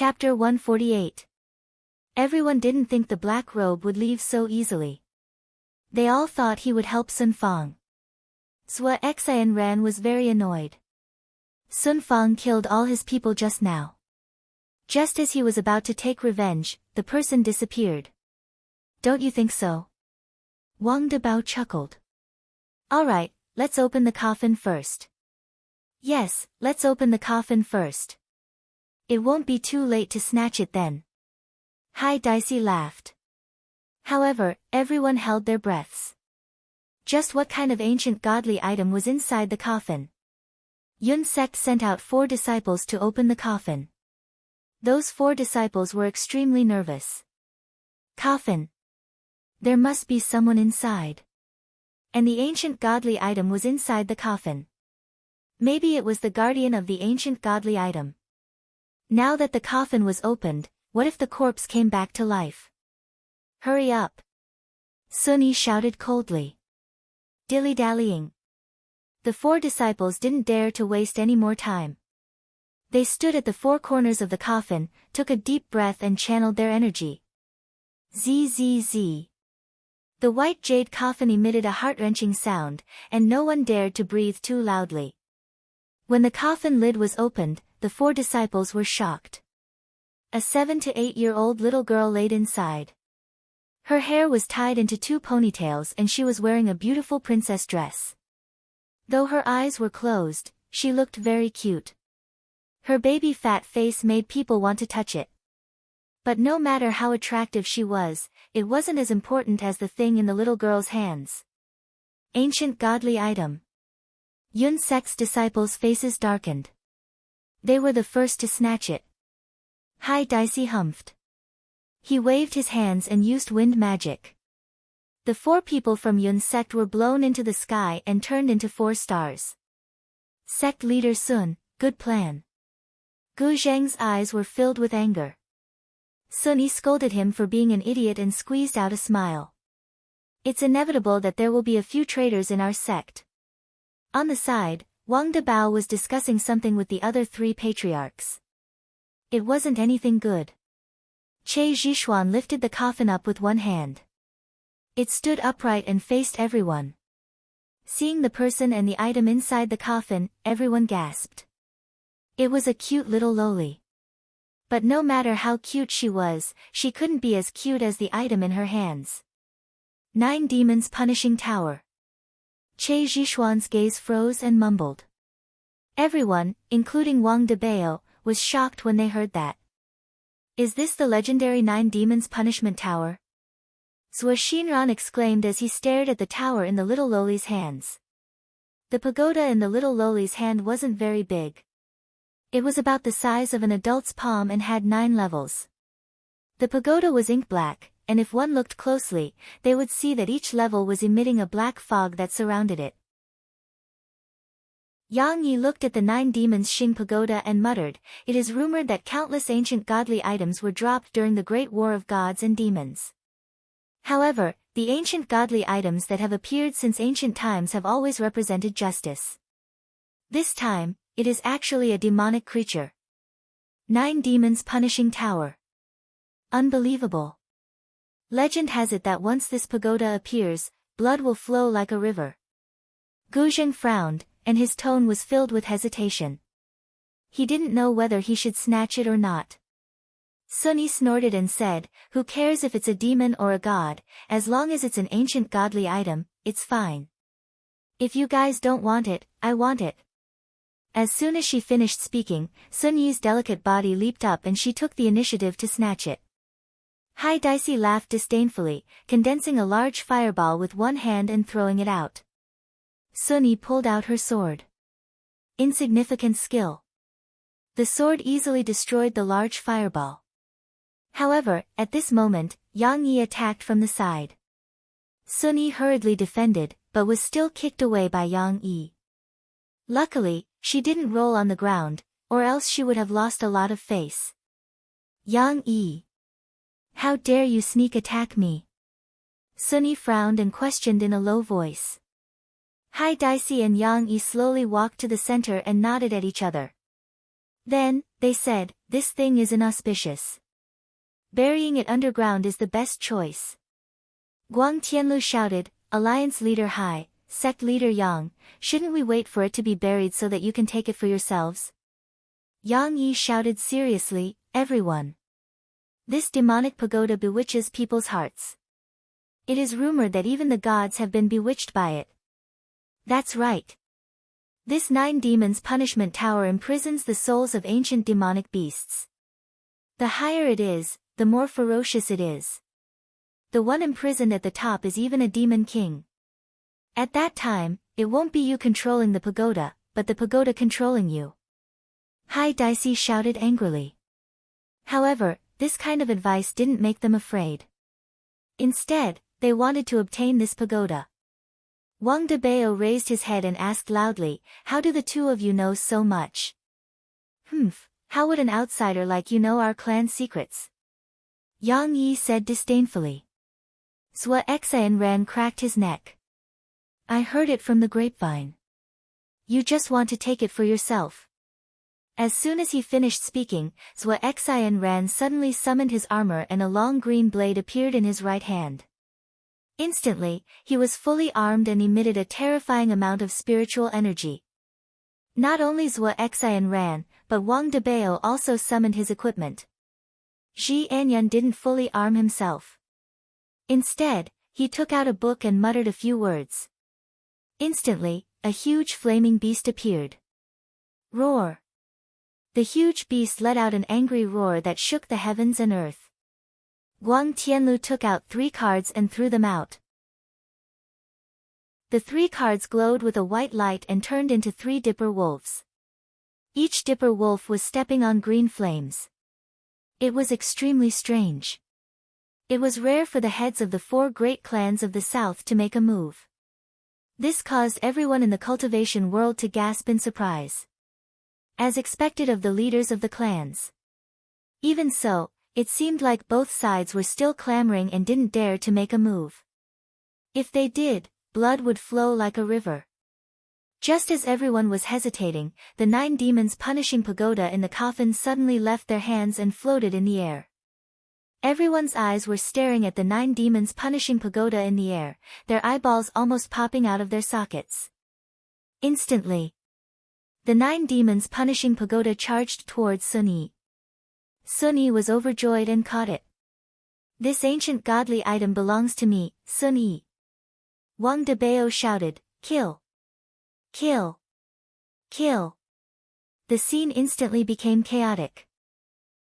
Chapter 148. Everyone didn't think the black robe would leave so easily. They all thought he would help Sun Fang. Zhou Xian Ran was very annoyed. Sun Fang killed all his people just now. Just as he was about to take revenge, the person disappeared. Don't you think so? Wang Debao chuckled. Alright, let's open the coffin first. Yes, let's open the coffin first. It won't be too late to snatch it then. Hai Dicey laughed. However, everyone held their breaths. Just what kind of ancient godly item was inside the coffin? Yun sect sent out 4 disciples to open the coffin. Those 4 disciples were extremely nervous. Coffin. There must be someone inside. And the ancient godly item was inside the coffin. Maybe it was the guardian of the ancient godly item. Now that the coffin was opened, what if the corpse came back to life? Hurry up! Sun Yi shouted coldly. Dilly-dallying. The 4 disciples didn't dare to waste any more time. They stood at the 4 corners of the coffin, took a deep breath and channeled their energy. Zzz. The white jade coffin emitted a heart-wrenching sound, and no one dared to breathe too loudly. When the coffin lid was opened, the 4 disciples were shocked. A 7 to 8-year-old little girl laid inside. Her hair was tied into 2 ponytails and she was wearing a beautiful princess dress. Though her eyes were closed, she looked very cute. Her baby fat face made people want to touch it. But no matter how attractive she was, it wasn't as important as the thing in the little girl's hands. Ancient godly item. Yun sect's disciples' faces darkened. They were the first to snatch it. Hai Dicey humphed. He waved his hands and used wind magic. The 4 people from Yun sect were blown into the sky and turned into 4 stars. Sect leader Sun, good plan. Gu Zheng's eyes were filled with anger. Sun Yi scolded him for being an idiot and squeezed out a smile. It's inevitable that there will be a few traitors in our sect. On the side, Wang Debao was discussing something with the other 3 patriarchs. It wasn't anything good. Che Zhishuan lifted the coffin up with one hand. It stood upright and faced everyone. Seeing the person and the item inside the coffin, everyone gasped. It was a cute little loli. But no matter how cute she was, she couldn't be as cute as the item in her hands. 9 Demons Punishing Tower. Che Zhishuan's gaze froze and mumbled. Everyone, including Wang Debao, was shocked when they heard that. Is this the legendary 9 Demons Punishment Tower? Zhou Xinran exclaimed as he stared at the tower in the little loli's hands. The pagoda in the little loli's hand wasn't very big. It was about the size of an adult's palm and had 9 levels. The pagoda was ink black, and if one looked closely, they would see that each level was emitting a black fog that surrounded it. Yang Yi looked at the 9 demons' Xing pagoda and muttered, it is rumored that countless ancient godly items were dropped during the Great War of Gods and Demons. However, the ancient godly items that have appeared since ancient times have always represented justice. This time, it is actually a demonic creature. 9 Demons Punishing Tower. Unbelievable. Legend has it that once this pagoda appears, blood will flow like a river. Gu Zheng frowned, and his tone was filled with hesitation. He didn't know whether he should snatch it or not. Sun Yi snorted and said, who cares if it's a demon or a god, as long as it's an ancient godly item, it's fine. If you guys don't want it, I want it. As soon as she finished speaking, Sun Yi's delicate body leaped up and she took the initiative to snatch it. Hai Dicey laughed disdainfully, condensing a large fireball with one hand and throwing it out. Sun Yi pulled out her sword. Insignificant skill. The sword easily destroyed the large fireball. However, at this moment, Yang Yi attacked from the side. Sun Yi hurriedly defended, but was still kicked away by Yang Yi. Luckily, she didn't roll on the ground, or else she would have lost a lot of face. Yang Yi. How dare you sneak attack me? Sun Yi frowned and questioned in a low voice. Hai Dicey and Yang Yi slowly walked to the center and nodded at each other. Then, They said, this thing is inauspicious. Burying it underground is the best choice. Guang Tianlu shouted, Alliance Leader Hai, Sect Leader Yang, shouldn't we wait for it to be buried so that you can take it for yourselves? Yang Yi shouted seriously, everyone. This demonic pagoda bewitches people's hearts. It is rumored that even the gods have been bewitched by it. That's right. This 9 demons punishment tower imprisons the souls of ancient demonic beasts. The higher it is, the more ferocious it is. The one imprisoned at the top is even a demon king. At that time, it won't be you controlling the pagoda, but the pagoda controlling you. Hai Daisi shouted angrily. However, this kind of advice didn't make them afraid. Instead, they wanted to obtain this pagoda. Wang Debao raised his head and asked loudly, how do the two of you know so much? How would an outsider like you know our clan's secrets? Yang Yi said disdainfully. Zhou Exayan cracked his neck. I heard it from the grapevine. You just want to take it for yourself. As soon as he finished speaking, Zhou Exayan suddenly summoned his armor and a long green blade appeared in his right hand. Instantly, he was fully armed and emitted a terrifying amount of spiritual energy. Not only Zhou Exayan but Wang Debao also summoned his equipment. Ji Anyun didn't fully arm himself. Instead, he took out a book and muttered a few words. Instantly, a huge flaming beast appeared. Roar! The huge beast let out an angry roar that shook the heavens and earth. Guang Tianlu took out 3 cards and threw them out. The 3 cards glowed with a white light and turned into 3 dipper wolves. Each dipper wolf was stepping on green flames. It was extremely strange. It was rare for the heads of the 4 great clans of the south to make a move. This caused everyone in the cultivation world to gasp in surprise. As expected of the leaders of the clans. Even so, it seemed like both sides were still clamoring and didn't dare to make a move. If they did, blood would flow like a river. Just as everyone was hesitating, the 9 demons punishing pagoda in the coffin suddenly left their hands and floated in the air. Everyone's eyes were staring at the 9 demons punishing pagoda in the air, their eyeballs almost popping out of their sockets. Instantly, the 9 demons punishing pagoda charged towards Sun Yi. Sun Yi was overjoyed and caught it. This ancient godly item belongs to me, Sun Yi. Wang Debao shouted, kill! Kill! Kill! The scene instantly became chaotic.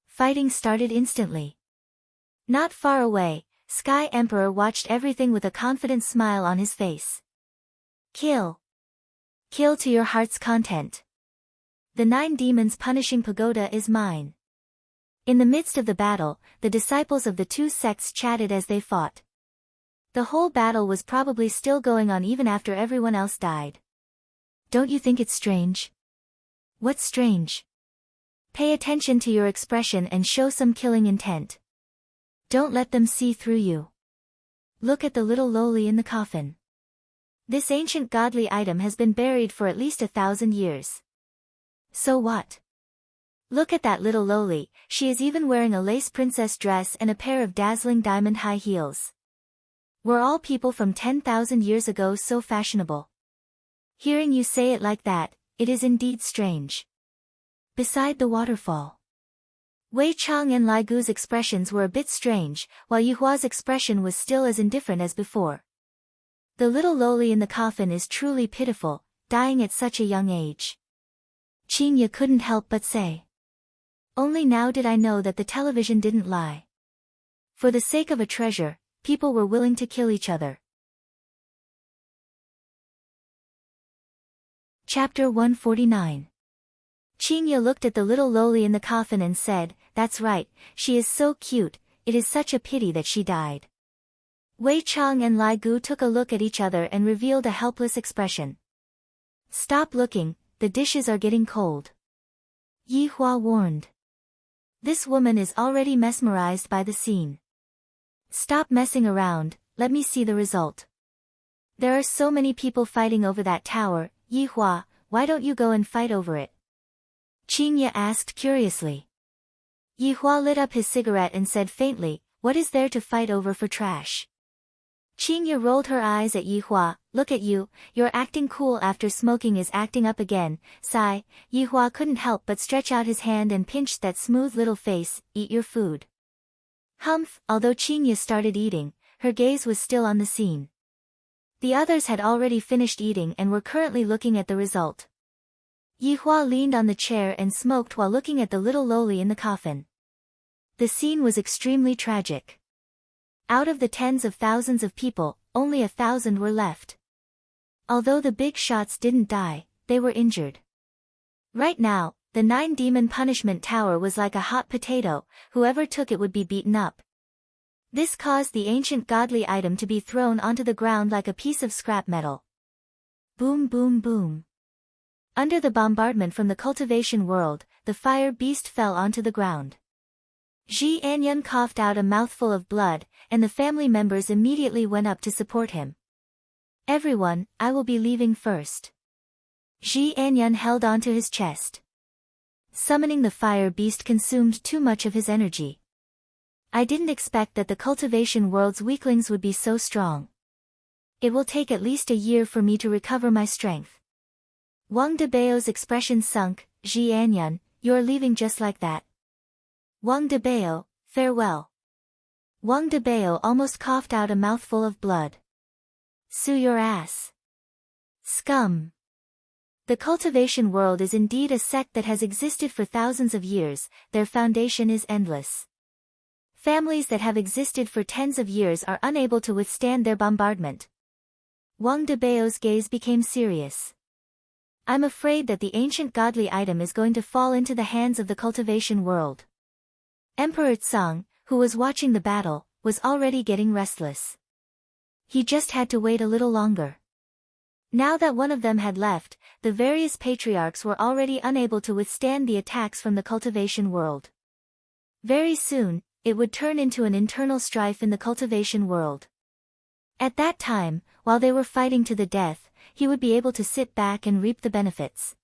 Fighting started instantly. Not far away, Sky Emperor watched everything with a confident smile on his face. Kill! Kill to your heart's content. The 9 demons punishing pagoda is mine. In the midst of the battle, the disciples of the 2 sects chatted as they fought. The whole battle was probably still going on even after everyone else died. Don't you think it's strange? What's strange? Pay attention to your expression and show some killing intent. Don't let them see through you. Look at the little lowly in the coffin. This ancient godly item has been buried for at least 1,000 years. So what? Look at that little lowly, she is even wearing a lace princess dress and a pair of dazzling diamond high heels. Were all people from 10,000 years ago so fashionable? Hearing you say it like that, it is indeed strange. Beside the waterfall, Wei Chang and Lai Gu's expressions were a bit strange, while Yuhua's expression was still as indifferent as before. The little lowly in the coffin is truly pitiful, dying at such a young age. Qingye couldn't help but say. Only now did I know that the television didn't lie. For the sake of a treasure, people were willing to kill each other. Chapter 149. Qingye looked at the little lowly in the coffin and said, that's right, she is so cute, it is such a pity that she died. Wei Chang and Lai Gu took a look at each other and revealed a helpless expression. Stop looking, the dishes are getting cold. Yi Hua warned. This woman is already mesmerized by the scene. Stop messing around, let me see the result. There are so many people fighting over that tower, Yi Hua, why don't you go and fight over it? Qingye asked curiously. Yihua lit up his cigarette and said faintly, "What is there to fight over for trash?" Qingye rolled her eyes at Yihua. "Look at you, you're acting cool after smoking is acting up again." Sigh, Yihua couldn't help but stretch out his hand and pinch that smooth little face. "Eat your food." Humph, although Qingye started eating, her gaze was still on the scene. The others had already finished eating and were currently looking at the result. Yihua leaned on the chair and smoked while looking at the little lowly in the coffin. The scene was extremely tragic. Out of the tens of thousands of people, only 1,000 were left. Although the big shots didn't die, they were injured. Right now, the 9-demon punishment tower was like a hot potato, whoever took it would be beaten up. This caused the ancient godly item to be thrown onto the ground like a piece of scrap metal. Boom boom boom. Under the bombardment from the cultivation world, the fire beast fell onto the ground. Ji Anyun coughed out a mouthful of blood, and the family members immediately went up to support him. "Everyone, I will be leaving first." Ji Anyun held onto his chest. Summoning the fire beast consumed too much of his energy. "I didn't expect that the cultivation world's weaklings would be so strong. It will take at least a year for me to recover my strength." Wang Debao's expression sunk. "Ji Anyun, you're leaving just like that?" "Wang Debao, farewell." Wang Debao almost coughed out a mouthful of blood. "Sue your ass. Scum." The cultivation world is indeed a sect that has existed for thousands of years. Their foundation is endless. Families that have existed for tens of years are unable to withstand their bombardment. Wang Debao's gaze became serious. "I'm afraid that the ancient godly item is going to fall into the hands of the cultivation world." Emperor Tsang, who was watching the battle, was already getting restless. He just had to wait a little longer. Now that one of them had left, the various patriarchs were already unable to withstand the attacks from the cultivation world. Very soon, it would turn into an internal strife in the cultivation world. At that time, while they were fighting to the death, he would be able to sit back and reap the benefits.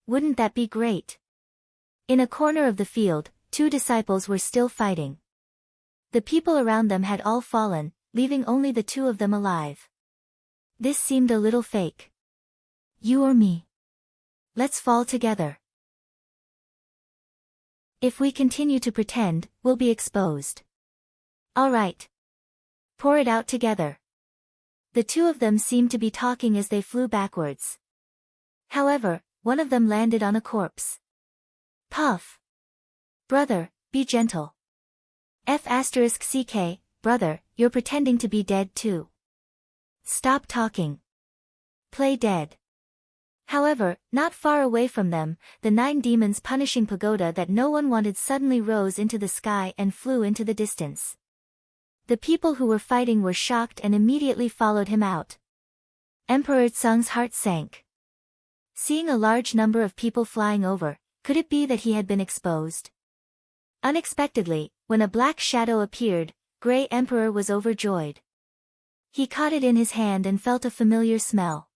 Wouldn't that be great? In a corner of the field, 2 disciples were still fighting. The people around them had all fallen, leaving only the 2 of them alive. This seemed a little fake. "You or me? Let's fall together. If we continue to pretend, we'll be exposed. All right. Pour it out together." The 2 of them seemed to be talking as they flew backwards. However, one of them landed on a corpse. Puff. "Brother, be gentle." F***ck, brother, you're pretending to be dead too. Stop talking. Play dead. However, not far away from them, the 9 demons punishing pagoda that no one wanted suddenly rose into the sky and flew into the distance. The people who were fighting were shocked and immediately followed him out. Emperor Tsang's heart sank. Seeing a large number of people flying over, could it be that he had been exposed? Unexpectedly, when a black shadow appeared, Grey Emperor was overjoyed. He caught it in his hand and felt a familiar smell.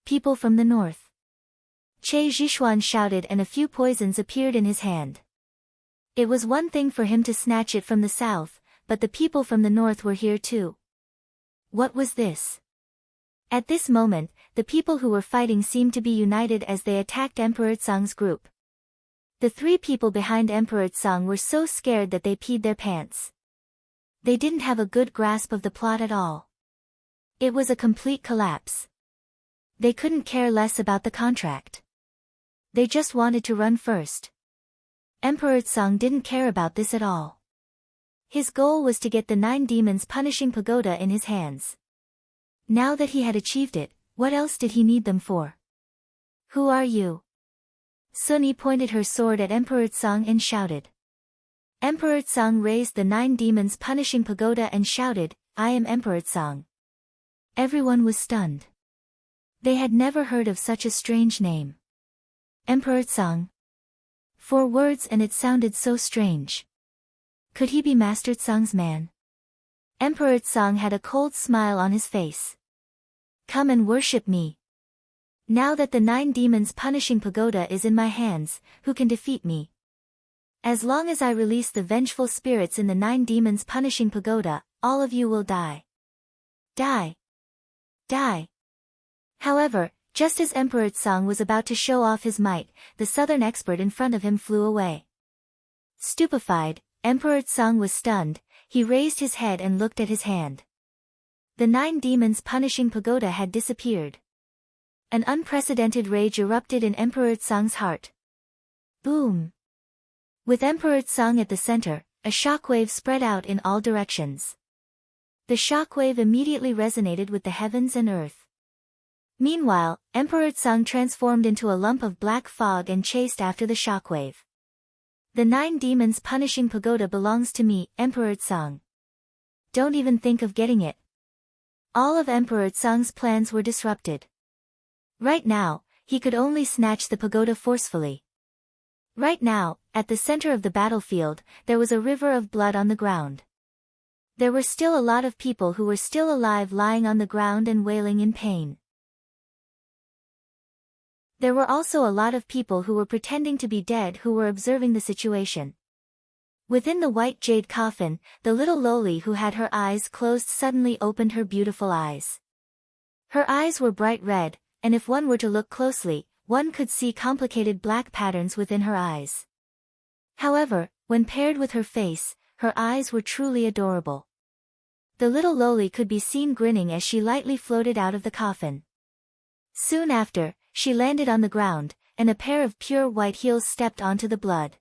People from the north. Che Zhishuan shouted and a few poisons appeared in his hand. It was one thing for him to snatch it from the south, but the people from the north were here too. What was this? At this moment, the people who were fighting seemed to be united as they attacked Emperor Tsang's group. The 3 people behind Emperor Tsang were so scared that they peed their pants. They didn't have a good grasp of the plot at all. It was a complete collapse. They couldn't care less about the contract. They just wanted to run first. Emperor Tsang didn't care about this at all. His goal was to get the 9 demons punishing pagoda in his hands. Now that he had achieved it, what else did he need them for? "Who are you?" Sunny pointed her sword at Emperor Tsang and shouted. Emperor Tsang raised the 9 demons punishing pagoda and shouted, "I am Emperor Tsang." Everyone was stunned. They had never heard of such a strange name. Emperor Tsang. 4 words and it sounded so strange. Could he be Master Tsang's man? Emperor Tsang had a cold smile on his face. "Come and worship me." Now that the 9 demons punishing pagoda is in my hands, who can defeat me? As long as I release the vengeful spirits in the 9 demons punishing pagoda, all of you will die. Die. Die. However, just as Emperor Tsang was about to show off his might, the southern expert in front of him flew away. Stupefied, Emperor Tsang was stunned. He raised his head and looked at his hand. The 9 demons punishing pagoda had disappeared. An unprecedented rage erupted in Emperor Tsang's heart. Boom! With Emperor Tsang at the center, a shockwave spread out in all directions. The shockwave immediately resonated with the heavens and earth. Meanwhile, Emperor Tsang transformed into a lump of black fog and chased after the shockwave. The 9 demons punishing pagoda belongs to me, Emperor Tsang. Don't even think of getting it. All of Emperor Tsang's plans were disrupted. Right now, he could only snatch the pagoda forcefully. Right now, at the center of the battlefield, there was a river of blood on the ground. There were still a lot of people who were still alive lying on the ground and wailing in pain. There were also a lot of people who were pretending to be dead who were observing the situation. Within the white jade coffin, the little loli who had her eyes closed suddenly opened her beautiful eyes. Her eyes were bright red, and if one were to look closely, one could see complicated black patterns within her eyes. However, when paired with her face, her eyes were truly adorable. The little loli could be seen grinning as she lightly floated out of the coffin. Soon after, she landed on the ground, and a pair of pure white heels stepped onto the blood.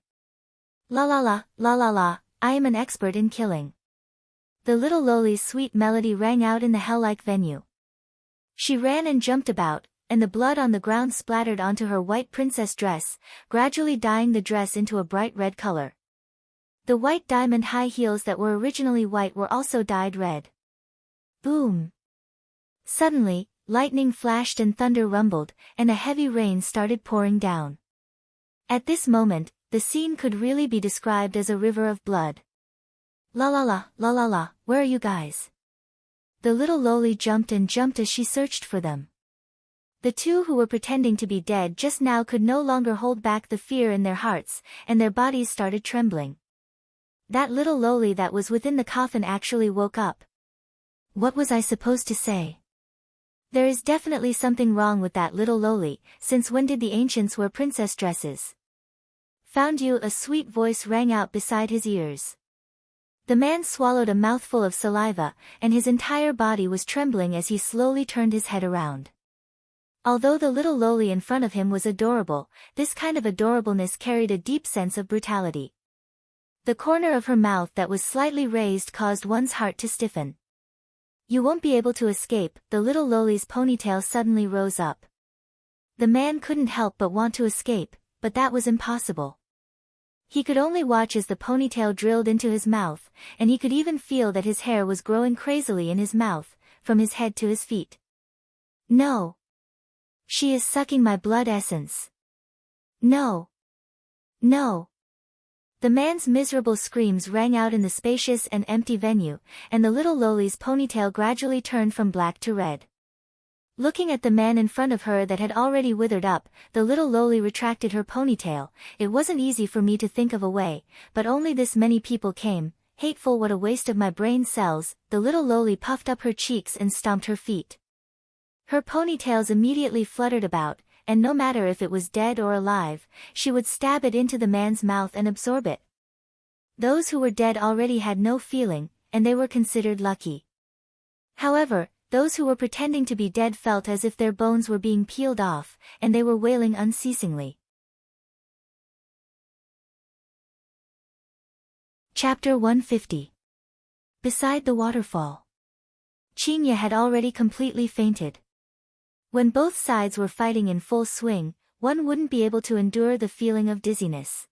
La la la, la la la, I am an expert in killing. The little loli's sweet melody rang out in the hell-like venue. She ran and jumped about, and the blood on the ground splattered onto her white princess dress, gradually dyeing the dress into a bright red color. The white diamond high heels that were originally white were also dyed red. Boom! Suddenly, lightning flashed and thunder rumbled, and a heavy rain started pouring down. At this moment, the scene could really be described as a river of blood. La la la, la la la, where are you guys? The little loli jumped and jumped as she searched for them. The 2 who were pretending to be dead just now could no longer hold back the fear in their hearts, and their bodies started trembling. That little loli that was within the coffin actually woke up. What was I supposed to say? There is definitely something wrong with that little loli. Since when did the ancients wear princess dresses? Found you, a sweet voice rang out beside his ears. The man swallowed a mouthful of saliva, and his entire body was trembling as he slowly turned his head around. Although the little loli in front of him was adorable, this kind of adorableness carried a deep sense of brutality. The corner of her mouth that was slightly raised caused one's heart to stiffen. You won't be able to escape, the little loli's ponytail suddenly rose up. The man couldn't help but want to escape, but that was impossible. He could only watch as the ponytail drilled into his mouth, and he could even feel that his hair was growing crazily in his mouth, from his head to his feet. No! She is sucking my blood essence. No! No! The man's miserable screams rang out in the spacious and empty venue, and the little loli's ponytail gradually turned from black to red. Looking at the man in front of her that had already withered up, the little loli retracted her ponytail. It wasn't easy for me to think of a way, but only this many people came. Hateful, what a waste of my brain cells. The little loli puffed up her cheeks and stomped her feet. Her ponytails immediately fluttered about, and no matter if it was dead or alive, she would stab it into the man's mouth and absorb it. Those who were dead already had no feeling, and they were considered lucky. However, those who were pretending to be dead felt as if their bones were being peeled off, and they were wailing unceasingly. Chapter 150. Beside the waterfall. Chinya had already completely fainted. When both sides were fighting in full swing, one wouldn't be able to endure the feeling of dizziness.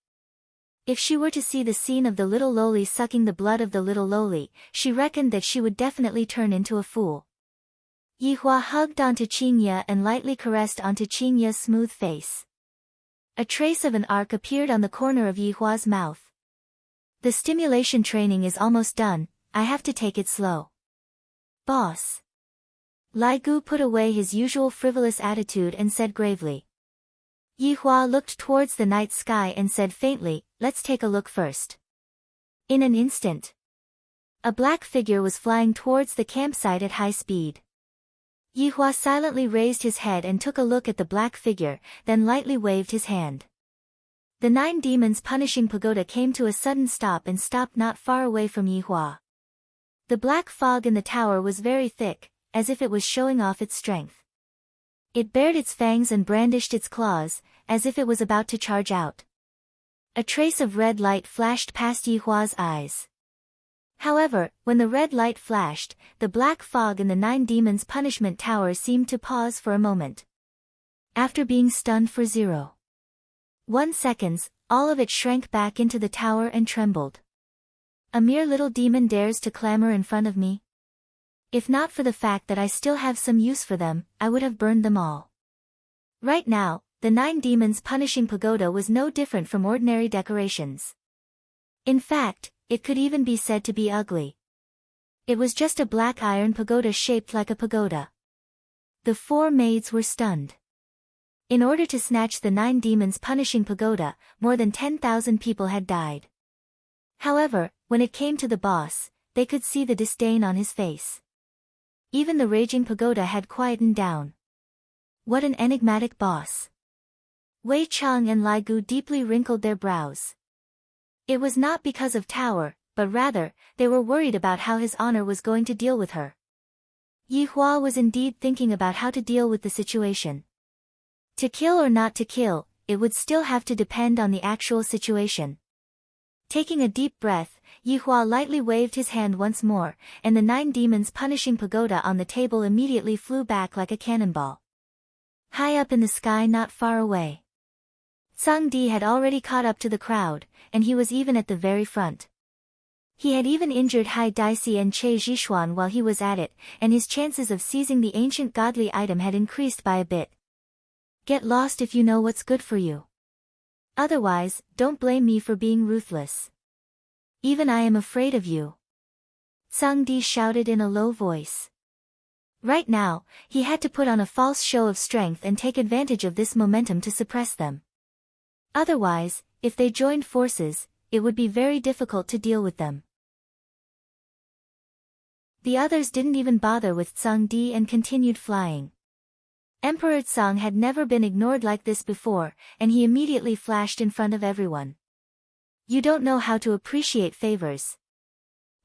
If she were to see the scene of the little loli sucking the blood of the little loli, she reckoned that she would definitely turn into a fool. Yihua hugged onto Chinya and lightly caressed onto Chinya's smooth face. A trace of an arc appeared on the corner of Yihua's mouth. The stimulation training is almost done, I have to take it slow. Boss. Lai Gu put away his usual frivolous attitude and said gravely. Yi Hua looked towards the night sky and said faintly, let's take a look first. In an instant, a black figure was flying towards the campsite at high speed. Yi Hua silently raised his head and took a look at the black figure, then lightly waved his hand. The 9 demons punishing pagoda came to a sudden stop and stopped not far away from Yi Hua. The black fog in the tower was very thick, as if it was showing off its strength. It bared its fangs and brandished its claws, as if it was about to charge out. A trace of red light flashed past Yi Hua's eyes. However, when the red light flashed, the black fog in the 9 demons' punishment tower seemed to pause for a moment. After being stunned for 0.1 seconds, all of it shrank back into the tower and trembled. A mere little demon dares to clamor in front of me? If not for the fact that I still have some use for them, I would have burned them all. Right now, the 9 demons punishing pagoda was no different from ordinary decorations. In fact, it could even be said to be ugly. It was just a black iron pagoda shaped like a pagoda. The 4 maids were stunned. In order to snatch the 9 demons punishing pagoda, more than 10,000 people had died. However, when it came to the boss, they could see the disdain on his face. Even the raging pagoda had quietened down. What an enigmatic boss. Wei Cheng and Lai Gu deeply wrinkled their brows. It was not because of Tower, but rather, they were worried about how his honor was going to deal with her. Yi Hua was indeed thinking about how to deal with the situation. To kill or not to kill, it would still have to depend on the actual situation. Taking a deep breath, Yi Hua lightly waved his hand once more, and the 9 demons punishing pagoda on the table immediately flew back like a cannonball. High up in the sky not far away, Zhang Di had already caught up to the crowd, and he was even at the very front. He had even injured Hai Daixi and Che Zhishuan while he was at it, and his chances of seizing the ancient godly item had increased by a bit. Get lost if you know what's good for you. Otherwise, don't blame me for being ruthless. Even I am afraid of you. Zhang Di shouted in a low voice. Right now, he had to put on a false show of strength and take advantage of this momentum to suppress them. Otherwise, if they joined forces, it would be very difficult to deal with them. The others didn't even bother with Zhang Di and continued flying. Emperor Zhang had never been ignored like this before, and he immediately flashed in front of everyone. You don't know how to appreciate favors.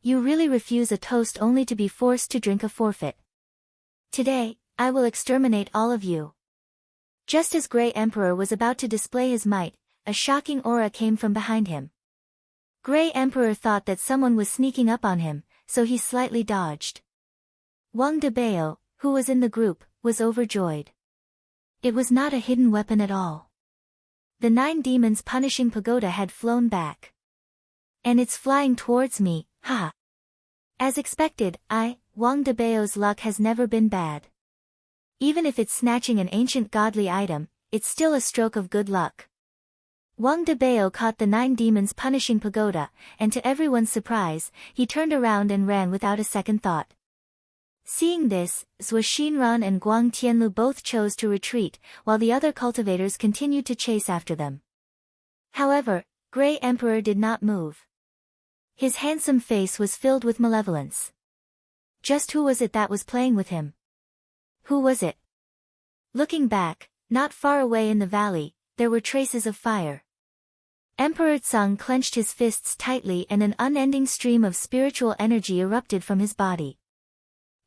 You really refuse a toast only to be forced to drink a forfeit. Today, I will exterminate all of you. Just as Grey Emperor was about to display his might, a shocking aura came from behind him. Grey Emperor thought that someone was sneaking up on him, so he slightly dodged. Wang Debao, who was in the group, was overjoyed. It was not a hidden weapon at all. The 9 demons punishing pagoda had flown back. And it's flying towards me, ha! As expected, Wang Debao's luck has never been bad. Even if it's snatching an ancient godly item, it's still a stroke of good luck. Wang Debao caught the 9 demons punishing pagoda, and to everyone's surprise, he turned around and ran without a second thought. Seeing this, Zhou Xinran and Guang Tianlu both chose to retreat, while the other cultivators continued to chase after them. However, Grey Emperor did not move. His handsome face was filled with malevolence. Just who was it that was playing with him? Who was it? Looking back, not far away in the valley, there were traces of fire. Emperor Zhang clenched his fists tightly and an unending stream of spiritual energy erupted from his body.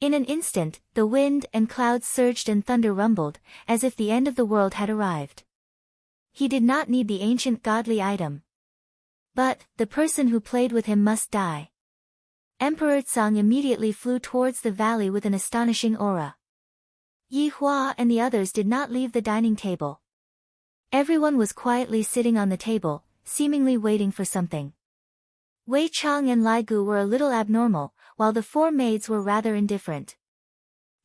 In an instant, the wind and clouds surged and thunder rumbled, as if the end of the world had arrived. He did not need the ancient godly item. But, the person who played with him must die. Emperor Zhang immediately flew towards the valley with an astonishing aura. Yi Hua and the others did not leave the dining table. Everyone was quietly sitting on the table, seemingly waiting for something. Wei Cheng and Lai Gu were a little abnormal, while the 4 maids were rather indifferent.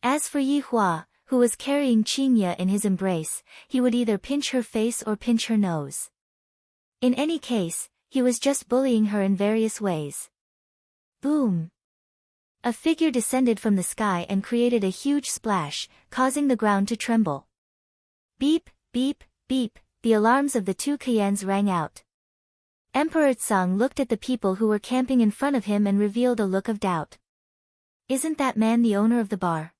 As for Yi Hua, who was carrying Qingye in his embrace, he would either pinch her face or pinch her nose. In any case, he was just bullying her in various ways. Boom! A figure descended from the sky and created a huge splash, causing the ground to tremble. Beep, beep, beep, the alarms of the two Cayennes rang out. Emperor Tsang looked at the people who were camping in front of him and revealed a look of doubt. Isn't that man the owner of the bar?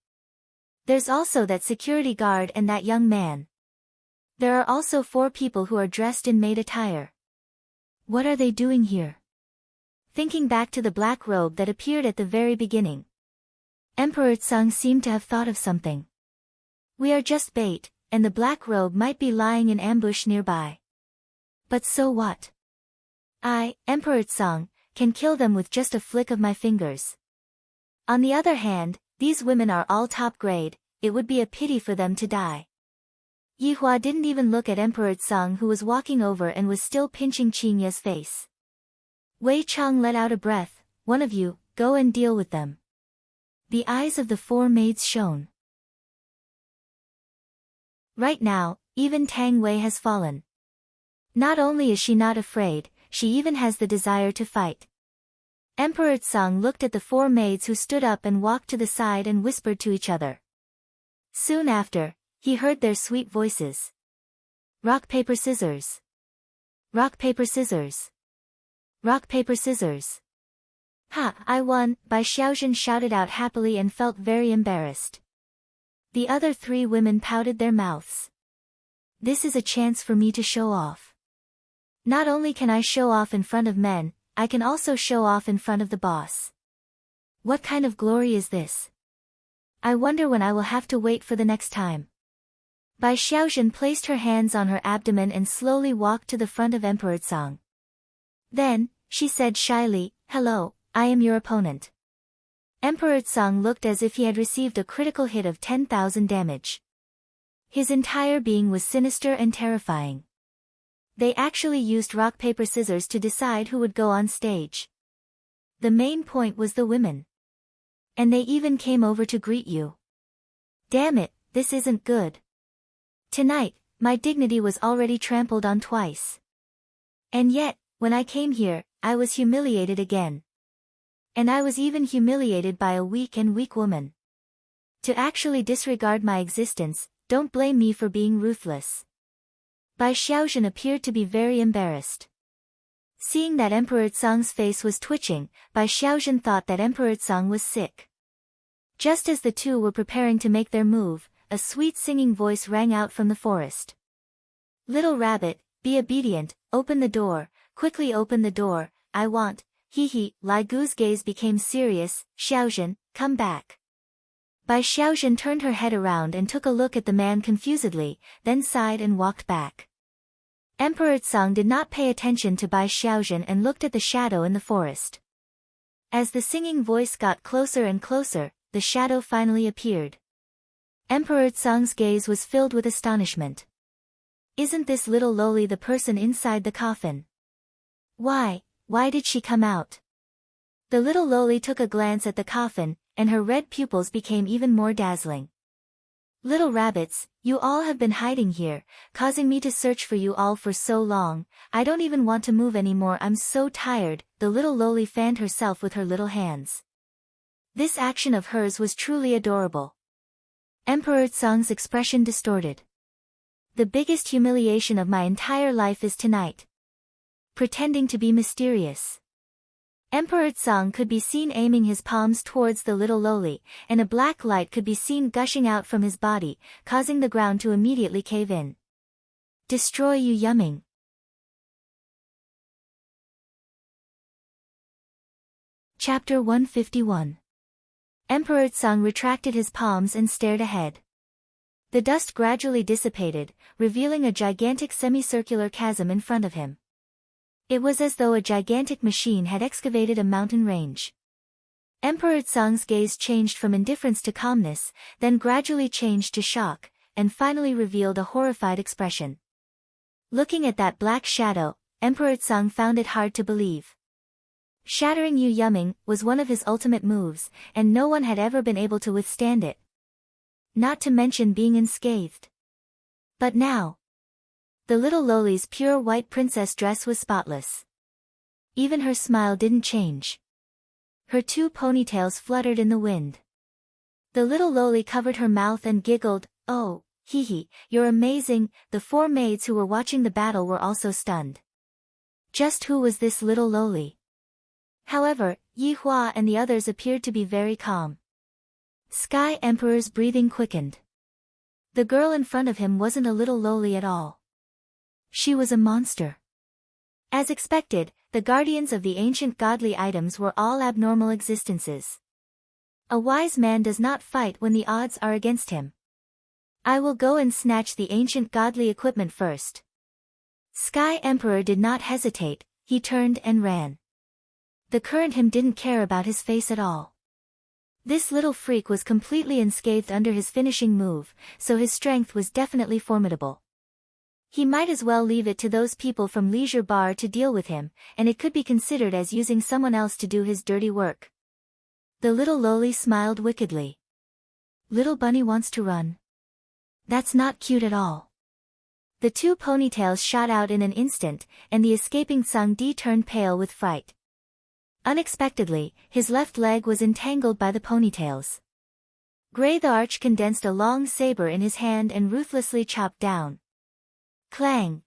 There's also that security guard and that young man. There are also 4 people who are dressed in maid attire. What are they doing here? Thinking back to the black robe that appeared at the very beginning, Emperor Tsang seemed to have thought of something. We are just bait, and the black robe might be lying in ambush nearby. But so what? I, Emperor Tsang, can kill them with just a flick of my fingers. On the other hand, these women are all top grade, it would be a pity for them to die. Yihua didn't even look at Emperor Tsang, who was walking over and was still pinching Qingya's face. Wei Chang let out a breath. One of you, go and deal with them. The eyes of the 4 maids shone. Right now, even Tang Wei has fallen. Not only is she not afraid, she even has the desire to fight. Emperor Tsang looked at the 4 maids who stood up and walked to the side and whispered to each other. Soon after, he heard their sweet voices. Rock, paper, scissors. Rock, paper, scissors. Rock, paper, scissors. Ha, I won, Bai Xiaozhen shouted out happily and felt very embarrassed. The other 3 women pouted their mouths. This is a chance for me to show off. Not only can I show off in front of men, I can also show off in front of the boss. What kind of glory is this? I wonder when I will have to wait for the next time. Bai Xiaozhen placed her hands on her abdomen and slowly walked to the front of Emperor Tsang. Then, she said shyly, hello, I am your opponent. Emperor Tsang looked as if he had received a critical hit of 10,000 damage. His entire being was sinister and terrifying. They actually used rock, paper, scissors to decide who would go on stage. The main point was the women. And they even came over to greet you. Damn it, this isn't good. Tonight, my dignity was already trampled on twice. And yet, when I came here, I was humiliated again. And I was even humiliated by a weak woman. To actually disregard my existence, don't blame me for being ruthless. Bai Xiaozhen appeared to be very embarrassed. Seeing that Emperor Tsang's face was twitching, Bai Xiaozhen thought that Emperor Tsang was sick. Just as the 2 were preparing to make their move, a sweet singing voice rang out from the forest. Little rabbit, be obedient, open the door, quickly open the door, I want, hee. Lai Gu's gaze became serious. Xiaozhen, come back. Bai Xiaozhen turned her head around and took a look at the man confusedly, then sighed and walked back. Emperor Tsang did not pay attention to Bai Xiaozhen and looked at the shadow in the forest. As the singing voice got closer and closer, the shadow finally appeared. Emperor Tsang's gaze was filled with astonishment. Isn't this little lowly the person inside the coffin? Why did she come out? The little lowly took a glance at the coffin, and her red pupils became even more dazzling. Little rabbits, you all have been hiding here, causing me to search for you all for so long, I don't even want to move anymore, I'm so tired. The little lowly fanned herself with her little hands. This action of hers was truly adorable. Emperor Tsang's expression distorted. The biggest humiliation of my entire life is tonight. Pretending to be mysterious. Emperor Tsang could be seen aiming his palms towards the little lowly, and a black light could be seen gushing out from his body, causing the ground to immediately cave in. Destroy Yu Yumming. Chapter 151. Emperor Tsang retracted his palms and stared ahead. The dust gradually dissipated, revealing a gigantic semicircular chasm in front of him. It was as though a gigantic machine had excavated a mountain range. Emperor Tsang's gaze changed from indifference to calmness, then gradually changed to shock, and finally revealed a horrified expression. Looking at that black shadow, Emperor Tsang found it hard to believe. Shattering Yu Yumming was one of his ultimate moves, and no one had ever been able to withstand it. Not to mention being unscathed. But now, the little lowly's pure white princess dress was spotless. Even her smile didn't change. Her 2 ponytails fluttered in the wind. The little loli covered her mouth and giggled, "Oh, hee hee, you're amazing." The 4 maids who were watching the battle were also stunned. Just who was this little loli? However, Yi Hua and the others appeared to be very calm. Sky Emperor's breathing quickened. The girl in front of him wasn't a little loli at all. She was a monster. As expected, the guardians of the ancient godly items were all abnormal existences. A wise man does not fight when the odds are against him. I will go and snatch the ancient godly equipment first. Sky Emperor did not hesitate, he turned and ran. The current him didn't care about his face at all. This little freak was completely unscathed under his finishing move, so his strength was definitely formidable. He might as well leave it to those people from Leisure Bar to deal with him, and it could be considered as using someone else to do his dirty work. The little loli smiled wickedly. Little bunny wants to run. That's not cute at all. The 2 ponytails shot out in an instant, and the escaping Tsang-di turned pale with fright. Unexpectedly, his left leg was entangled by the ponytails. Gray the Arch condensed a long saber in his hand and ruthlessly chopped down. Clang!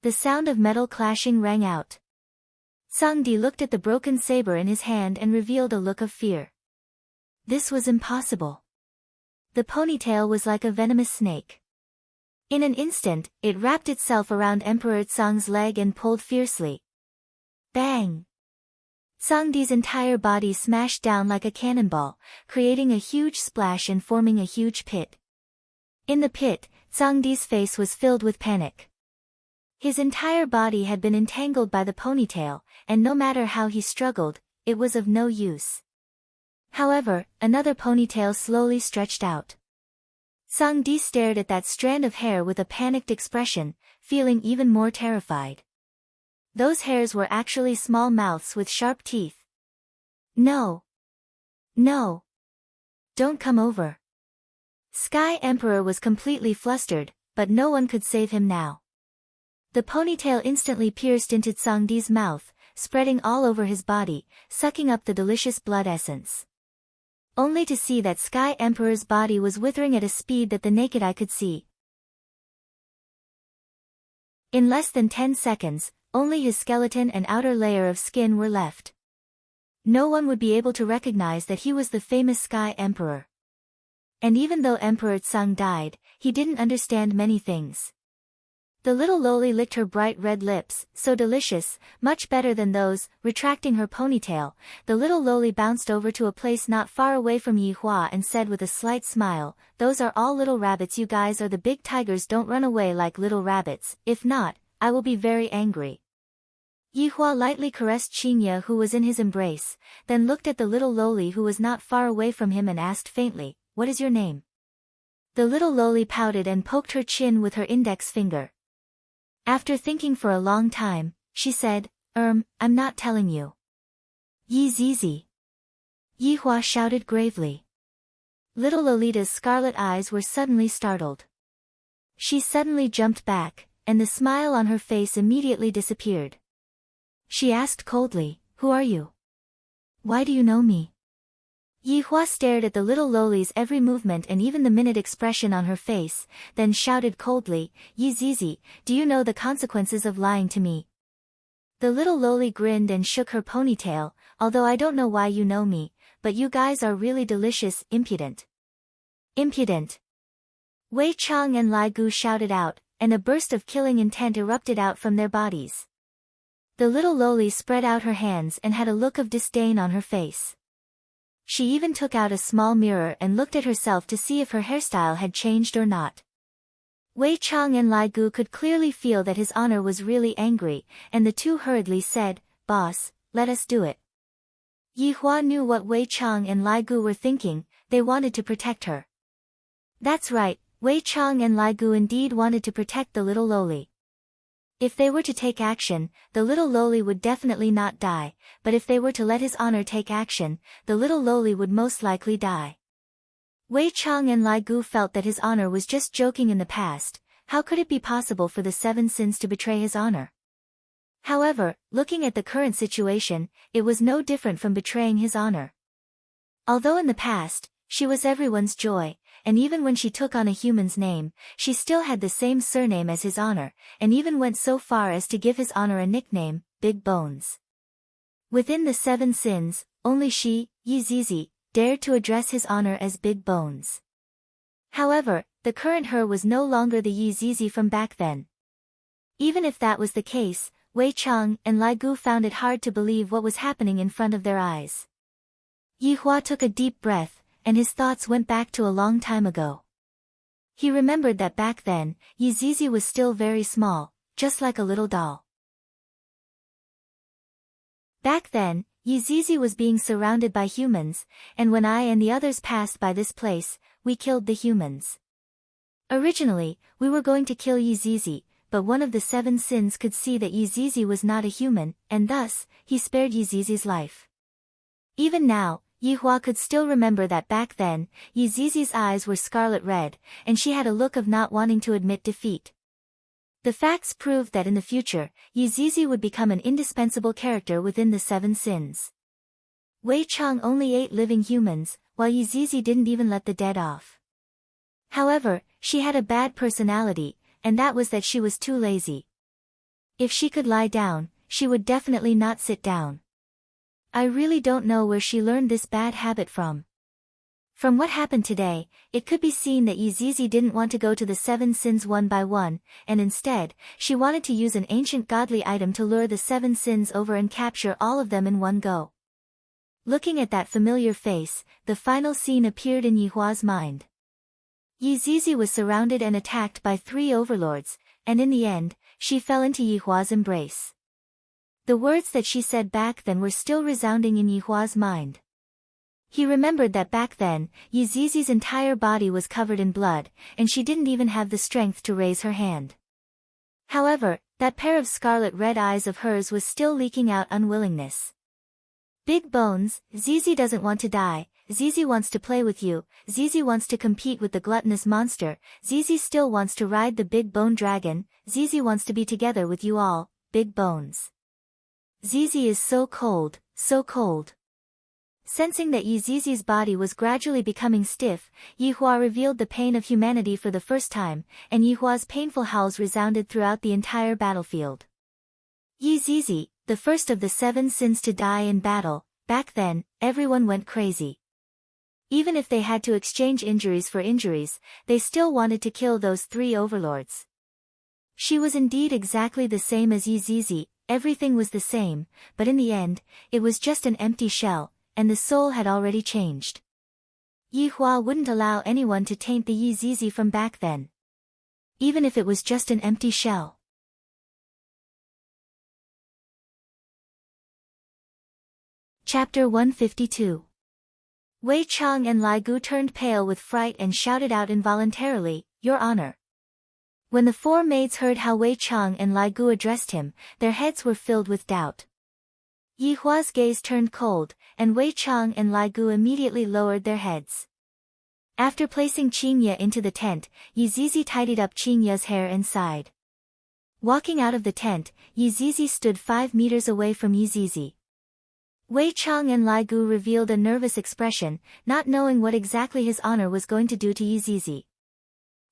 The sound of metal clashing rang out. Tsang-di looked at the broken saber in his hand and revealed a look of fear. This was impossible. The ponytail was like a venomous snake. In an instant, it wrapped itself around Emperor Tsang's leg and pulled fiercely. Bang! Tsang-di's entire body smashed down like a cannonball, creating a huge splash and forming a huge pit. In the pit, Tsang-di's face was filled with panic. His entire body had been entangled by the ponytail, and no matter how he struggled, it was of no use. However, another ponytail slowly stretched out. Tsang-di stared at that strand of hair with a panicked expression, feeling even more terrified. Those hairs were actually small mouths with sharp teeth. No! No! Don't come over. Sky Emperor was completely flustered, but no one could save him now. The ponytail instantly pierced into Tsang-di's mouth, spreading all over his body, sucking up the delicious blood essence. Only to see that Sky Emperor's body was withering at a speed that the naked eye could see. In less than 10 seconds, only his skeleton and outer layer of skin were left. No one would be able to recognize that he was the famous Sky Emperor. And even though Emperor Tsang died, he didn't understand many things. The little loli licked her bright red lips, so delicious, much better than those. Retracting her ponytail, the little loli bounced over to a place not far away from Yi Hua and said with a slight smile, "Those are all little rabbits. You guys are the big tigers. Don't run away like little rabbits, if not, I will be very angry." Yi Hua lightly caressed Qinya who was in his embrace, then looked at the little loli who was not far away from him and asked faintly, "What is your name?" The little loli pouted and poked her chin with her index finger. After thinking for a long time, she said, I'm not telling you." "Yi Zizi." Yi Hua shouted gravely. Little Lolita's scarlet eyes were suddenly startled. She suddenly jumped back, and the smile on her face immediately disappeared. She asked coldly, "Who are you? Why do you know me?" Yi Hua stared at the little loli's every movement and even the minute expression on her face, then shouted coldly, "Yi Zizi, do you know the consequences of lying to me?" The little loli grinned and shook her ponytail, "Although I don't know why you know me, but you guys are really delicious, impudent." Impudent! Wei Chang and Lai Gu shouted out, and a burst of killing intent erupted out from their bodies. The little loli spread out her hands and had a look of disdain on her face. She even took out a small mirror and looked at herself to see if her hairstyle had changed or not. Wei Chang and Lai Gu could clearly feel that his honor was really angry, and the two hurriedly said, "Boss, let us do it." Yi Hua knew what Wei Chang and Lai Gu were thinking. They wanted to protect her. That's right, Wei Chang and Lai Gu indeed wanted to protect the little loli. If they were to take action, the little loli would definitely not die, but if they were to let his honor take action, the little loli would most likely die. Wei Chang and Lai Gu felt that his honor was just joking in the past. How could it be possible for the 7 sins to betray his honor? However, looking at the current situation, it was no different from betraying his honor. Although in the past, she was everyone's joy, and even when she took on a human's name, she still had the same surname as his honor, and even went so far as to give his honor a nickname, Big Bones. Within the 7 sins, only she, Yizizi, dared to address his honor as Big Bones. However, the current her was no longer the Yizizi from back then. Even if that was the case, Wei Cheng and Lai Gu found it hard to believe what was happening in front of their eyes. Yi Hua took a deep breath, and his thoughts went back to a long time ago. He remembered that back then, Yizizi was still very small, just like a little doll. Back then, Yizizi was being surrounded by humans, and when I and the others passed by this place, we killed the humans. Originally, we were going to kill Yizizi, but one of the 7 sins could see that Yizizi was not a human, and thus, he spared Yizizi's life. Even now, Yi Hua could still remember that back then, Yizizi's eyes were scarlet red, and she had a look of not wanting to admit defeat. The facts proved that in the future, Yizizi would become an indispensable character within the 7 sins. Wei Cheng only ate living humans, while Yizizi didn't even let the dead off. However, she had a bad personality, and that was that she was too lazy. If she could lie down, she would definitely not sit down. I really don't know where she learned this bad habit from. From what happened today, it could be seen that Yizizi didn't want to go to the 7 sins one by one, and instead, she wanted to use an ancient godly item to lure the 7 sins over and capture all of them in one go. Looking at that familiar face, the final scene appeared in Yi Hua's mind. Yizizi was surrounded and attacked by 3 overlords, and in the end, she fell into Yi Hua's embrace. The words that she said back then were still resounding in Yi Hua's mind. He remembered that back then, Yizizi's entire body was covered in blood, and she didn't even have the strength to raise her hand. However, that pair of scarlet red eyes of hers was still leaking out unwillingness. Big Bones, Zizi doesn't want to die, Zizi wants to play with you, Zizi wants to compete with the gluttonous monster, Zizi still wants to ride the big bone dragon, Zizi wants to be together with you all, Big Bones. Zizi is so cold, so cold. Sensing that Yizizi's body was gradually becoming stiff, Yi Hua revealed the pain of humanity for the first time, and Yi Hua's painful howls resounded throughout the entire battlefield. Yizizi, the first of the 7 sins to die in battle, back then, everyone went crazy. Even if they had to exchange injuries for injuries, they still wanted to kill those 3 overlords. She was indeed exactly the same as Yizizi, everything was the same, but in the end, it was just an empty shell, and the soul had already changed. Yi Hua wouldn't allow anyone to taint the Yizizi from back then. Even if it was just an empty shell. Chapter 152. Wei Cheng and Lai Gu turned pale with fright and shouted out involuntarily, "Your Honor." When the 4 maids heard how Wei Cheng and Lai Gu addressed him, their heads were filled with doubt. Yi Hua's gaze turned cold, and Wei Cheng and Lai Gu immediately lowered their heads. After placing Qingye into the tent, Yizizi tidied up Qingye's hair and sighed. Walking out of the tent, Yizizi stood 5 meters away from Yizizi. Wei Cheng and Lai Gu revealed a nervous expression, not knowing what exactly his honor was going to do to Yizizi.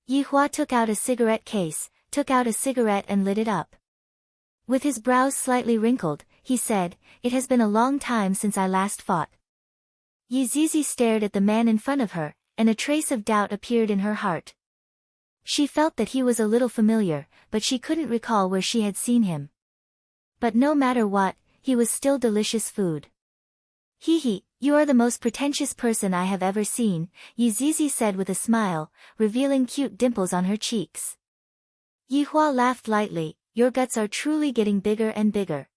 Yi Hua took out a cigarette case, took out a cigarette and lit it up. With his brows slightly wrinkled, he said, "It has been a long time since I last fought." Yizizi stared at the man in front of her, and a trace of doubt appeared in her heart. She felt that he was a little familiar, but she couldn't recall where she had seen him. But no matter what, he was still delicious food. "Hee, you are the most pretentious person I have ever seen," Yizizi said with a smile, revealing cute dimples on her cheeks. Yi Hua laughed lightly, "Your guts are truly getting bigger and bigger."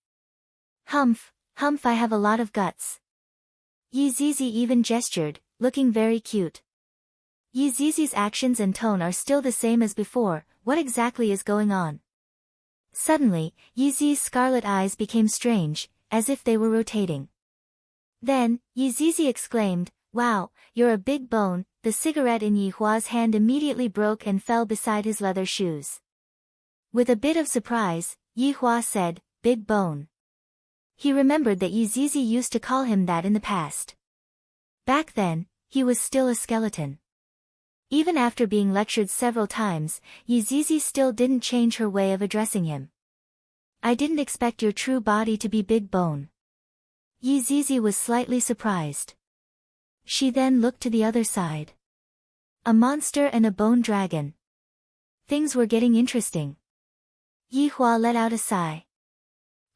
Humph, I have a lot of guts." Yizizi even gestured, looking very cute. Yizizi's actions and tone are still the same as before, what exactly is going on? Suddenly, Yizizi's scarlet eyes became strange, as if they were rotating. Then, Yizizi exclaimed, "Wow, you're a big bone." The cigarette in Yi Hua's hand immediately broke and fell beside his leather shoes. With a bit of surprise, Yi Hua said, big bone. He remembered that Yizizi used to call him that in the past. Back then, he was still a skeleton. Even after being lectured several times, Yizizi still didn't change her way of addressing him. I didn't expect your true body to be big bone. Yizizi was slightly surprised. She then looked to the other side. A monster and a bone dragon. Things were getting interesting. Yihua let out a sigh.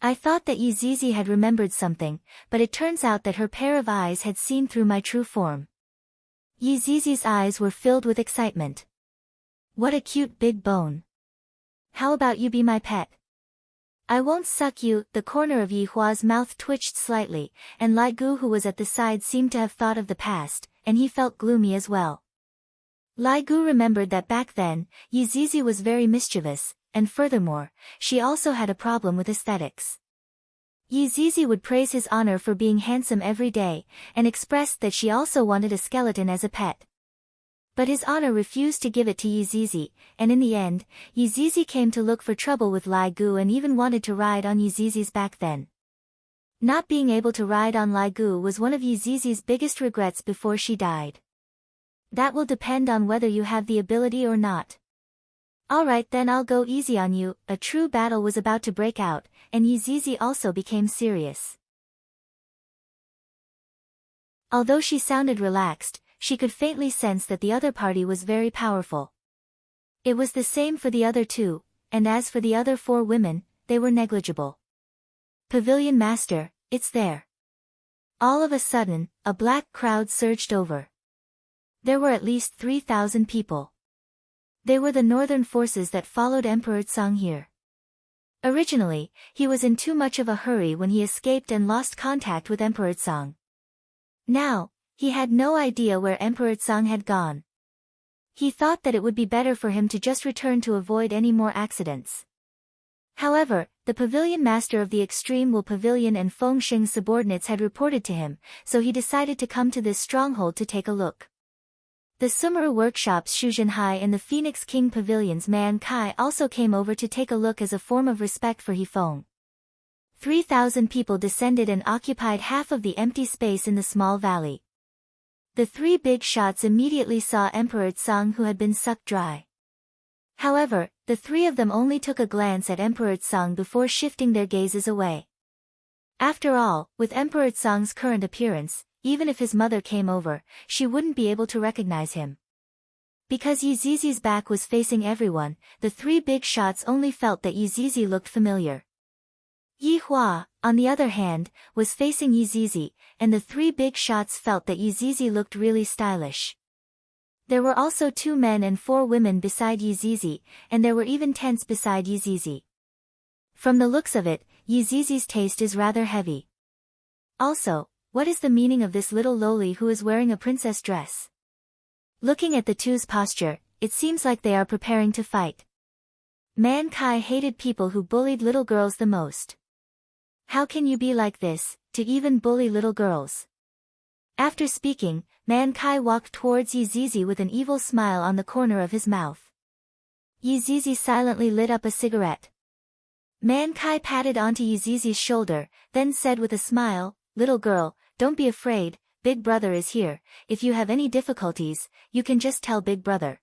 I thought that Yizizi had remembered something, but it turns out that her pair of eyes had seen through my true form. Yizizi's eyes were filled with excitement. What a cute big bone. How about you be my pet? I won't suck you. The corner of Yihua's mouth twitched slightly, and Lai Gu, who was at the side, seemed to have thought of the past, and he felt gloomy as well. Lai Gu remembered that back then, Yizizi was very mischievous, and furthermore, she also had a problem with aesthetics. Yizizi would praise his honor for being handsome every day, and expressed that she also wanted a skeleton as a pet. But his honor refused to give it to Yizizi, and in the end, Yizizi came to look for trouble with Lai Gu and even wanted to ride on Yizizi's back then. Not being able to ride on Lai Gu was one of Yizizi's biggest regrets before she died. That will depend on whether you have the ability or not. Alright then, I'll go easy on you. A true battle was about to break out, and Yizizi also became serious. Although she sounded relaxed, she could faintly sense that the other party was very powerful. It was the same for the other two, and as for the other 4 women, they were negligible. Pavilion Master, it's there. All of a sudden, a black crowd surged over. There were at least 3,000 people. They were the northern forces that followed Emperor Tsang here. Originally, he was in too much of a hurry when he escaped and lost contact with Emperor Tsang. Now, he had no idea where Emperor Tsang had gone. He thought that it would be better for him to just return to avoid any more accidents. However, the pavilion master of the Extreme Will Pavilion and Fengsheng's subordinates had reported to him, so he decided to come to this stronghold to take a look. The Sumeru Workshops Shuzhenhai and the Phoenix King Pavilion's Man Kai also came over to take a look as a form of respect for Hifeng. 3,000 people descended and occupied half of the empty space in the small valley. The 3 big shots immediately saw Emperor Tsang, who had been sucked dry. However, the 3 of them only took a glance at Emperor Tsang before shifting their gazes away. After all, with Emperor Tsang's current appearance, even if his mother came over, she wouldn't be able to recognize him. Because Yizizi's back was facing everyone, the 3 big shots only felt that Yizizi looked familiar. Yihua, on the other hand, was facing Yizizi, and the 3 big shots felt that Yizizi looked really stylish. There were also 2 men and 4 women beside Yizizi, and there were even tents beside Yizizi. From the looks of it, Yizizi's taste is rather heavy. Also, what is the meaning of this little loli who is wearing a princess dress? Looking at the two's posture, it seems like they are preparing to fight. Man Kai hated people who bullied little girls the most. How can you be like this, to even bully little girls? After speaking, Man Kai walked towards Yizizi with an evil smile on the corner of his mouth. Yizizi silently lit up a cigarette. Man Kai patted onto Yizizi's shoulder, then said with a smile, "Little girl, don't be afraid, Big Brother is here. If you have any difficulties, you can just tell Big Brother."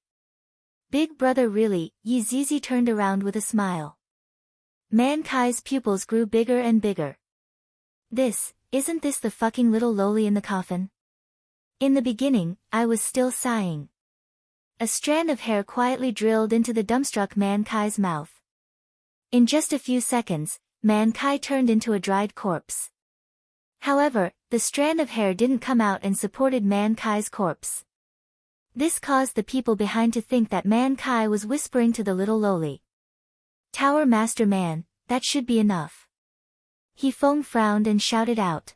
Big Brother really? Yizizi turned around with a smile. Man Kai's pupils grew bigger and bigger. Isn't this the fucking little loli in the coffin? In the beginning, I was still sighing. A strand of hair quietly drilled into the dumbstruck Man Kai's mouth. In just a few seconds, Man Kai turned into a dried corpse. However, the strand of hair didn't come out and supported Man Kai's corpse. This caused the people behind to think that Man Kai was whispering to the little loli. "Tower Master Man, that should be enough." Hifeng frowned and shouted out.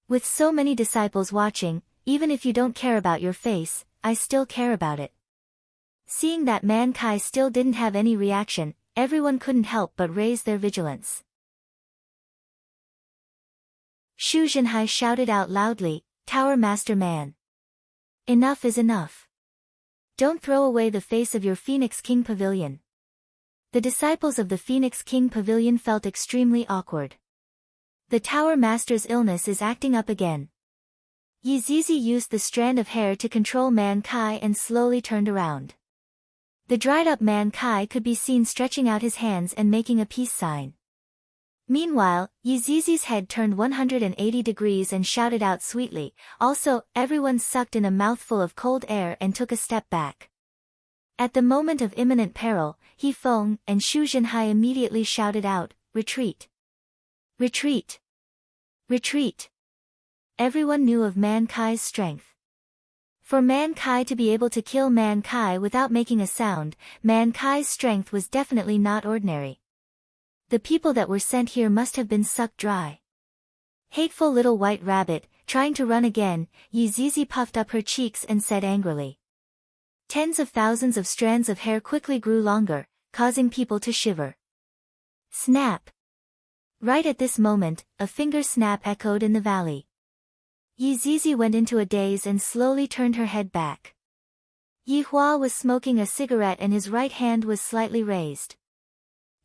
"With so many disciples watching, even if you don't care about your face, I still care about it." Seeing that Man Kai still didn't have any reaction, everyone couldn't help but raise their vigilance. Shu Zhenhai shouted out loudly, "Tower Master Man. Enough is enough. Don't throw away the face of your Phoenix King Pavilion." The disciples of the Phoenix King Pavilion felt extremely awkward. The Tower Master's illness is acting up again. Yizizi used the strand of hair to control Man Kai and slowly turned around. The dried-up Man Kai could be seen stretching out his hands and making a peace sign. Meanwhile, Yizizi's head turned 180 degrees and shouted out sweetly. Also, everyone sucked in a mouthful of cold air and took a step back. At the moment of imminent peril, He Feng and Shu Zhenhai immediately shouted out, "Retreat! Retreat! Retreat!" Everyone knew of Man Kai's strength. For Man Kai to be able to kill Man Kai without making a sound, Man Kai's strength was definitely not ordinary. The people that were sent here must have been sucked dry. Hateful little white rabbit, trying to run again, Yizizi puffed up her cheeks and said angrily. Tens of thousands of strands of hair quickly grew longer, causing people to shiver. Snap! Right at this moment, a finger snap echoed in the valley. Yizizi went into a daze and slowly turned her head back. Yi Hua was smoking a cigarette and his right hand was slightly raised.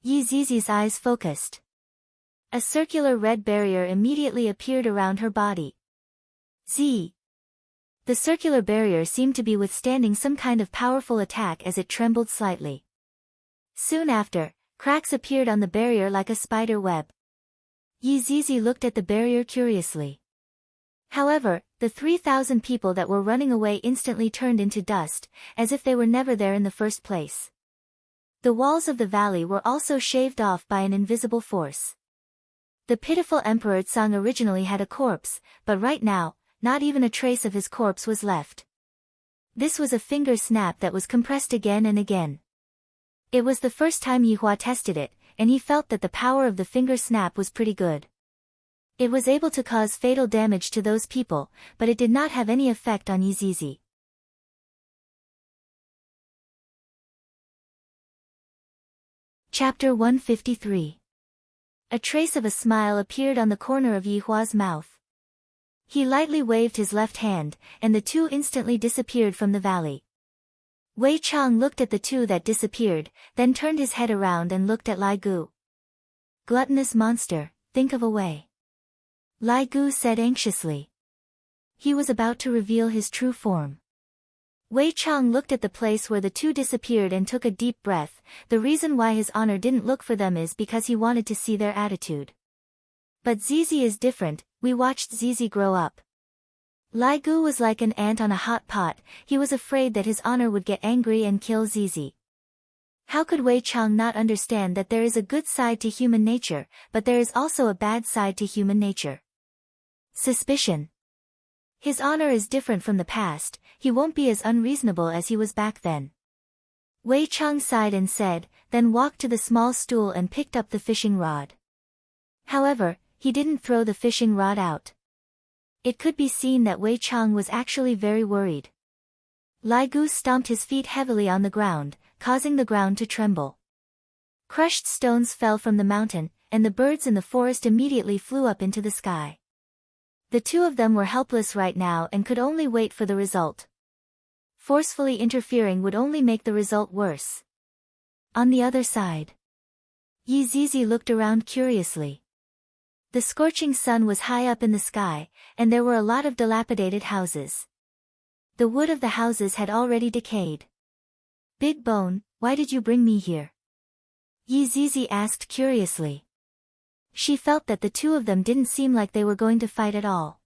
Yizizi's eyes focused. A circular red barrier immediately appeared around her body. Z. The circular barrier seemed to be withstanding some kind of powerful attack as it trembled slightly. Soon after, cracks appeared on the barrier like a spider web. Yizizi looked at the barrier curiously. However, the 3,000 people that were running away instantly turned into dust, as if they were never there in the first place. The walls of the valley were also shaved off by an invisible force. The pitiful Emperor Tsang originally had a corpse, but right now, not even a trace of his corpse was left. This was a finger snap that was compressed again and again. It was the first time Yi Hua tested it, and he felt that the power of the finger snap was pretty good. It was able to cause fatal damage to those people, but it did not have any effect on Yizizi. Chapter 153. A trace of a smile appeared on the corner of Yi Hua's mouth. He lightly waved his left hand, and the two instantly disappeared from the valley. Wei Chang looked at the two that disappeared, then turned his head around and looked at Lai Gu. Gluttonous monster, think of a way. Lai Gu said anxiously. He was about to reveal his true form. Wei Chang looked at the place where the two disappeared and took a deep breath. The reason why his honor didn't look for them is because he wanted to see their attitude. But Zizi is different, we watched Zizi grow up. Lai Gu was like an ant on a hot pot, he was afraid that his honor would get angry and kill Zizi. How could Wei Chang not understand that there is a good side to human nature, but there is also a bad side to human nature? Suspicion. His honor is different from the past, he won't be as unreasonable as he was back then. Wei Chang sighed and said, then walked to the small stool and picked up the fishing rod. However, he didn't throw the fishing rod out. It could be seen that Wei Chang was actually very worried. Lai Gu stomped his feet heavily on the ground, causing the ground to tremble. Crushed stones fell from the mountain, and the birds in the forest immediately flew up into the sky. The two of them were helpless right now and could only wait for the result. Forcefully interfering would only make the result worse. On the other side, Yizizi looked around curiously. The scorching sun was high up in the sky, and there were a lot of dilapidated houses. The wood of the houses had already decayed. Big Bone, why did you bring me here? Yizizi asked curiously. She felt that the two of them didn't seem like they were going to fight at all.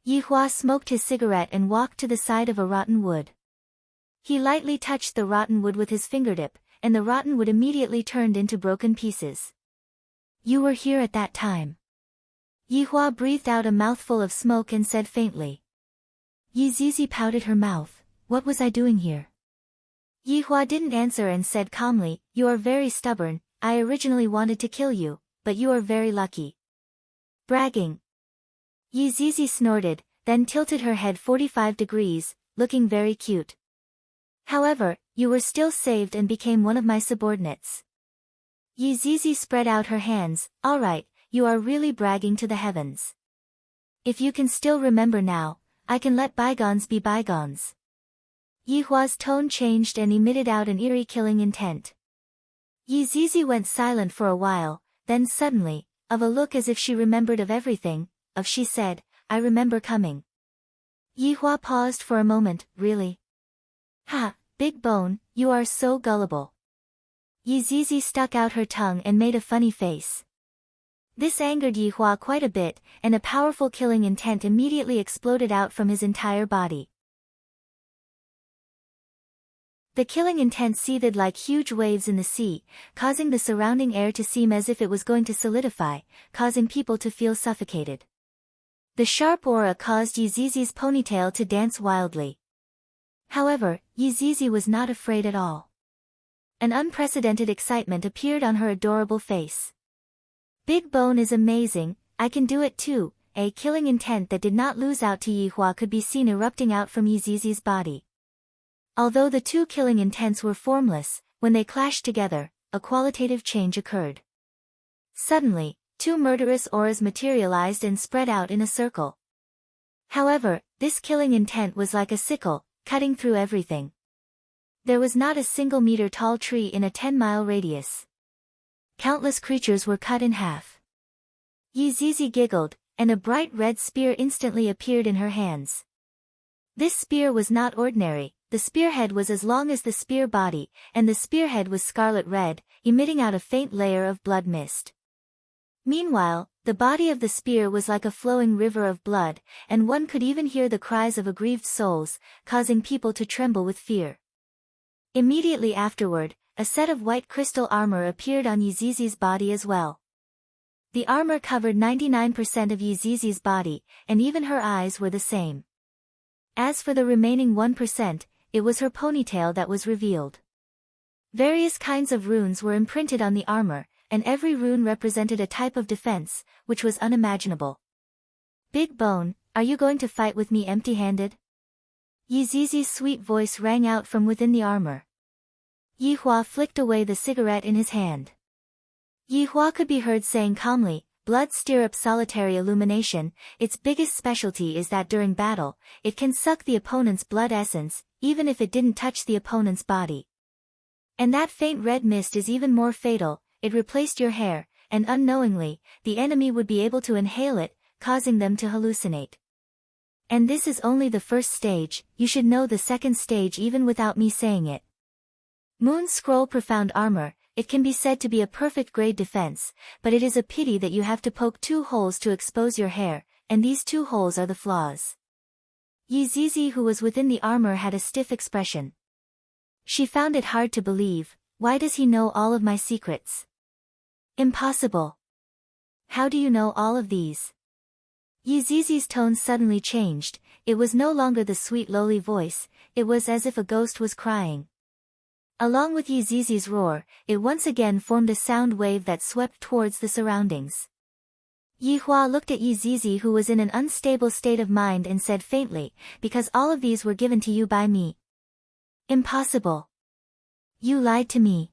Yi Hua smoked his cigarette and walked to the side of a rotten wood. He lightly touched the rotten wood with his fingertip, and the rotten wood immediately turned into broken pieces. You were here at that time. Yi Hua breathed out a mouthful of smoke and said faintly. Yizizi pouted her mouth, what was I doing here? Yi Hua didn't answer and said calmly, you are very stubborn, I originally wanted to kill you, but you are very lucky. Bragging. Yizizi snorted, then tilted her head 45 degrees, looking very cute. However, you were still saved and became one of my subordinates. Yizizi spread out her hands, alright, you are really bragging to the heavens. If you can still remember now, I can let bygones be bygones. Yi Hua's tone changed and emitted out an eerie killing intent. Yi Zizi went silent for a while, then suddenly, of a look as if she remembered of everything, she said, I remember coming. Yi Hua paused for a moment, really? Ha, Big Bone, you are so gullible. Yi Zizi stuck out her tongue and made a funny face. This angered Yi Hua quite a bit, and a powerful killing intent immediately exploded out from his entire body. The killing intent seethed like huge waves in the sea, causing the surrounding air to seem as if it was going to solidify, causing people to feel suffocated. The sharp aura caused Yi Zizi's ponytail to dance wildly. However, Yi Zizi was not afraid at all. An unprecedented excitement appeared on her adorable face. Big Bone is amazing, I can do it too. A killing intent that did not lose out to Yi Hua could be seen erupting out from Yi Zizi's body. Although the two killing intents were formless, when they clashed together, a qualitative change occurred. Suddenly, two murderous auras materialized and spread out in a circle. However, this killing intent was like a sickle, cutting through everything. There was not a single meter-tall tree in a 10-mile radius. Countless creatures were cut in half. Yi Zizi giggled, and a bright red spear instantly appeared in her hands. This spear was not ordinary. The spearhead was as long as the spear body, and the spearhead was scarlet red, emitting out a faint layer of blood mist. Meanwhile, the body of the spear was like a flowing river of blood, and one could even hear the cries of aggrieved souls, causing people to tremble with fear. Immediately afterward, a set of white crystal armor appeared on Yi Zizi's body as well. The armor covered 99% of Yi Zizi's body, and even her eyes were the same. As for the remaining 1%, it was her ponytail that was revealed. Various kinds of runes were imprinted on the armor, and every rune represented a type of defense, which was unimaginable. Big Bone, are you going to fight with me empty-handed? Yi Zizi's sweet voice rang out from within the armor. Yi Hua flicked away the cigarette in his hand. Yi Hua could be heard saying calmly, Blood Stirrup Solitary Illumination, its biggest specialty is that during battle, it can suck the opponent's blood essence, even if it didn't touch the opponent's body. And that faint red mist is even more fatal, it replaced your hair, and unknowingly, the enemy would be able to inhale it, causing them to hallucinate. And this is only the first stage, you should know the second stage even without me saying it. Moon Scroll Profound Armor, it can be said to be a perfect grade defense, but it is a pity that you have to poke 2 holes to expose your hair, and these 2 holes are the flaws. Yi Zizi, who was within the armor, had a stiff expression. She found it hard to believe. Why does he know all of my secrets? Impossible. How do you know all of these? Yi Zizi's tone suddenly changed, it was no longer the sweet lowly voice, it was as if a ghost was crying. Along with Yi Zizi's roar, it once again formed a sound wave that swept towards the surroundings. Yi Hua looked at Yi Zizi, who was in an unstable state of mind, and said faintly, because all of these were given to you by me. Impossible. You lied to me.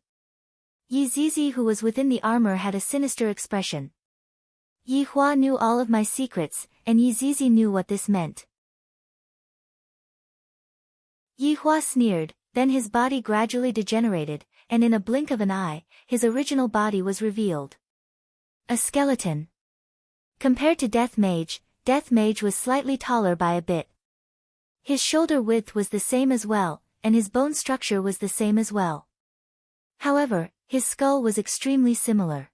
Yi Zizi, who was within the armor, had a sinister expression. Yi Hua knew all of my secrets, and Yi Zizi knew what this meant. Yi Hua sneered, then his body gradually degenerated, and in a blink of an eye, his original body was revealed. A skeleton. Compared to Death Mage was slightly taller by a bit. His shoulder width was the same as well, and his bone structure was the same as well. However, his skull was extremely similar.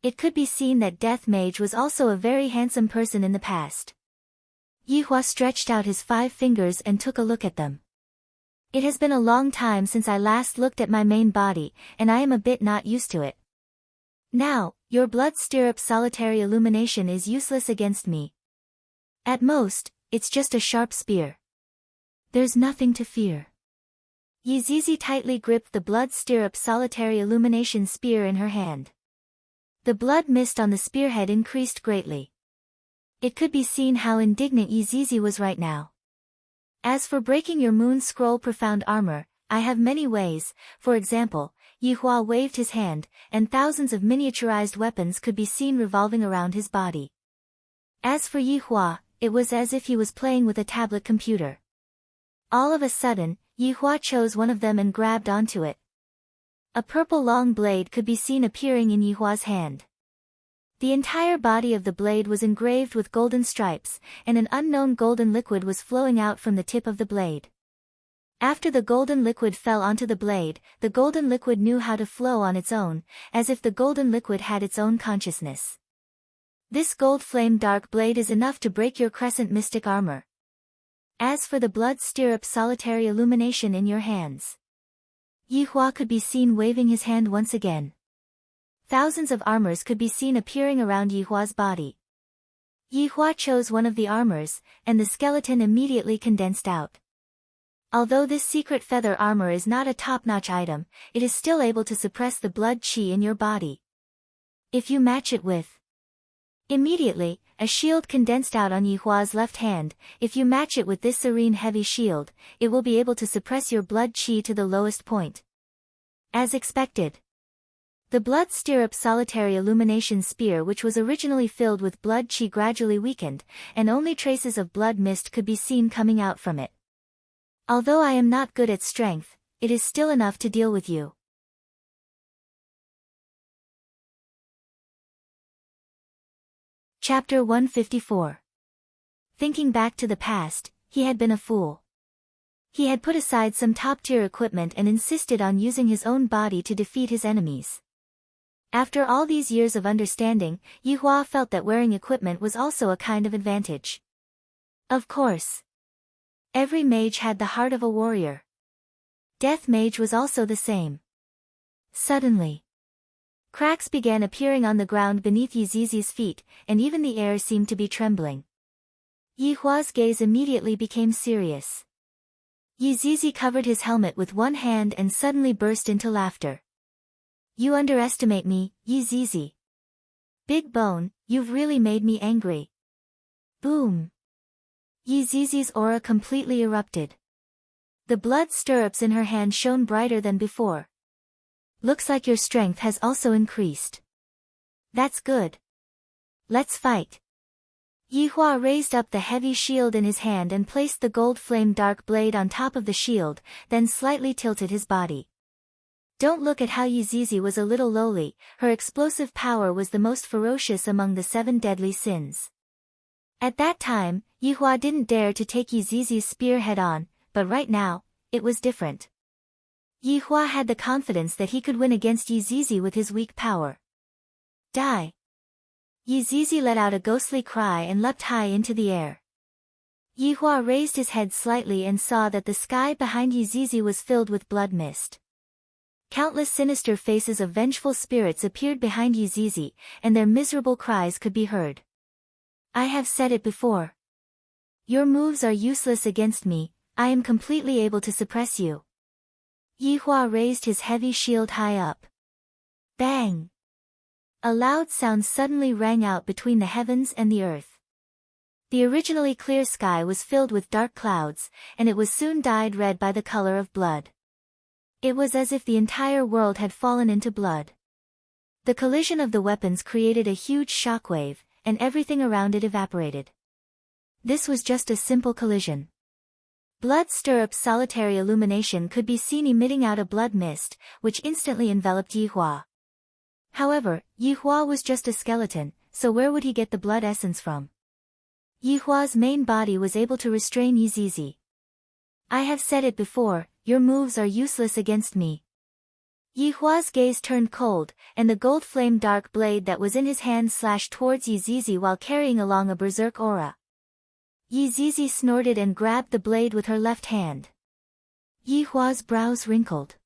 It could be seen that Death Mage was also a very handsome person in the past. Yi Hua stretched out his 5 fingers and took a look at them. It has been a long time since I last looked at my main body, and I am a bit not used to it. Now, your Blood Stirrup Solitary Illumination is useless against me. At most, it's just a sharp spear. There's nothing to fear. Yi Zizi tightly gripped the Blood Stirrup Solitary Illumination spear in her hand. The blood mist on the spearhead increased greatly. It could be seen how indignant Yi Zizi was right now. As for breaking your Moon Scroll Profound Armor, I have many ways. For example, Yi Hua waved his hand, and thousands of miniaturized weapons could be seen revolving around his body. As for Yi Hua, it was as if he was playing with a tablet computer. All of a sudden, Yi Hua chose one of them and grabbed onto it. A purple long blade could be seen appearing in Yihua's hand. The entire body of the blade was engraved with golden stripes, and an unknown golden liquid was flowing out from the tip of the blade. After the golden liquid fell onto the blade, the golden liquid knew how to flow on its own, as if the golden liquid had its own consciousness. This gold flame dark blade is enough to break your crescent mystic armor. As for the blood stirrup solitary illumination in your hands. Yihua could be seen waving his hand once again. Thousands of armors could be seen appearing around Yihua's body. Yihua chose one of the armors, and the skeleton immediately condensed out. Although this secret feather armor is not a top-notch item, it is still able to suppress the blood qi in your body. If you match it with... Immediately, a shield condensed out on Yihua's left hand. If you match it with this serene heavy shield, it will be able to suppress your blood qi to the lowest point. As expected. The blood stirrup solitary illumination spear, which was originally filled with blood qi, gradually weakened, and only traces of blood mist could be seen coming out from it. Although I am not good at strength, it is still enough to deal with you. Chapter 154. Thinking back to the past, he had been a fool. He had put aside some top-tier equipment and insisted on using his own body to defeat his enemies. After all these years of understanding, Yihua felt that wearing equipment was also a kind of advantage. Of course. Every mage had the heart of a warrior. Death Mage was also the same. Suddenly, cracks began appearing on the ground beneath Yizizi's feet, and even the air seemed to be trembling. Yihua's gaze immediately became serious. Yizizi covered his helmet with one hand and suddenly burst into laughter. You underestimate me, Yizizi. Big Bone, you've really made me angry. Boom. Yizizi's aura completely erupted. The blood stirrups in her hand shone brighter than before. Looks like your strength has also increased. That's good. Let's fight. Yihua raised up the heavy shield in his hand and placed the gold flame dark blade on top of the shield, then slightly tilted his body. Don't look at how Yizizi was a little lowly, her explosive power was the most ferocious among the 7 deadly sins. At that time, Yihua didn't dare to take Yizizi's spear head-on, but right now, it was different. Yihua had the confidence that he could win against Yizizi with his weak power. Die! Yizizi let out a ghostly cry and leapt high into the air. Yihua raised his head slightly and saw that the sky behind Yizizi was filled with blood mist. Countless sinister faces of vengeful spirits appeared behind Yizizi, and their miserable cries could be heard. I have said it before. Your moves are useless against me, I am completely able to suppress you. Yihua raised his heavy shield high up. Bang! A loud sound suddenly rang out between the heavens and the earth. The originally clear sky was filled with dark clouds, and it was soon dyed red by the color of blood. It was as if the entire world had fallen into blood. The collision of the weapons created a huge shockwave, and everything around it evaporated. This was just a simple collision. Blood stirrup's solitary illumination could be seen emitting out a blood mist, which instantly enveloped Yihua. However, Yihua was just a skeleton, so where would he get the blood essence from? Yihua's main body was able to restrain Yizizi. I have said it before, your moves are useless against me. Yihua's gaze turned cold, and the gold flame dark blade that was in his hand slashed towards Yizizi while carrying along a berserk aura. Yizizi snorted and grabbed the blade with her left hand. Yihua's brows wrinkled.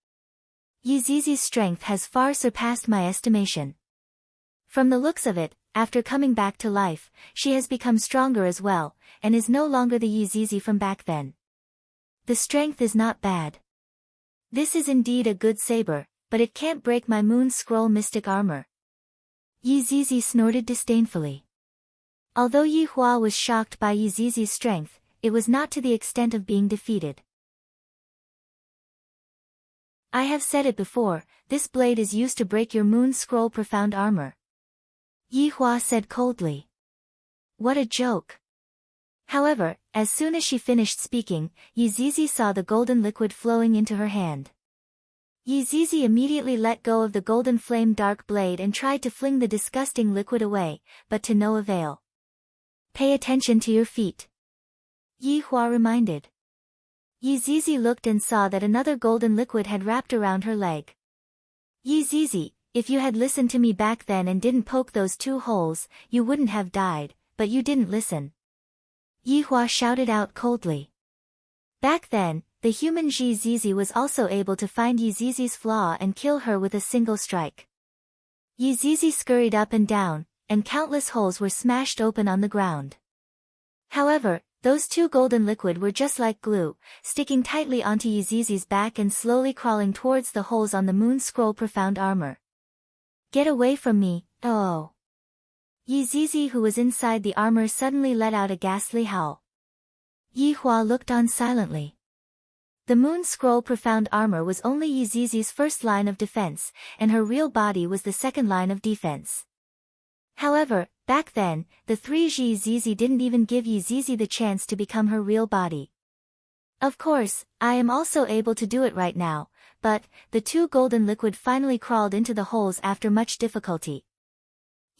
Yizizi's strength has far surpassed my estimation. From the looks of it, after coming back to life, she has become stronger as well, and is no longer the Yizizi from back then. The strength is not bad. This is indeed a good saber, but it can't break my moon scroll mystic armor. Yizizi snorted disdainfully. Although Yihua was shocked by Yizizi's strength, it was not to the extent of being defeated. I have said it before, this blade is used to break your moon scroll profound armor. Yihua said coldly. What a joke. However, as soon as she finished speaking, Yizizi saw the golden liquid flowing into her hand. Yizizi immediately let go of the golden flame dark blade and tried to fling the disgusting liquid away, but to no avail. Pay attention to your feet, Yi Hua reminded. Yizizi looked and saw that another golden liquid had wrapped around her leg. Yizizi, if you had listened to me back then and didn't poke those 2 holes, you wouldn't have died, but you didn't listen. Yi Hua shouted out coldly. Back then, the human Yizizi was also able to find Yizizi's flaw and kill her with a single strike. Yizizi scurried up and down, and countless holes were smashed open on the ground. However, those 2 golden liquid were just like glue, sticking tightly onto Yizizi's back and slowly crawling towards the holes on the moon scroll profound armor. Get away from me, oh! Yizizi, who was inside the armor, suddenly let out a ghastly howl. Yi Hua looked on silently. The moon scroll profound armor was only Yizizi's first line of defense, and her real body was the second line of defense. However, back then, the 3 Yizizi didn't even give Yizizi the chance to become her real body. Of course, I am also able to do it right now, but the 2 golden liquid finally crawled into the holes after much difficulty.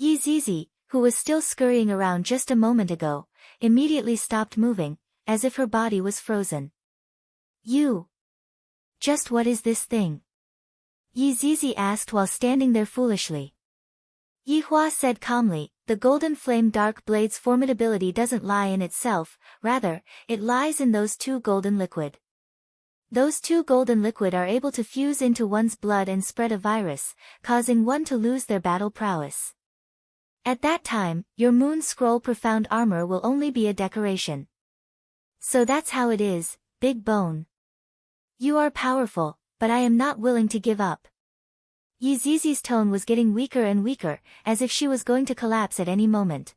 Yizizi, who was still scurrying around just a moment ago, immediately stopped moving, as if her body was frozen. You! Just what is this thing? Yizizi asked while standing there foolishly. Yi Hua said calmly, the golden flame dark blade's formidability doesn't lie in itself, rather, it lies in those 2 golden liquid. Those 2 golden liquid are able to fuse into one's blood and spread a virus, causing one to lose their battle prowess. At that time, your moon scroll profound armor will only be a decoration. So that's how it is, Big Bone. You are powerful, but I am not willing to give up. Yizizi's tone was getting weaker and weaker, as if she was going to collapse at any moment.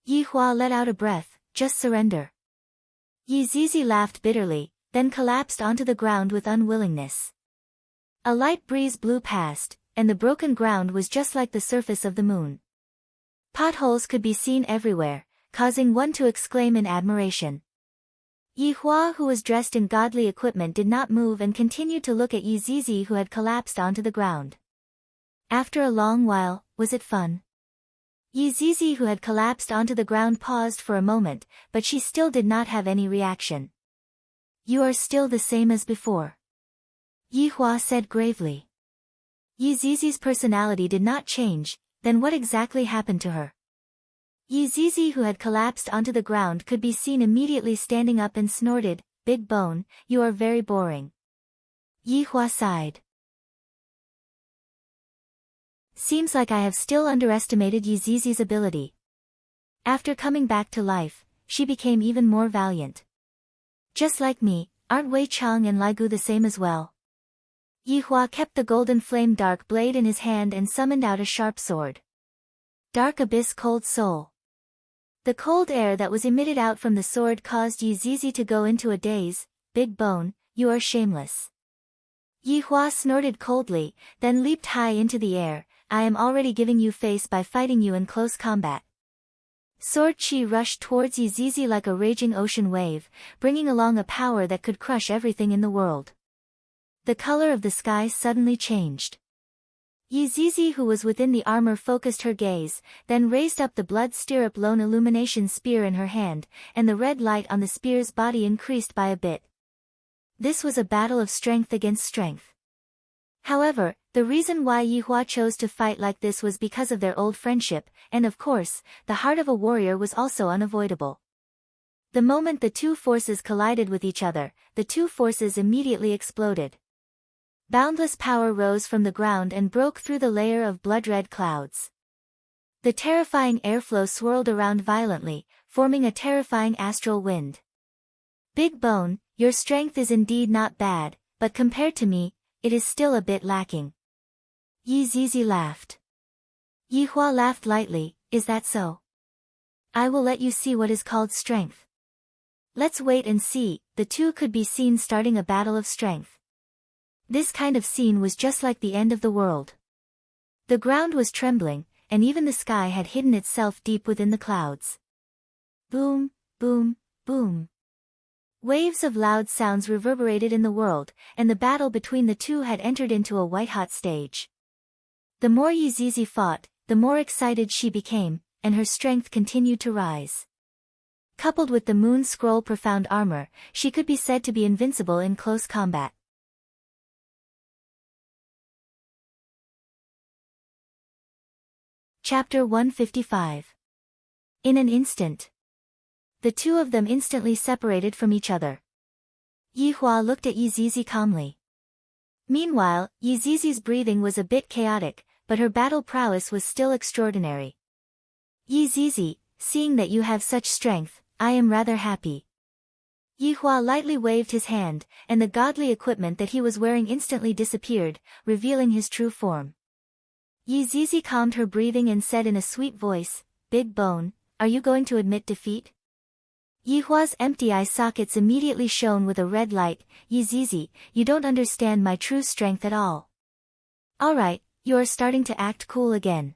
Yi Hua let out a breath, just surrender. Yizizi laughed bitterly, then collapsed onto the ground with unwillingness. A light breeze blew past, and the broken ground was just like the surface of the moon. Potholes could be seen everywhere, causing one to exclaim in admiration. Yi Hua, who was dressed in godly equipment, did not move and continued to look at Yizizi, who had collapsed onto the ground. After a long while, was it fun? Yizizi, who had collapsed onto the ground, paused for a moment, but she still did not have any reaction. You are still the same as before, Yi Hua said gravely. Yizizi's personality did not change. Then what exactly happened to her? Yizizi, who had collapsed onto the ground, could be seen immediately standing up and snorted, Big Bone, you are very boring. Yi Hua sighed. Seems like I have still underestimated Yizizi's ability. After coming back to life, she became even more valiant. Just like me, aren't Wei Chang and Lai Gu the same as well? Yi Hua kept the golden flame dark blade in his hand and summoned out a sharp sword. Dark Abyss Cold Soul. The cold air that was emitted out from the sword caused Yizizi to go into a daze. Big Bone, you are shameless. Yi Hua snorted coldly, then leaped high into the air. I am already giving you face by fighting you in close combat. Sword Chi rushed towards Yizizi like a raging ocean wave, bringing along a power that could crush everything in the world. The color of the sky suddenly changed. Yizizi, who was within the armor, focused her gaze, then raised up the blood stirrup lone illumination spear in her hand, and the red light on the spear's body increased by a bit. This was a battle of strength against strength. However, the reason why Yi Hua chose to fight like this was because of their old friendship, and of course, the heart of a warrior was also unavoidable. The moment the 2 forces collided with each other, the 2 forces immediately exploded. Boundless power rose from the ground and broke through the layer of blood-red clouds. The terrifying airflow swirled around violently, forming a terrifying astral wind. Big Bone, your strength is indeed not bad, but compared to me, it is still a bit lacking. Yizizi laughed. Yi Hua laughed lightly, is that so? I will let you see what is called strength. Let's wait and see. The 2 could be seen starting a battle of strength. This kind of scene was just like the end of the world. The ground was trembling, and even the sky had hidden itself deep within the clouds. Boom, boom, boom. Waves of loud sounds reverberated in the world, and the battle between the two had entered into a white-hot stage. The more Yizizi fought, the more excited she became, and her strength continued to rise. Coupled with the moon scroll profound armor, she could be said to be invincible in close combat. Chapter 155. In an instant. The two of them instantly separated from each other. Yihua looked at Yizizi calmly. Meanwhile, Yizizi's breathing was a bit chaotic, but her battle prowess was still extraordinary. Yizizi, seeing that you have such strength, I am rather happy. Yihua lightly waved his hand, and the godly equipment that he was wearing instantly disappeared, revealing his true form. Yizizi calmed her breathing and said in a sweet voice, Big Bone, are you going to admit defeat? Yihua's empty eye sockets immediately shone with a red light. Yizizi, you don't understand my true strength at all. Alright, you are starting to act cool again.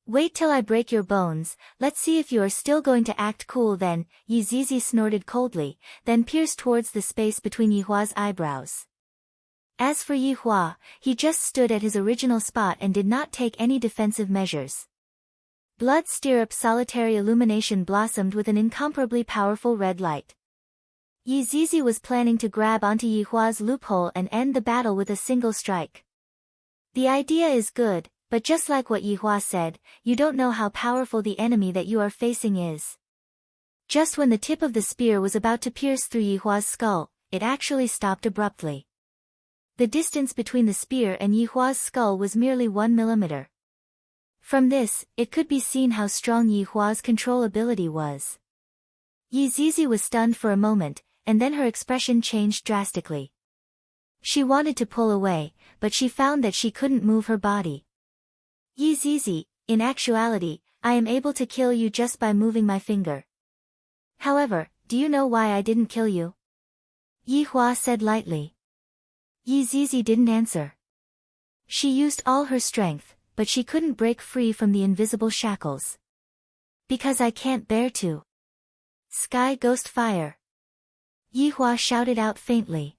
Wait till I break your bones, let's see if you are still going to act cool then. Yizizi snorted coldly, then pierced towards the space between Yihua's eyebrows. As for Yihua, he just stood at his original spot and did not take any defensive measures. Blood Stirrup solitary illumination blossomed with an incomparably powerful red light. Yizizi was planning to grab onto Yihua's loophole and end the battle with a single strike. The idea is good, but just like what Yihua said, you don't know how powerful the enemy that you are facing is. Just when the tip of the spear was about to pierce through Yihua's skull, it actually stopped abruptly. The distance between the spear and Yihua's skull was merely 1 millimeter. From this, it could be seen how strong Yihua's control ability was. Yizizi was stunned for a moment, and then her expression changed drastically. She wanted to pull away, but she found that she couldn't move her body. Yizizi, in actuality, I am able to kill you just by moving my finger. However, do you know why I didn't kill you? Yihua said lightly. Yizizi didn't answer. She used all her strength, but she couldn't break free from the invisible shackles. Because I can't bear to. Sky Ghost Fire. Yihua shouted out faintly.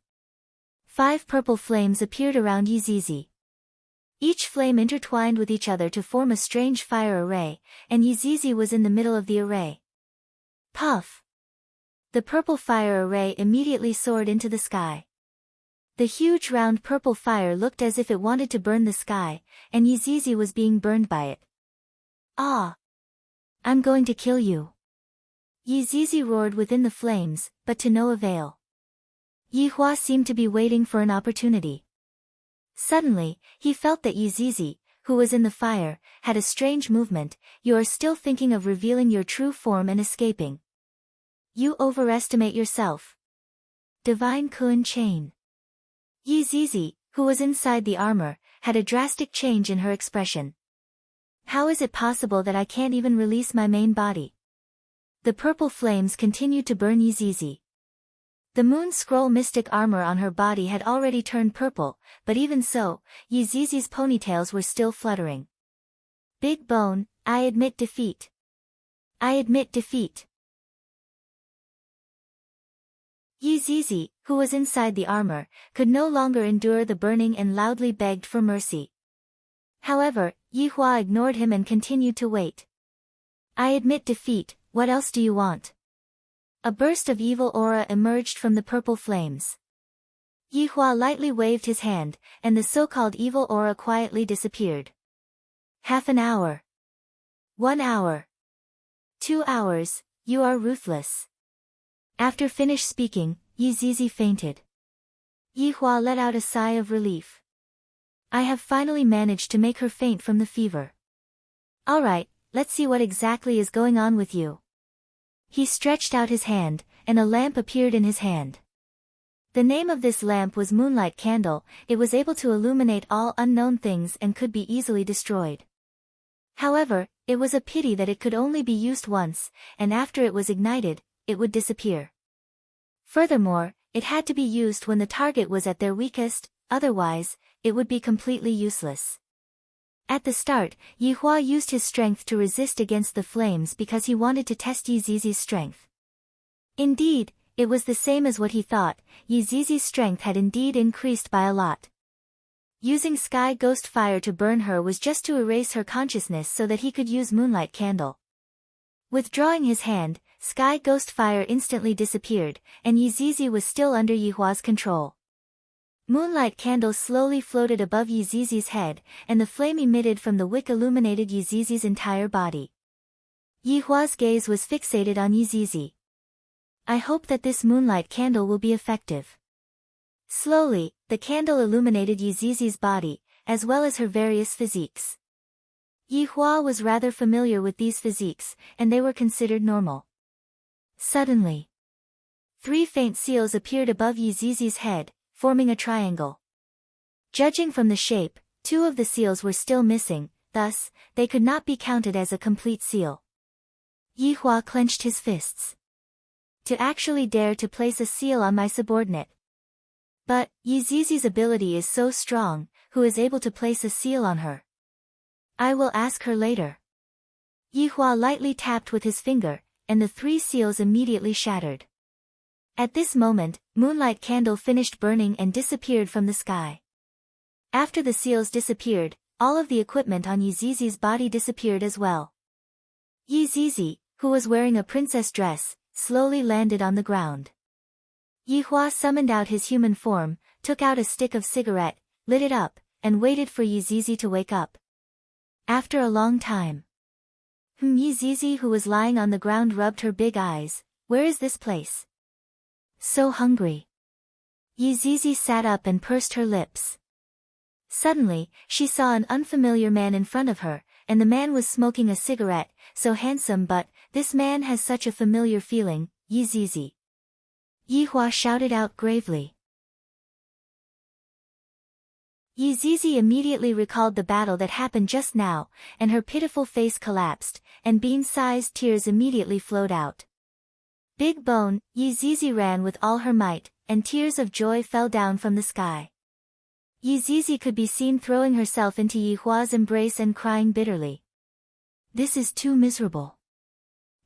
5 purple flames appeared around Yizizi. Each flame intertwined with each other to form a strange fire array, and Yizizi was in the middle of the array. Puff! The purple fire array immediately soared into the sky. The huge round purple fire looked as if it wanted to burn the sky, and Yizizi was being burned by it. Ah! I'm going to kill you. Yizizi roared within the flames, but to no avail. Yihua seemed to be waiting for an opportunity. Suddenly, he felt that Yizizi, who was in the fire, had a strange movement. You are still thinking of revealing your true form and escaping. You overestimate yourself. Divine Kun Chain. Yizizi, who was inside the armor, had a drastic change in her expression. How is it possible that I can't even release my main body? The purple flames continued to burn Yizizi. The moon scroll mystic armor on her body had already turned purple, but even so, Yizizi's ponytails were still fluttering. Big Bone, I admit defeat. I admit defeat. Yizizi, who was inside the armor, could no longer endure the burning and loudly begged for mercy. However, Yihua ignored him and continued to wait. I admit defeat, what else do you want? A burst of evil aura emerged from the purple flames. Yihua lightly waved his hand, and the so-called evil aura quietly disappeared. Half an hour. 1 hour. 2 hours, you are ruthless. After finished speaking, Yizizi fainted. Yihua let out a sigh of relief. I have finally managed to make her faint from the fever. Alright, let's see what exactly is going on with you. He stretched out his hand, and a lamp appeared in his hand. The name of this lamp was Moonlight Candle. It was able to illuminate all unknown things and could be easily destroyed. However, it was a pity that it could only be used once, and after it was ignited, it would disappear. Furthermore, it had to be used when the target was at their weakest, otherwise, it would be completely useless. At the start, Yihua used his strength to resist against the flames because he wanted to test Yizizi's strength. Indeed, it was the same as what he thought. Yizizi's strength had indeed increased by a lot. Using sky ghost fire to burn her was just to erase her consciousness so that he could use moonlight candle. Withdrawing his hand, sky ghost fire instantly disappeared, and Yizizi was still under Yihua's control. Moonlight candle slowly floated above Yizizi's head, and the flame emitted from the wick illuminated Yizizi's entire body. Yihua's gaze was fixated on Yizizi. I hope that this moonlight candle will be effective. Slowly, the candle illuminated Yizizi's body, as well as her various physiques. Yihua was rather familiar with these physiques, and they were considered normal. Suddenly, 3 faint seals appeared above Yizizi's head, forming a triangle. Judging from the shape, 2 of the seals were still missing, thus, they could not be counted as a complete seal. Yihua clenched his fists. To actually dare to place a seal on my subordinate. But, Yizizi's ability is so strong, who is able to place a seal on her? I will ask her later. Yihua lightly tapped with his finger, and the 3 seals immediately shattered. At this moment, moonlight candle finished burning and disappeared from the sky. After the seals disappeared, all of the equipment on Yizizi's body disappeared as well. Yizizi, who was wearing a princess dress, slowly landed on the ground. Yihua summoned out his human form, took out a stick of cigarette, lit it up, and waited for Yizizi to wake up. After a long time, Yizizi, who was lying on the ground, rubbed her big eyes. Where is this place? So hungry. Yizizi sat up and pursed her lips. Suddenly, she saw an unfamiliar man in front of her, and the man was smoking a cigarette, so handsome, but this man has such a familiar feeling, Yizizi. Yihua shouted out gravely. Yizizi immediately recalled the battle that happened just now, and her pitiful face collapsed, and bean-sized tears immediately flowed out. Big Bone, Yizizi ran with all her might, and tears of joy fell down from the sky. Yizizi could be seen throwing herself into Yihua's embrace and crying bitterly. This is too miserable.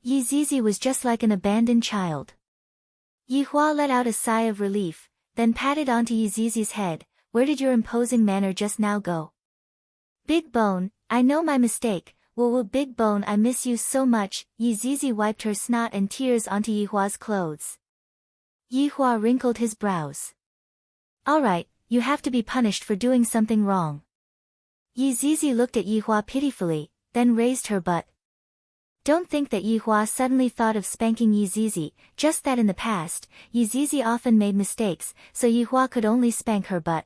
Yizizi was just like an abandoned child. Yihua let out a sigh of relief, then patted onto Yizizi's head. Where did your imposing manner just now go? Big Bone, I know my mistake. Whoa, Big Bone, I miss you so much. Yizizi wiped her snot and tears onto Yihua's clothes. Yihua wrinkled his brows. Alright, you have to be punished for doing something wrong. Yizizi looked at Yihua pitifully, then raised her butt. Don't think that Yihua suddenly thought of spanking Yizizi, just that in the past, Yizizi often made mistakes, so Yihua could only spank her butt.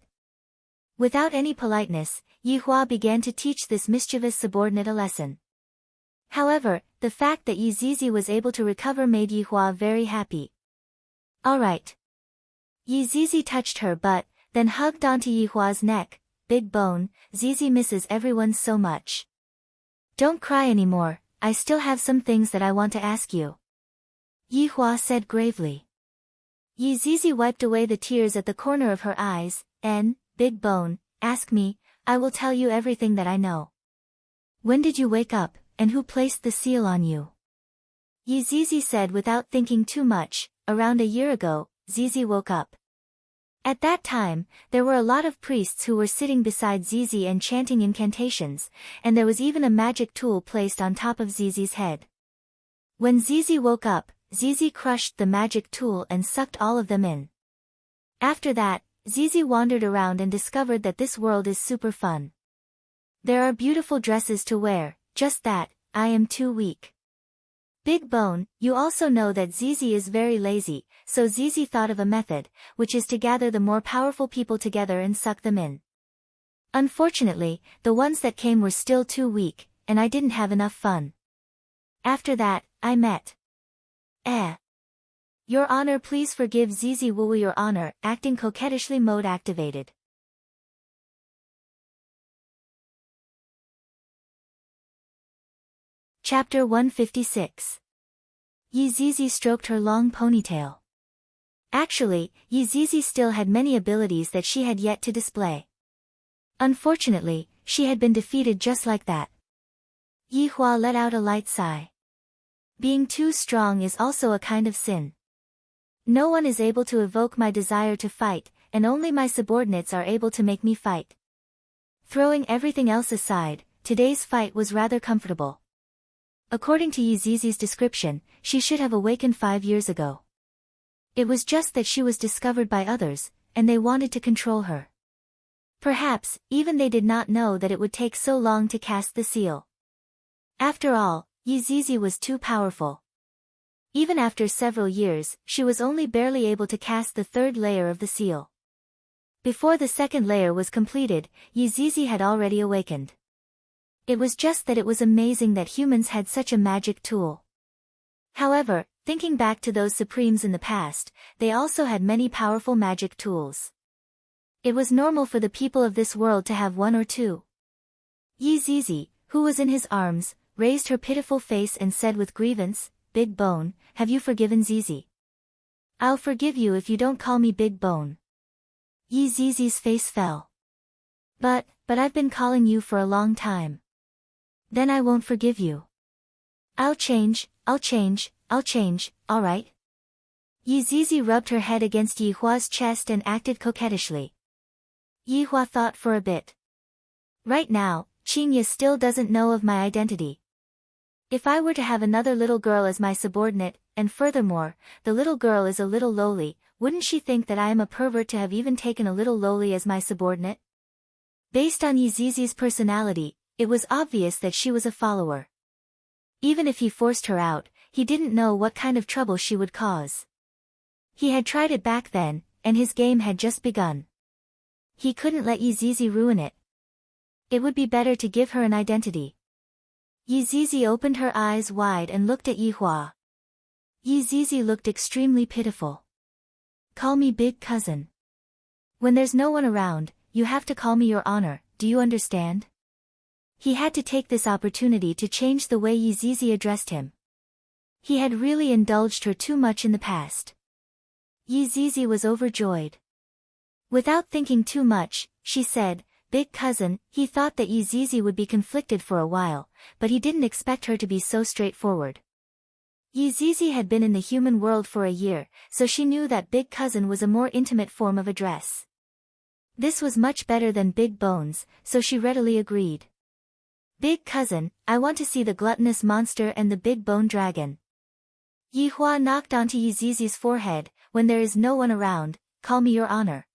Without any politeness, Yihua began to teach this mischievous subordinate a lesson. However, the fact that Yizizi was able to recover made Yihua very happy. Alright. Yizizi touched her butt, then hugged onto Yihua's neck. Big Bone, Zizi misses everyone so much. Don't cry anymore, I still have some things that I want to ask you. Yihua said gravely. Yizizi wiped away the tears at the corner of her eyes. Big Bone, ask me, I will tell you everything that I know. When did you wake up, and who placed the seal on you? Yizizi said without thinking too much. Around a year ago, Zizi woke up. At that time, there were a lot of priests who were sitting beside Zizi and chanting incantations, and there was even a magic tool placed on top of Zizi's head. When Zizi woke up, Zizi crushed the magic tool and sucked all of them in. After that, Zizi wandered around and discovered that this world is super fun. There are beautiful dresses to wear, just that, I am too weak. Big Bone, you also know that Zizi is very lazy, so Zizi thought of a method, which is to gather the more powerful people together and suck them in. Unfortunately, the ones that came were still too weak, and I didn't have enough fun. After that, I met. Your Honor, please forgive Zizi Wu. Your Honor, acting coquettishly mode activated. Chapter 156. Yizizi stroked her long ponytail. Actually, Yizizi still had many abilities that she had yet to display. Unfortunately, she had been defeated just like that. Yihua let out a light sigh. Being too strong is also a kind of sin. No one is able to evoke my desire to fight, and only my subordinates are able to make me fight. Throwing everything else aside, today's fight was rather comfortable. According to Yizizi's description, she should have awakened 5 years ago. It was just that she was discovered by others, and they wanted to control her. Perhaps, even they did not know that it would take so long to cast the seal. After all, Yizizi was too powerful. Even after several years, she was only barely able to cast the 3rd layer of the seal. Before the 2nd layer was completed, Yizizi had already awakened. It was just that it was amazing that humans had such a magic tool. However, thinking back to those Supremes in the past, they also had many powerful magic tools. It was normal for the people of this world to have 1 or 2. Yizizi, who was in his arms, raised her pitiful face and said with grievance, "Big Bone, have you forgiven Zizi? I'll forgive you if you don't call me Big Bone." Yizizi's face fell. But I've been calling you for a long time. Then I won't forgive you. I'll change, alright? Yizizi rubbed her head against Yihua's chest and acted coquettishly. Yihua thought for a bit. Right now, Qingya still doesn't know of my identity. If I were to have another little girl as my subordinate, and furthermore, the little girl is a little lowly, wouldn't she think that I am a pervert to have even taken a little lowly as my subordinate? Based on Yizizi's personality, it was obvious that she was a follower. Even if he forced her out, he didn't know what kind of trouble she would cause. He had tried it back then, and his game had just begun. He couldn't let Yizizi ruin it. It would be better to give her an identity. Yizizi opened her eyes wide and looked at Yihua. Yizizi looked extremely pitiful. "Call me big cousin. When there's no one around, you have to call me your honor, do you understand?" He had to take this opportunity to change the way Yizizi addressed him. He had really indulged her too much in the past. Yizizi was overjoyed. Without thinking too much, she said, "Big cousin." He thought that Yizizi would be conflicted for a while, but he didn't expect her to be so straightforward. Yizizi had been in the human world for a year, so she knew that big cousin was a more intimate form of address. This was much better than big bones, so she readily agreed. "Big cousin, I want to see the gluttonous monster and the big bone dragon." Yihua knocked onto Yizizi's forehead. "When there is no one around, call me your honor.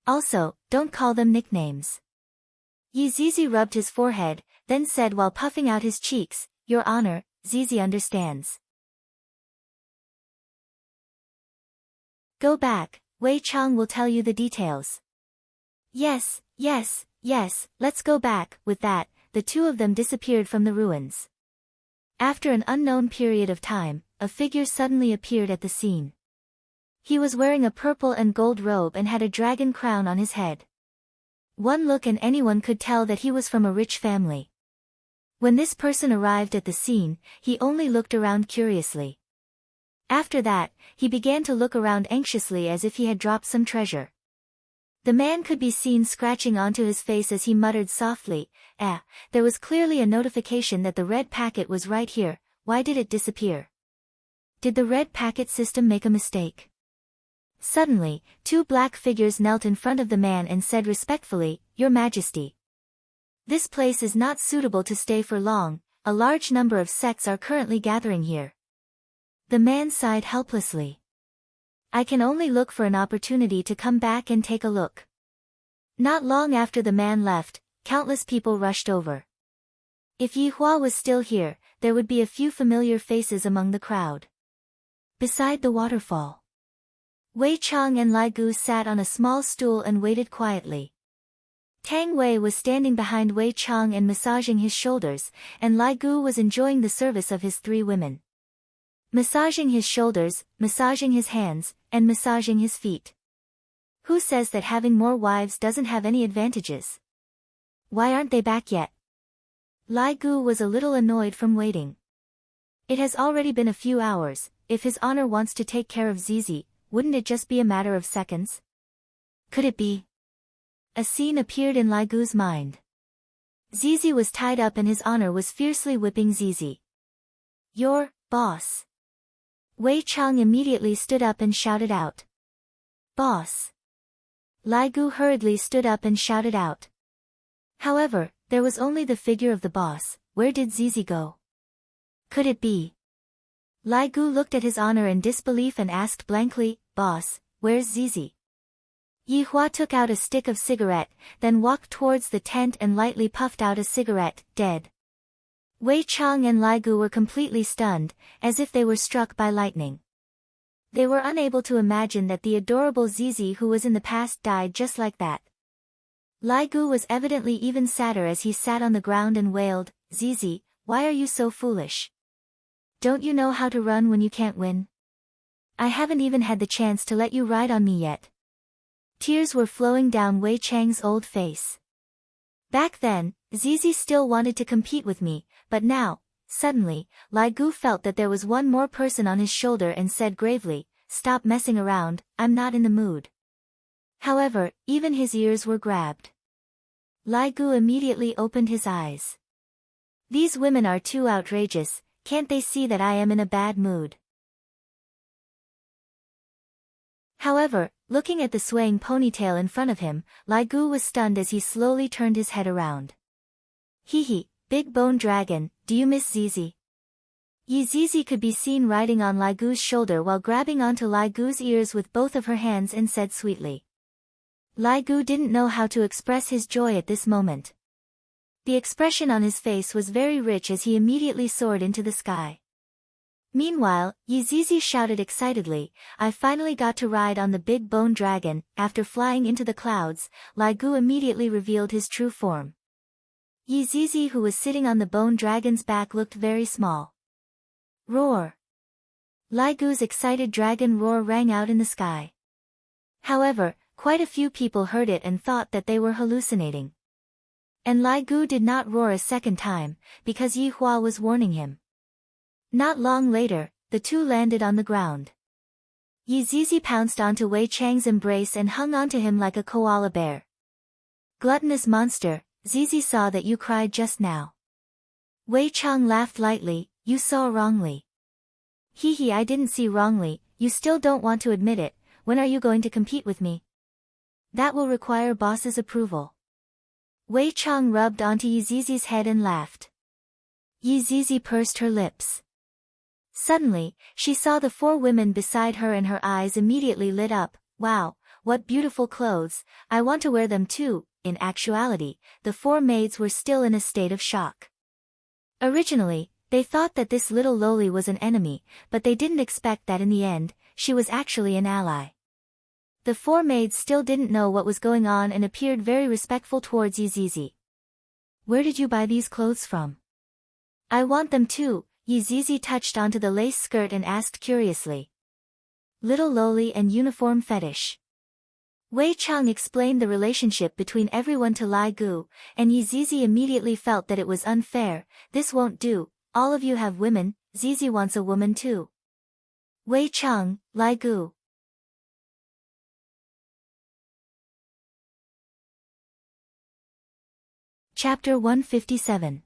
Also, don't call them nicknames." Yizizi rubbed his forehead, then said while puffing out his cheeks, "Your honor, Zizi understands." Go back, Wei Chang will tell you the details. Yes, let's go back." With that, the two of them disappeared from the ruins. After an unknown period of time, a figure suddenly appeared at the scene. He was wearing a purple and gold robe and had a dragon crown on his head. One look and anyone could tell that he was from a rich family. When this person arrived at the scene, he only looked around curiously. After that, he began to look around anxiously as if he had dropped some treasure. The man could be seen scratching onto his face as he muttered softly, There was clearly a notification that the red packet was right here. Why did it disappear? Did the red packet system make a mistake?" Suddenly, 2 black figures knelt in front of the man and said respectfully, "Your Majesty. This place is not suitable to stay for long, a large number of sects are currently gathering here." The man sighed helplessly. "I can only look for an opportunity to come back and take a look." Not long after the man left, countless people rushed over. If Yihua was still here, there would be a few familiar faces among the crowd. Beside the waterfall, Wei Chang and Lai Gu sat on a small stool and waited quietly. Tang Wei was standing behind Wei Chang and massaging his shoulders, and Lai Gu was enjoying the service of his 3 women. Massaging his shoulders, massaging his hands, and massaging his feet. Who says that having more wives doesn't have any advantages? Why aren't they back yet? Lai Gu was a little annoyed from waiting. It has already been a few hours. If his honor wants to take care of Zizi, wouldn't it just be a matter of seconds? Could it be? A scene appeared in Lai Gu's mind. Zizi was tied up and his honor was fiercely whipping Zizi. "Your boss." Wei Chang immediately stood up and shouted out. Boss. Lai Gu hurriedly stood up and shouted out. However, there was only the figure of the boss. Where did Zizi go? Could it be? Lai Gu looked at his honor in disbelief and asked blankly, Boss, where's Zizi? Yi Hua took out a stick of cigarette, then walked towards the tent and lightly puffed out a cigarette, dead. Wei Chang and Lai Gu were completely stunned, as if they were struck by lightning. They were unable to imagine that the adorable Zizi who was in the past died just like that. Lai Gu was evidently even sadder as he sat on the ground and wailed, Zizi, why are you so foolish? Don't you know how to run when you can't win? I haven't even had the chance to let you ride on me yet. Tears were flowing down Wei Chang's old face. Back then, Zizi still wanted to compete with me, but now, suddenly, Lai Gu felt that there was one more person on his shoulder and said gravely, Stop messing around, I'm not in the mood. However, even his ears were grabbed. Lai Gu immediately opened his eyes. These women are too outrageous, can't they see that I am in a bad mood? However, looking at the swaying ponytail in front of him, Lai Gu was stunned as he slowly turned his head around. Hee, big bone dragon, do you miss Zizi? Yi Zizi could be seen riding on Lai Gu's shoulder while grabbing onto Lai Gu's ears with both of her hands and said sweetly. Lai Gu didn't know how to express his joy at this moment. The expression on his face was very rich as he immediately soared into the sky. Meanwhile, Yi Zizi shouted excitedly, I finally got to ride on the big bone dragon. After flying into the clouds, Lai Gu immediately revealed his true form. Yi Zizi who was sitting on the bone dragon's back looked very small. Roar! Lai Gu's excited dragon roar rang out in the sky. However, quite a few people heard it and thought that they were hallucinating. And Lai Gu did not roar a second time, because Yi Hua was warning him. Not long later, the two landed on the ground. Yi Zizi pounced onto Wei Chang's embrace and hung onto him like a koala bear. Gluttonous monster, Zizi saw that you cried just now. Wei Chang laughed lightly, you saw wrongly. Hee, I didn't see wrongly, you still don't want to admit it, when are you going to compete with me? That will require boss's approval. Wei Chang rubbed onto Yi Zizi's head and laughed. Yi Zizi pursed her lips. Suddenly, she saw the four women beside her and her eyes immediately lit up. Wow, what beautiful clothes, I want to wear them too. In actuality, the four maids were still in a state of shock. Originally, they thought that this little loli was an enemy, but they didn't expect that in the end, she was actually an ally. The four maids still didn't know what was going on and appeared very respectful towards Yi Zizi. Where did you buy these clothes from? I want them too. Yi Zizi touched onto the lace skirt and asked curiously. Little loli and uniform fetish. Wei Chang explained the relationship between everyone to Lai Gu, and Yi Zizi immediately felt that it was unfair. This won't do, all of you have women, Zizi wants a woman too. Wei Chang, Lai Gu. Chapter 157.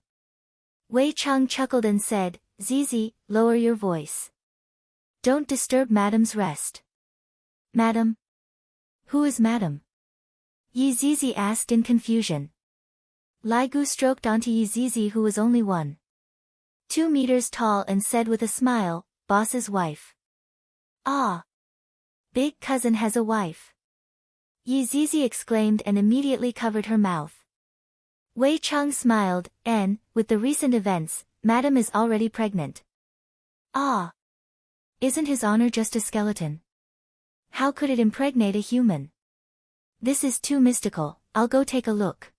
Wei Chang chuckled and said, Zizi, lower your voice. Don't disturb Madam's rest. Madam? Who is Madam? Yi Zizi asked in confusion. Lai Gu stroked onto Yi Zizi who was only 1.2 meters tall and said with a smile, Boss's wife. Ah! Big cousin has a wife. Yi Zizi exclaimed and immediately covered her mouth. Wei Chang smiled, and, with the recent events, Madam is already pregnant. Ah! Isn't his honor just a skeleton? How could it impregnate a human? This is too mystical, I'll go take a look.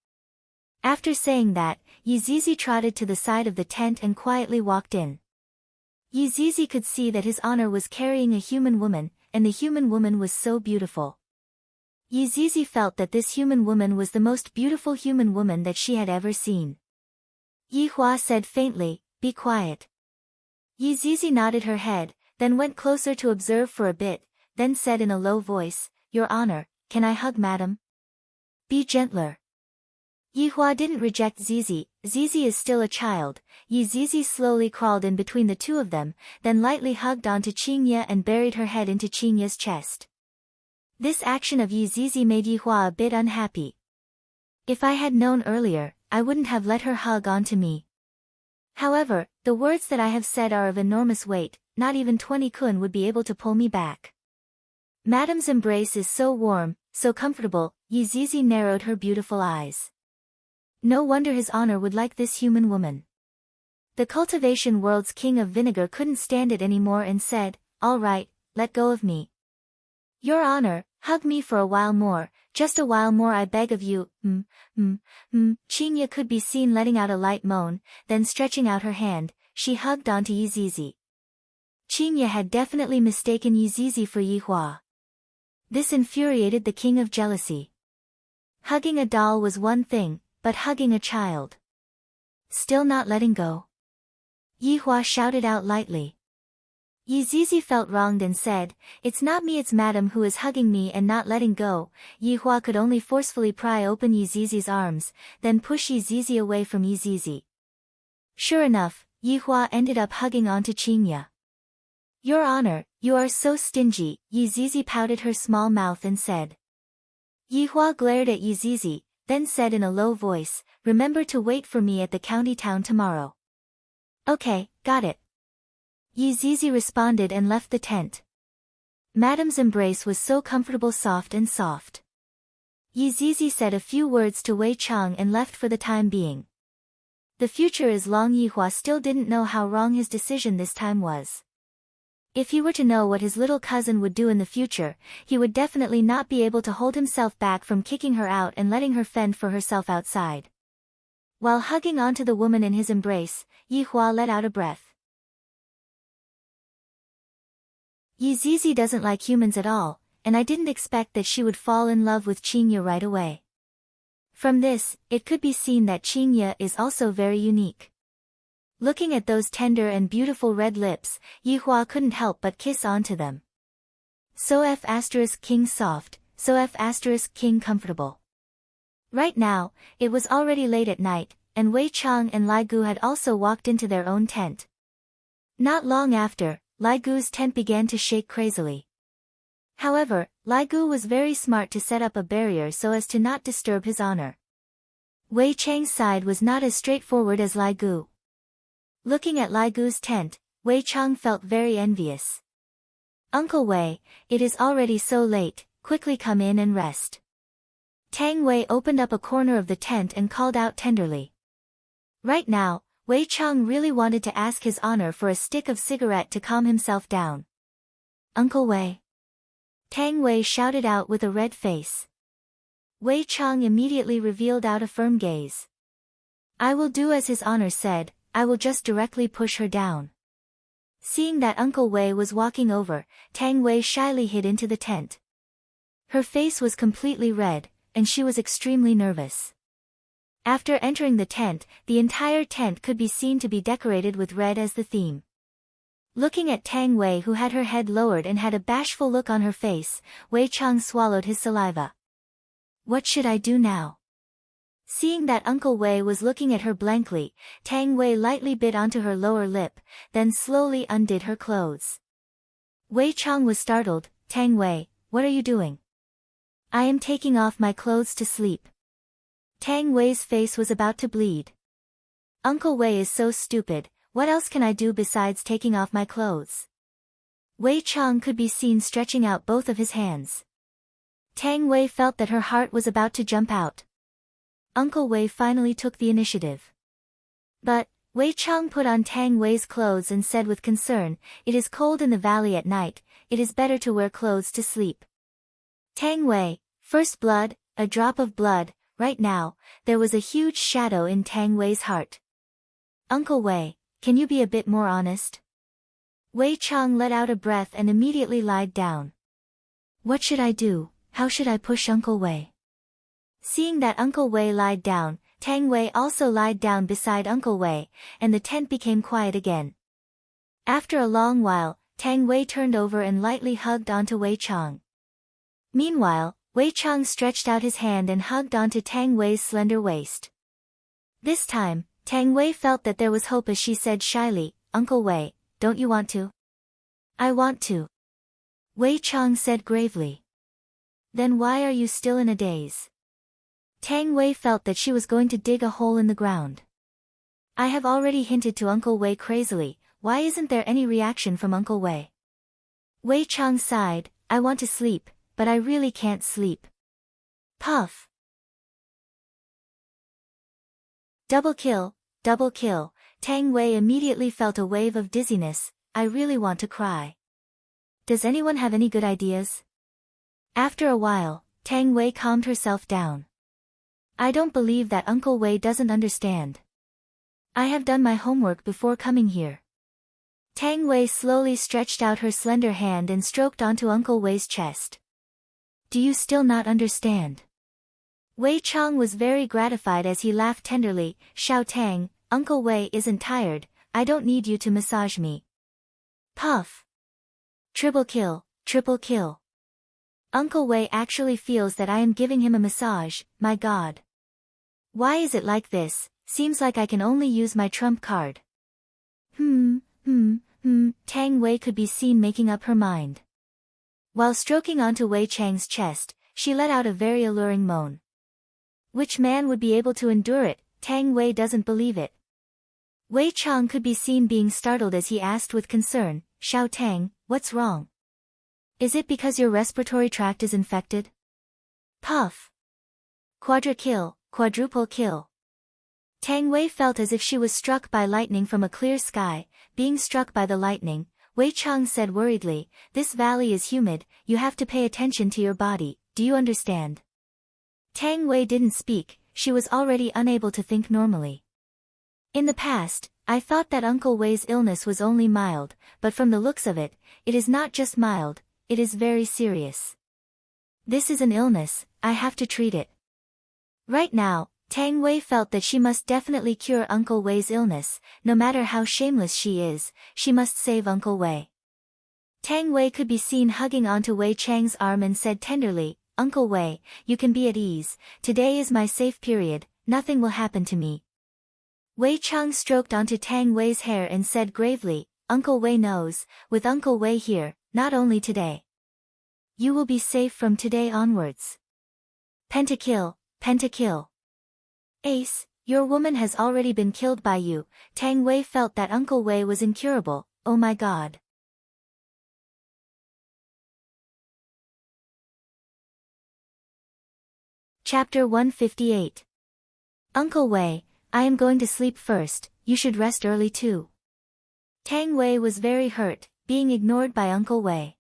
After saying that, Yi Zizi trotted to the side of the tent and quietly walked in. Yi Zizi could see that his honor was carrying a human woman, and the human woman was so beautiful. Yi Zizi felt that this human woman was the most beautiful human woman that she had ever seen. Yi Hua said faintly, be quiet. Yi Zizi nodded her head, then went closer to observe for a bit, then said in a low voice, Your Honor, can I hug Madam? Be gentler. Yi Hua didn't reject Zizi. Zizi is still a child. Zizi slowly crawled in between the two of them, then lightly hugged onto Qingye and buried her head into Qingye's chest. This action of Zizi made Yi Hua a bit unhappy. If I had known earlier, I wouldn't have let her hug onto me. However, the words that I have said are of enormous weight, not even 20 kun would be able to pull me back. Madame's embrace is so warm, so comfortable. Zizi narrowed her beautiful eyes. No wonder His Honor would like this human woman. The cultivation world's king of vinegar couldn't stand it anymore and said, "All right, let go of me. Your Honor, hug me for a while more, just a while more I beg of you." Qingye could be seen letting out a light moan, then stretching out her hand, she hugged onto Zizi. Qingye had definitely mistaken Zizi for Yi Hua. This infuriated the king of jealousy. Hugging a doll was one thing, but hugging a child. Still not letting go? Yi Hua shouted out lightly. Zizi felt wronged and said, "It's not me, it's Madame who is hugging me and not letting go." Yi Hua could only forcefully pry open Zizi's arms, then push Zizi away from Zizi. Sure enough, Yi Hua ended up hugging onto Qingye. "Your Honor, you are so stingy," Zizi pouted her small mouth and said. Yi Hua glared at Zizi, then said in a low voice, "Remember to wait for me at the county town tomorrow." "Okay, got it." Zizi responded and left the tent. Madame's embrace was so comfortable, soft and soft. Zizi said a few words to Wei Chang and left for the time being. The future is long. Yi Hua still didn't know how wrong his decision this time was. If he were to know what his little cousin would do in the future, he would definitely not be able to hold himself back from kicking her out and letting her fend for herself outside. While hugging onto the woman in his embrace, Yi Hua let out a breath. Zizi doesn't like humans at all, and I didn't expect that she would fall in love with Qingye right away. From this, it could be seen that Qingye is also very unique. Looking at those tender and beautiful red lips, Yi Hua couldn't help but kiss onto them. So F** king soft, so F** king comfortable. Right now, it was already late at night, and Wei Chang and Lai Gu had also walked into their own tent. Not long after, Lai Gu's tent began to shake crazily. However, Lai Gu was very smart to set up a barrier so as to not disturb His Honor. Wei Chang's side was not as straightforward as Lai Gu. Looking at Lai Gu's tent, Wei Chang felt very envious. "Uncle Wei, it is already so late, quickly come in and rest." Tang Wei opened up a corner of the tent and called out tenderly. Right now, Wei Chang really wanted to ask His Honor for a stick of cigarette to calm himself down. "Uncle Wei." Tang Wei shouted out with a red face. Wei Chang immediately revealed out a firm gaze. "I will do as His Honor said, I will just directly push her down." Seeing that Uncle Wei was walking over, Tang Wei shyly hid into the tent. Her face was completely red, and she was extremely nervous. After entering the tent, the entire tent could be seen to be decorated with red as the theme. Looking at Tang Wei, who had her head lowered and had a bashful look on her face, Wei Chang swallowed his saliva. What should I do now? Seeing that Uncle Wei was looking at her blankly, Tang Wei lightly bit onto her lower lip, then slowly undid her clothes. Wei Chang was startled. "Tang Wei, what are you doing?" "I am taking off my clothes to sleep." Tang Wei's face was about to bleed. "Uncle Wei is so stupid, what else can I do besides taking off my clothes?" Wei Chang could be seen stretching out both of his hands. Tang Wei felt that her heart was about to jump out. Uncle Wei finally took the initiative. But, Wei Chang put on Tang Wei's clothes and said with concern, "It is cold in the valley at night, it is better to wear clothes to sleep." Tang Wei, first blood, a drop of blood. Right now, there was a huge shadow in Tang Wei's heart. "Uncle Wei, can you be a bit more honest?" Wei Chang let out a breath and immediately lied down. "What should I do? How should I push Uncle Wei?" Seeing that Uncle Wei lied down, Tang Wei also lied down beside Uncle Wei, and the tent became quiet again. After a long while, Tang Wei turned over and lightly hugged onto Wei Chang. Meanwhile, Wei Chang stretched out his hand and hugged onto Tang Wei's slender waist. This time, Tang Wei felt that there was hope as she said shyly, "Uncle Wei, don't you want to?" "I want to," Wei Chang said gravely. "Then why are you still in a daze?" Tang Wei felt that she was going to dig a hole in the ground. "I have already hinted to Uncle Wei crazily, why isn't there any reaction from Uncle Wei?" Wei Chang sighed, "I want to sleep, but I really can't sleep." Puff. Double kill, double kill. Tang Wei immediately felt a wave of dizziness. "I really want to cry. Does anyone have any good ideas?" After a while, Tang Wei calmed herself down. "I don't believe that Uncle Wei doesn't understand. I have done my homework before coming here." Tang Wei slowly stretched out her slender hand and stroked onto Uncle Wei's chest. "Do you still not understand?" Wei Chang was very gratified as he laughed tenderly. "Xiao Tang, Uncle Wei isn't tired, I don't need you to massage me." Puff. Triple kill, triple kill. Uncle Wei actually feels that I am giving him a massage, my god. Why is it like this? Seems like I can only use my trump card. Tang Wei could be seen making up her mind. While stroking onto Wei Chang's chest, she let out a very alluring moan. Which man would be able to endure it? Tang Wei doesn't believe it. Wei Chang could be seen being startled as he asked with concern, "Xiao Tang, what's wrong? Is it because your respiratory tract is infected?" Puff. Quadra kill, quadruple kill. Tang Wei felt as if she was struck by lightning from a clear sky. Being struck by the lightning, Wei Chang said worriedly, "This valley is humid, you have to pay attention to your body, do you understand?" Tang Wei didn't speak, she was already unable to think normally. "In the past, I thought that Uncle Wei's illness was only mild, but from the looks of it, it is not just mild, it is very serious. This is an illness, I have to treat it." Right now, Tang Wei felt that she must definitely cure Uncle Wei's illness, no matter how shameless she is, she must save Uncle Wei. Tang Wei could be seen hugging onto Wei Chang's arm and said tenderly, "Uncle Wei, you can be at ease, today is my safe period, nothing will happen to me." Wei Chang stroked onto Tang Wei's hair and said gravely, "Uncle Wei knows, with Uncle Wei here, not only today. You will be safe from today onwards." Pentakill, pentakill. "Ace, your woman has already been killed by you." Tang Wei felt that Uncle Wei was incurable, oh my god. Chapter 158. Uncle Wei, I am going to sleep first, you should rest early too. Tang Wei was very hurt, being ignored by Uncle Wei.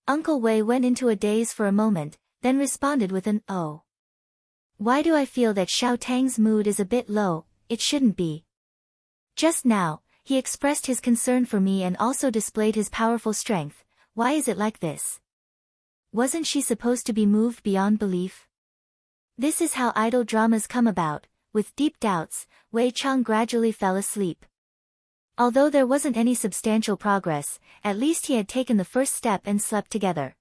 Uncle Wei went into a daze for a moment, then responded with an "Oh. Why do I feel that Xiao Tang's mood is a bit low? It shouldn't be. Just now, he expressed his concern for me and also displayed his powerful strength, why is it like this? Wasn't she supposed to be moved beyond belief?" This is how idle dramas come about. With deep doubts, Wei Chang gradually fell asleep. Although there wasn't any substantial progress, at least he had taken the first step and slept together.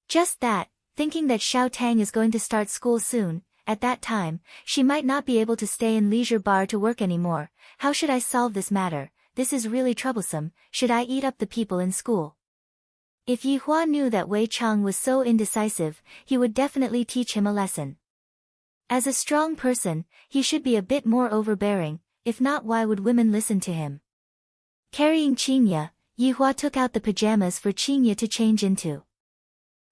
Just that, thinking that Xiao Tang is going to start school soon, at that time, she might not be able to stay in leisure bar to work anymore. How should I solve this matter? This is really troublesome. Should I eat up the people in school? If Yi Hua knew that Wei Chang was so indecisive, he would definitely teach him a lesson. As a strong person, he should be a bit more overbearing, if not why would women listen to him? Carrying Qingya, Yi Hua took out the pajamas for Qingya to change into.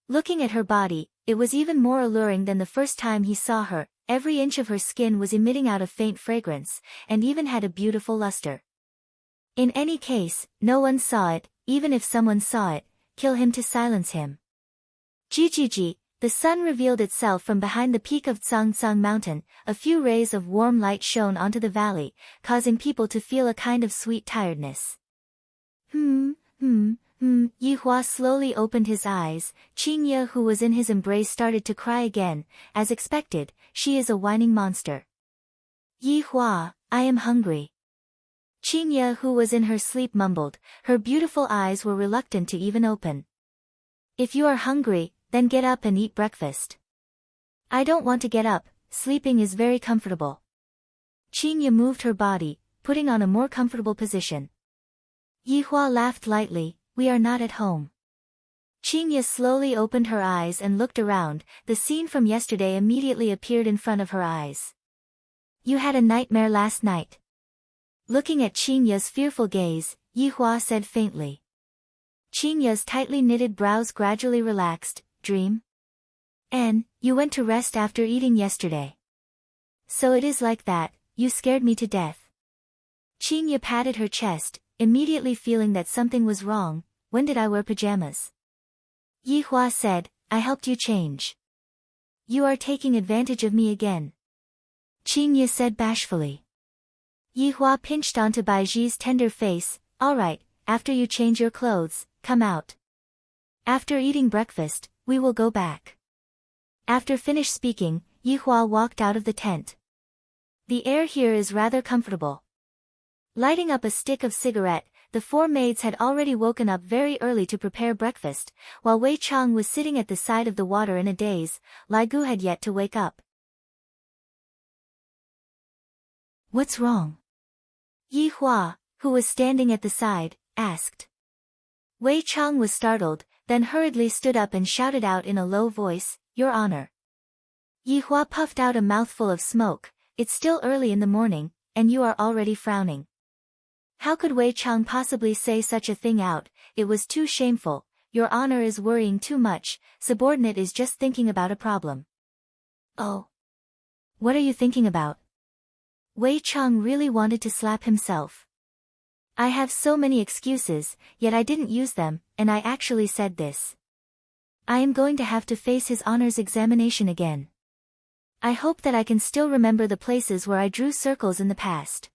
Looking at her body, it was even more alluring than the first time he saw her. Every inch of her skin was emitting out a faint fragrance, and even had a beautiful luster. In any case, no one saw it, even if someone saw it, kill him to silence him. Jijiji, the sun revealed itself from behind the peak of Tsangtsang Mountain, a few rays of warm light shone onto the valley, causing people to feel a kind of sweet tiredness. Yi Hua slowly opened his eyes. Qingya, who was in his embrace, started to cry again. As expected, she is a whining monster. Yi Hua, I am hungry. Qingya, who was in her sleep, mumbled. Her beautiful eyes were reluctant to even open. If you are hungry, then get up and eat breakfast. I don't want to get up, sleeping is very comfortable. Qingye moved her body, putting on a more comfortable position. Yihua laughed lightly, we are not at home. Qingye slowly opened her eyes and looked around, the scene from yesterday immediately appeared in front of her eyes. You had a nightmare last night. Looking at Qingye's fearful gaze, Yihua said faintly. Qingye's tightly knitted brows gradually relaxed, dream? And, you went to rest after eating yesterday. So it is like that, you scared me to death. Qingye patted her chest, immediately feeling that something was wrong. When did I wear pajamas? Yihua said, I helped you change. You are taking advantage of me again. Qingye said bashfully. Yihua pinched onto Baiji's tender face, alright, after you change your clothes, come out. After eating breakfast, we will go back. After finished speaking, Yihua walked out of the tent. The air here is rather comfortable. Lighting up a stick of cigarette, the four maids had already woken up very early to prepare breakfast, while Wei Chang was sitting at the side of the water in a daze. Lai Gu had yet to wake up. What's wrong? Yihua, who was standing at the side, asked. Wei Chang was startled, then hurriedly stood up and shouted out in a low voice, Your Honor. Yihua puffed out a mouthful of smoke, it's still early in the morning, and you are already frowning. How could Wei Chang possibly say such a thing out? It was too shameful. Your Honor is worrying too much, subordinate is just thinking about a problem. Oh. What are you thinking about? Wei Chang really wanted to slap himself. I have so many excuses, yet I didn't use them, and I actually said this. I am going to have to face his Honor's examination again. I hope that I can still remember the places where I drew circles in the past.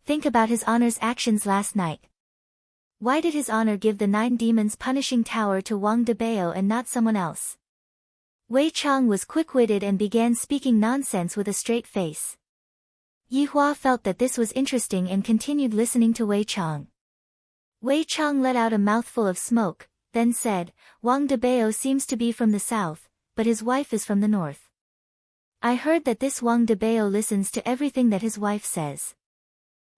Think about his Honor's actions last night. Why did his Honor give the 9 demons punishing tower to Wang Debao and not someone else? Wei Chang was quick-witted and began speaking nonsense with a straight face. Yihua felt that this was interesting and continued listening to Wei Chang. Wei Chang let out a mouthful of smoke, then said, Wang Debao seems to be from the south, but his wife is from the north. I heard that this Wang Debao listens to everything that his wife says.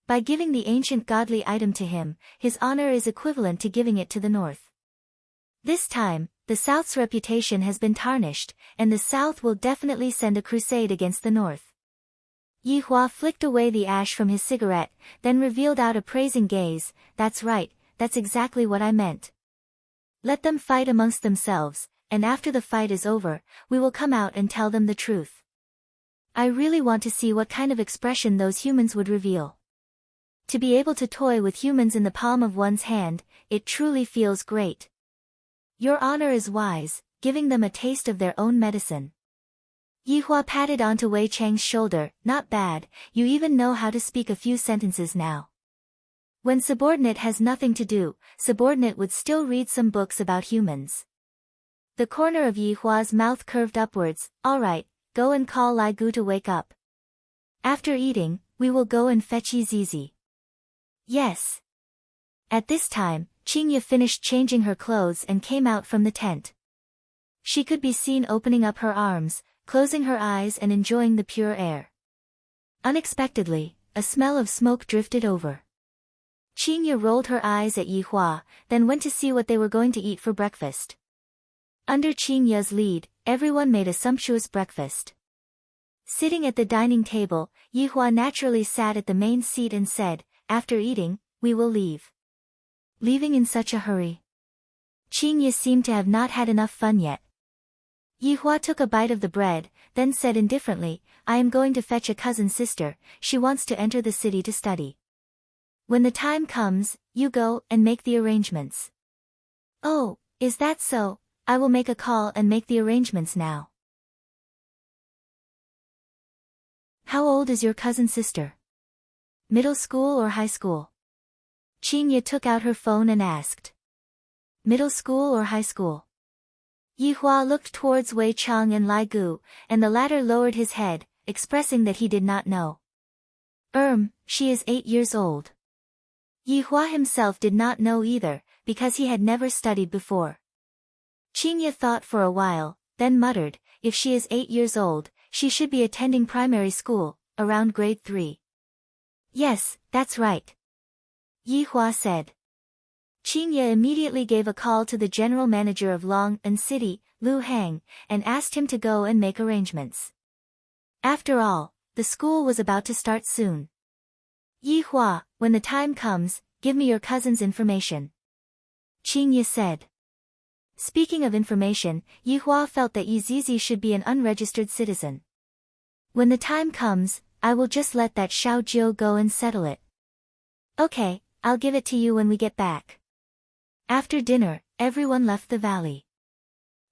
By giving the ancient godly item to him, his Honor is equivalent to giving it to the north. This time, the south's reputation has been tarnished, and the south will definitely send a crusade against the north. Yihua flicked away the ash from his cigarette, then revealed out a praising gaze, That's right, that's exactly what I meant. Let them fight amongst themselves, and after the fight is over, we will come out and tell them the truth. I really want to see what kind of expression those humans would reveal. To be able to toy with humans in the palm of one's hand, it truly feels great. Your Honor is wise, giving them a taste of their own medicine. Yihua patted onto Wei Chang's shoulder, not bad, you even know how to speak a few sentences now. When subordinate has nothing to do, subordinate would still read some books about humans. The corner of Yihua's mouth curved upwards, alright, go and call Lai Gu to wake up. After eating, we will go and fetch Zizi. Yes. At this time, Qingye finished changing her clothes and came out from the tent. She could be seen opening up her arms, closing her eyes and enjoying the pure air. Unexpectedly, a smell of smoke drifted over. Qingye rolled her eyes at Yihua, then went to see what they were going to eat for breakfast. Under Qingye's lead, everyone made a sumptuous breakfast. Sitting at the dining table, Yihua naturally sat at the main seat and said, After eating, we will leave. Leaving in such a hurry? Qingye seemed to have not had enough fun yet. Yihua took a bite of the bread, then said indifferently, I am going to fetch a cousin sister, she wants to enter the city to study. When the time comes, you go and make the arrangements. Oh, is that so? I will make a call and make the arrangements now. How old is your cousin sister? Middle school or high school? Qingye took out her phone and asked. Middle school or high school? Yihua looked towards Wei Chang and Lai Gu, and the latter lowered his head, expressing that he did not know. She is 8 years old. Yihua himself did not know either, because he had never studied before. Qingye thought for a while, then muttered, if she is 8 years old, she should be attending primary school, around grade 3. Yes, that's right. Yihua said. Qingye immediately gave a call to the general manager of Long-An City, Lu Hang, and asked him to go and make arrangements. After all, the school was about to start soon. Yihua, when the time comes, give me your cousin's information. Qingye said. Speaking of information, Yihua felt that Yizizi should be an unregistered citizen. When the time comes, I will just let that Xiaojiu go and settle it. Okay, I'll give it to you when we get back. After dinner, everyone left the valley.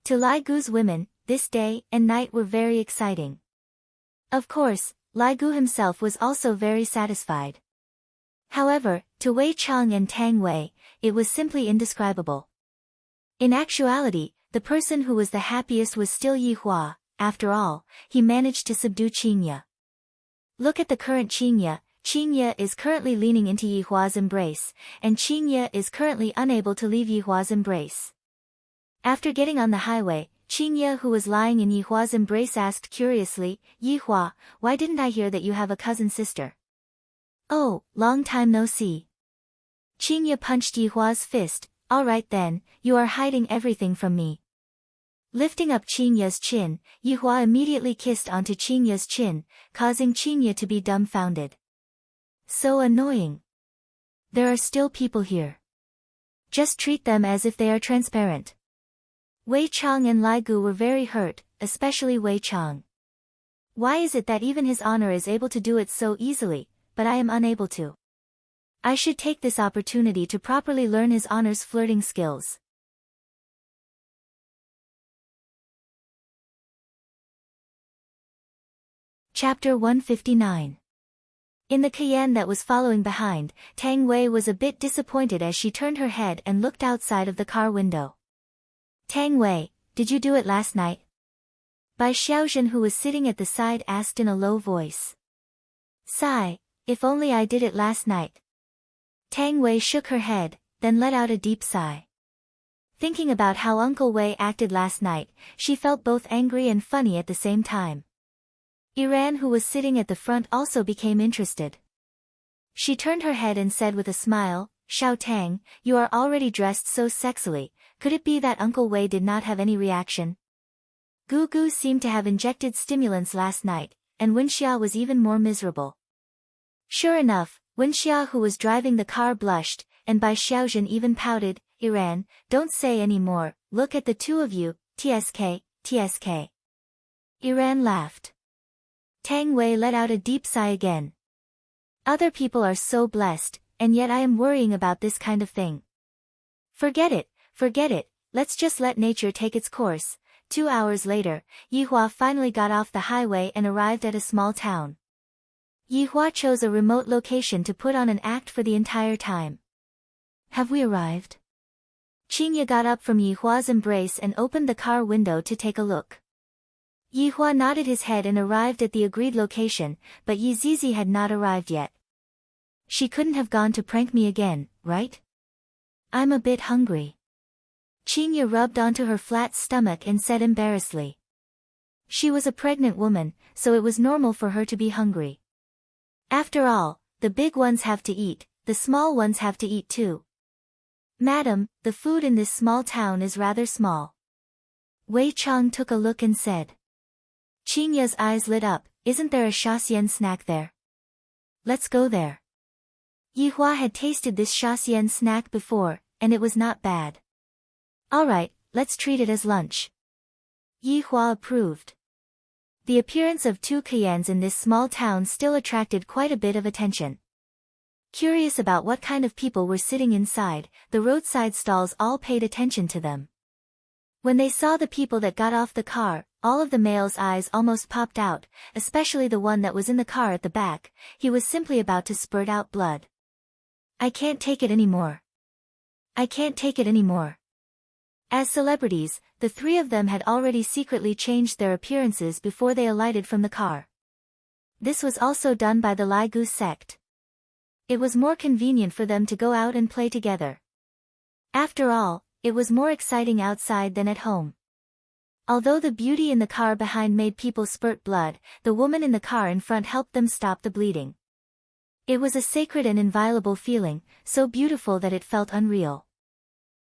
To Lai Gu's women, this day and night were very exciting. Of course, Lai Gu himself was also very satisfied. However, to Wei Chang and Tang Wei, it was simply indescribable. In actuality, the person who was the happiest was still Yihua. After all, he managed to subdue Qingye. Look at the current Qingye. Qingye is currently leaning into Yihua's embrace, and Qingye is currently unable to leave Yihua's embrace. After getting on the highway, Qingye, who was lying in Yihua's embrace, asked curiously, Yihua, why didn't I hear that you have a cousin sister? Oh, long time no see. Qingye punched Yihua's fist. All right then, you are hiding everything from me. Lifting up Qingye's chin, Yihua immediately kissed onto Qingye's chin, causing Qingye to be dumbfounded. So annoying. There are still people here. Just treat them as if they are transparent. Wei Chang and Lai Gu were very hurt, especially Wei Chang. Why is it that even his honor is able to do it so easily, but I am unable to? I should take this opportunity to properly learn his honor's flirting skills. Chapter 159. In the Cayenne that was following behind, Tang Wei was a bit disappointed as she turned her head and looked outside of the car window. Tang Wei, did you do it last night? Bai Xiaozhen, who was sitting at the side, asked in a low voice. Sigh, if only I did it last night. Tang Wei shook her head, then let out a deep sigh. Thinking about how Uncle Wei acted last night, she felt both angry and funny at the same time. Iran, who was sitting at the front, also became interested. She turned her head and said with a smile, Xiao Tang, you are already dressed so sexily, could it be that Uncle Wei did not have any reaction? Gu Gu seemed to have injected stimulants last night, and Wenxia was even more miserable. Sure enough, Wenxia, who was driving the car, blushed, and Bai Xiaozhen even pouted. Iran, don't say any more, look at the two of you, TSK, TSK. Iran laughed. Tang Wei let out a deep sigh again. Other people are so blessed, and yet I am worrying about this kind of thing. Forget it, let's just let nature take its course. 2 hours later, Yihua finally got off the highway and arrived at a small town. Yihua chose a remote location to put on an act for the entire time. Have we arrived? Qingye got up from Yihua's embrace and opened the car window to take a look. Yihua nodded his head and arrived at the agreed location, but Yizizi had not arrived yet. She couldn't have gone to prank me again, right? I'm a bit hungry. Qingye rubbed onto her flat stomach and said embarrassedly. She was a pregnant woman, so it was normal for her to be hungry. After all, the big ones have to eat, the small ones have to eat too. Madam, the food in this small town is rather small. Wei Chang took a look and said. Qingye's eyes lit up, isn't there a Shaxian snack there? Let's go there. Yihua had tasted this Shaxian snack before, and it was not bad. Alright, let's treat it as lunch. Yihua approved. The appearance of 2 Cayennes in this small town still attracted quite a bit of attention. Curious about what kind of people were sitting inside, the roadside stalls all paid attention to them. When they saw the people that got off the car, all of the male's eyes almost popped out, especially the one that was in the car at the back. He was simply about to spurt out blood. I can't take it anymore. I can't take it anymore. As celebrities, the 3 of them had already secretly changed their appearances before they alighted from the car. This was also done by the Lai Gu sect. It was more convenient for them to go out and play together. After all, it was more exciting outside than at home. Although the beauty in the car behind made people spurt blood, the woman in the car in front helped them stop the bleeding. It was a sacred and inviolable feeling, so beautiful that it felt unreal.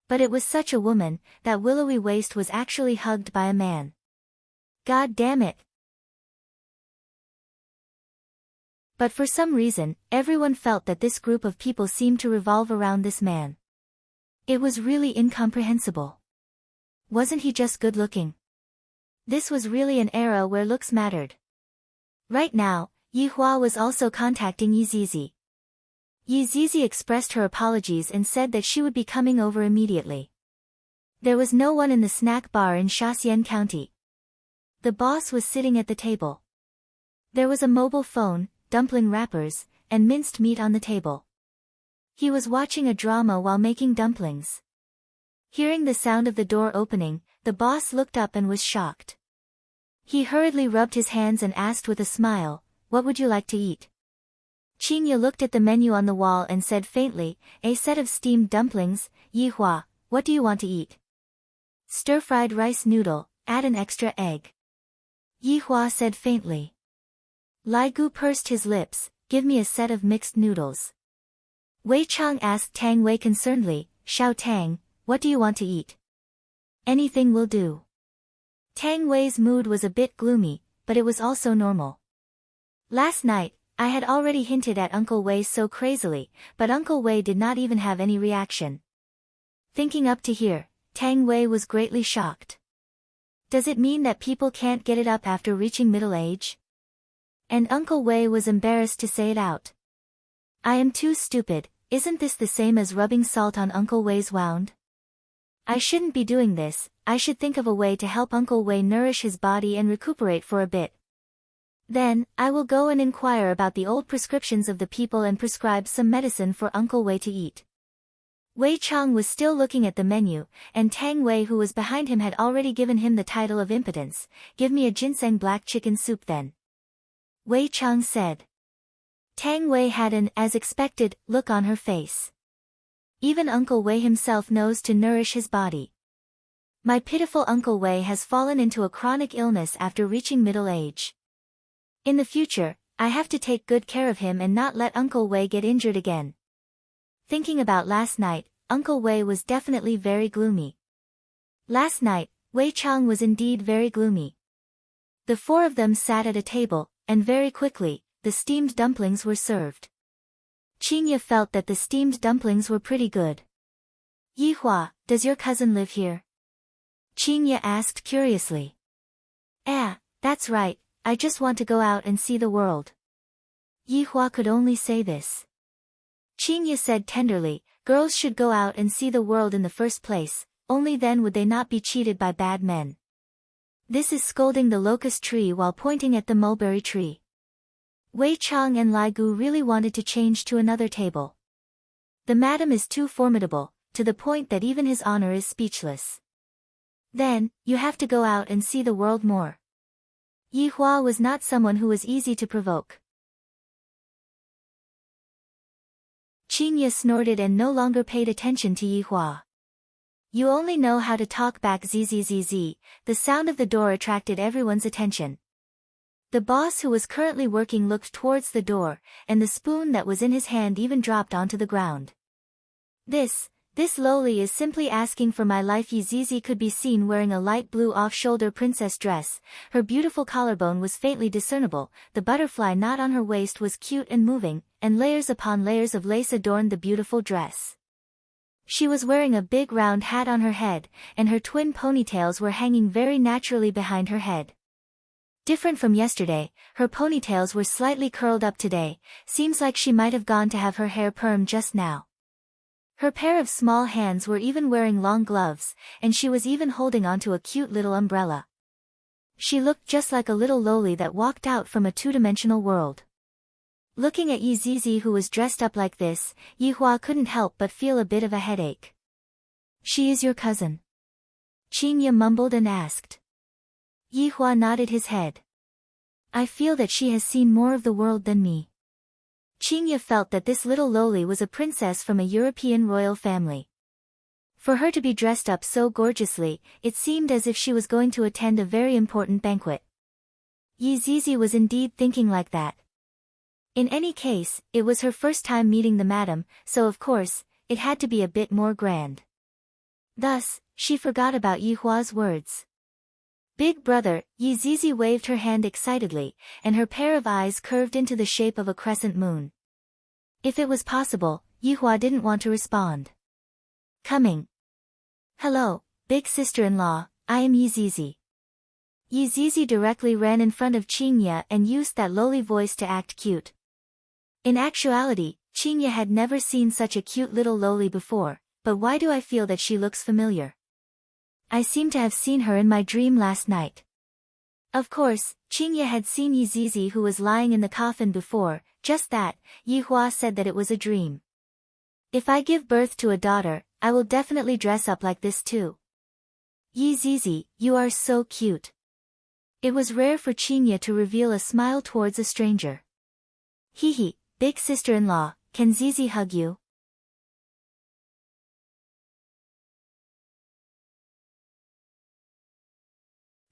But it was such a woman, that willowy waist was actually hugged by a man. God damn it. But for some reason, everyone felt that this group of people seemed to revolve around this man. It was really incomprehensible. Wasn't he just good looking? This was really an era where looks mattered. Right now, Yi Hua was also contacting Yi Zizi. Yi Zizi expressed her apologies and said that she would be coming over immediately. There was no one in the snack bar in Shaxian County. The boss was sitting at the table. There was a mobile phone, dumpling wrappers, and minced meat on the table. He was watching a drama while making dumplings. Hearing the sound of the door opening, the boss looked up and was shocked. He hurriedly rubbed his hands and asked with a smile, "What would you like to eat?" Qingye looked at the menu on the wall and said faintly, "A set of steamed dumplings. Yi Hua, what do you want to eat?" "Stir-fried rice noodle, add an extra egg." Yi Hua said faintly. Lai Gu pursed his lips, "Give me a set of mixed noodles." Wei Chang asked Tang Wei concernedly, "Xiao Tang, what do you want to eat?" "Anything will do." Tang Wei's mood was a bit gloomy, but it was also normal. Last night, I had already hinted at Uncle Wei so crazily, but Uncle Wei did not even have any reaction. Thinking up to here, Tang Wei was greatly shocked. Does it mean that people can't get it up after reaching middle age? And Uncle Wei was embarrassed to say it out. I am too stupid, isn't this the same as rubbing salt on Uncle Wei's wound? I shouldn't be doing this, I should think of a way to help Uncle Wei nourish his body and recuperate for a bit. Then, I will go and inquire about the old prescriptions of the people and prescribe some medicine for Uncle Wei to eat. Wei Chang was still looking at the menu, and Tang Wei who was behind him had already given him the title of impotence. "Give me a ginseng black chicken soup then." Wei Chang said. Tang Wei had an, as expected, look on her face. Even Uncle Wei himself knows to nourish his body. My pitiful Uncle Wei has fallen into a chronic illness after reaching middle age. In the future, I have to take good care of him and not let Uncle Wei get injured again. Thinking about last night, Uncle Wei was definitely very gloomy. Last night, Wei Chang was indeed very gloomy. The four of them sat at a table, and very quickly, the steamed dumplings were served. Qingye felt that the steamed dumplings were pretty good. "Yi Hua, does your cousin live here?" Qingye asked curiously. That's right, I just want to go out and see the world." Yi Hua could only say this. Qingye said tenderly, "Girls should go out and see the world in the first place, only then would they not be cheated by bad men. This is scolding the locust tree while pointing at the mulberry tree." Wei Chang and Lai Gu really wanted to change to another table. The madam is too formidable, to the point that even his honor is speechless. Then, you have to go out and see the world more. Yi Hua was not someone who was easy to provoke. Qingye snorted and no longer paid attention to Yi Hua. "You only know how to talk back zzz." The sound of the door attracted everyone's attention. The boss who was currently working looked towards the door, and the spoon that was in his hand even dropped onto the ground. This lowly is simply asking for my life." Yi Zizi could be seen wearing a light blue off-shoulder princess dress, her beautiful collarbone was faintly discernible, the butterfly knot on her waist was cute and moving, and layers upon layers of lace adorned the beautiful dress. She was wearing a big round hat on her head, and her twin ponytails were hanging very naturally behind her head. Different from yesterday, her ponytails were slightly curled up today, seems like she might have gone to have her hair permed just now. Her pair of small hands were even wearing long gloves, and she was even holding onto a cute little umbrella. She looked just like a little loli that walked out from a two-dimensional world. Looking at Yi Zizi who was dressed up like this, Yi Hua couldn't help but feel a bit of a headache. "She is your cousin?" Qingye mumbled and asked. Yi Hua nodded his head. "I feel that she has seen more of the world than me." Qingye felt that this little loli was a princess from a European royal family. For her to be dressed up so gorgeously, it seemed as if she was going to attend a very important banquet. Yi Zizi was indeed thinking like that. In any case, it was her first time meeting the madam, so of course, it had to be a bit more grand. Thus, she forgot about Yi Hua's words. Big brother, Yi Zizi waved her hand excitedly, and her pair of eyes curved into the shape of a crescent moon. If it was possible, Yi Hua didn't want to respond. Coming. Hello, big sister-in-law, I am Yi Zizi. Yi Zizi directly ran in front of Qingye and used that lowly voice to act cute. In actuality, Qingye had never seen such a cute little lowly before, but why do I feel that she looks familiar? I seem to have seen her in my dream last night. Of course, Qingye had seen Yi Zizi who was lying in the coffin before, just that, Yi Hua said that it was a dream. If I give birth to a daughter, I will definitely dress up like this too. Yi Zizi, you are so cute. It was rare for Qingye to reveal a smile towards a stranger. Hee hee, big sister-in-law, can Zizi hug you?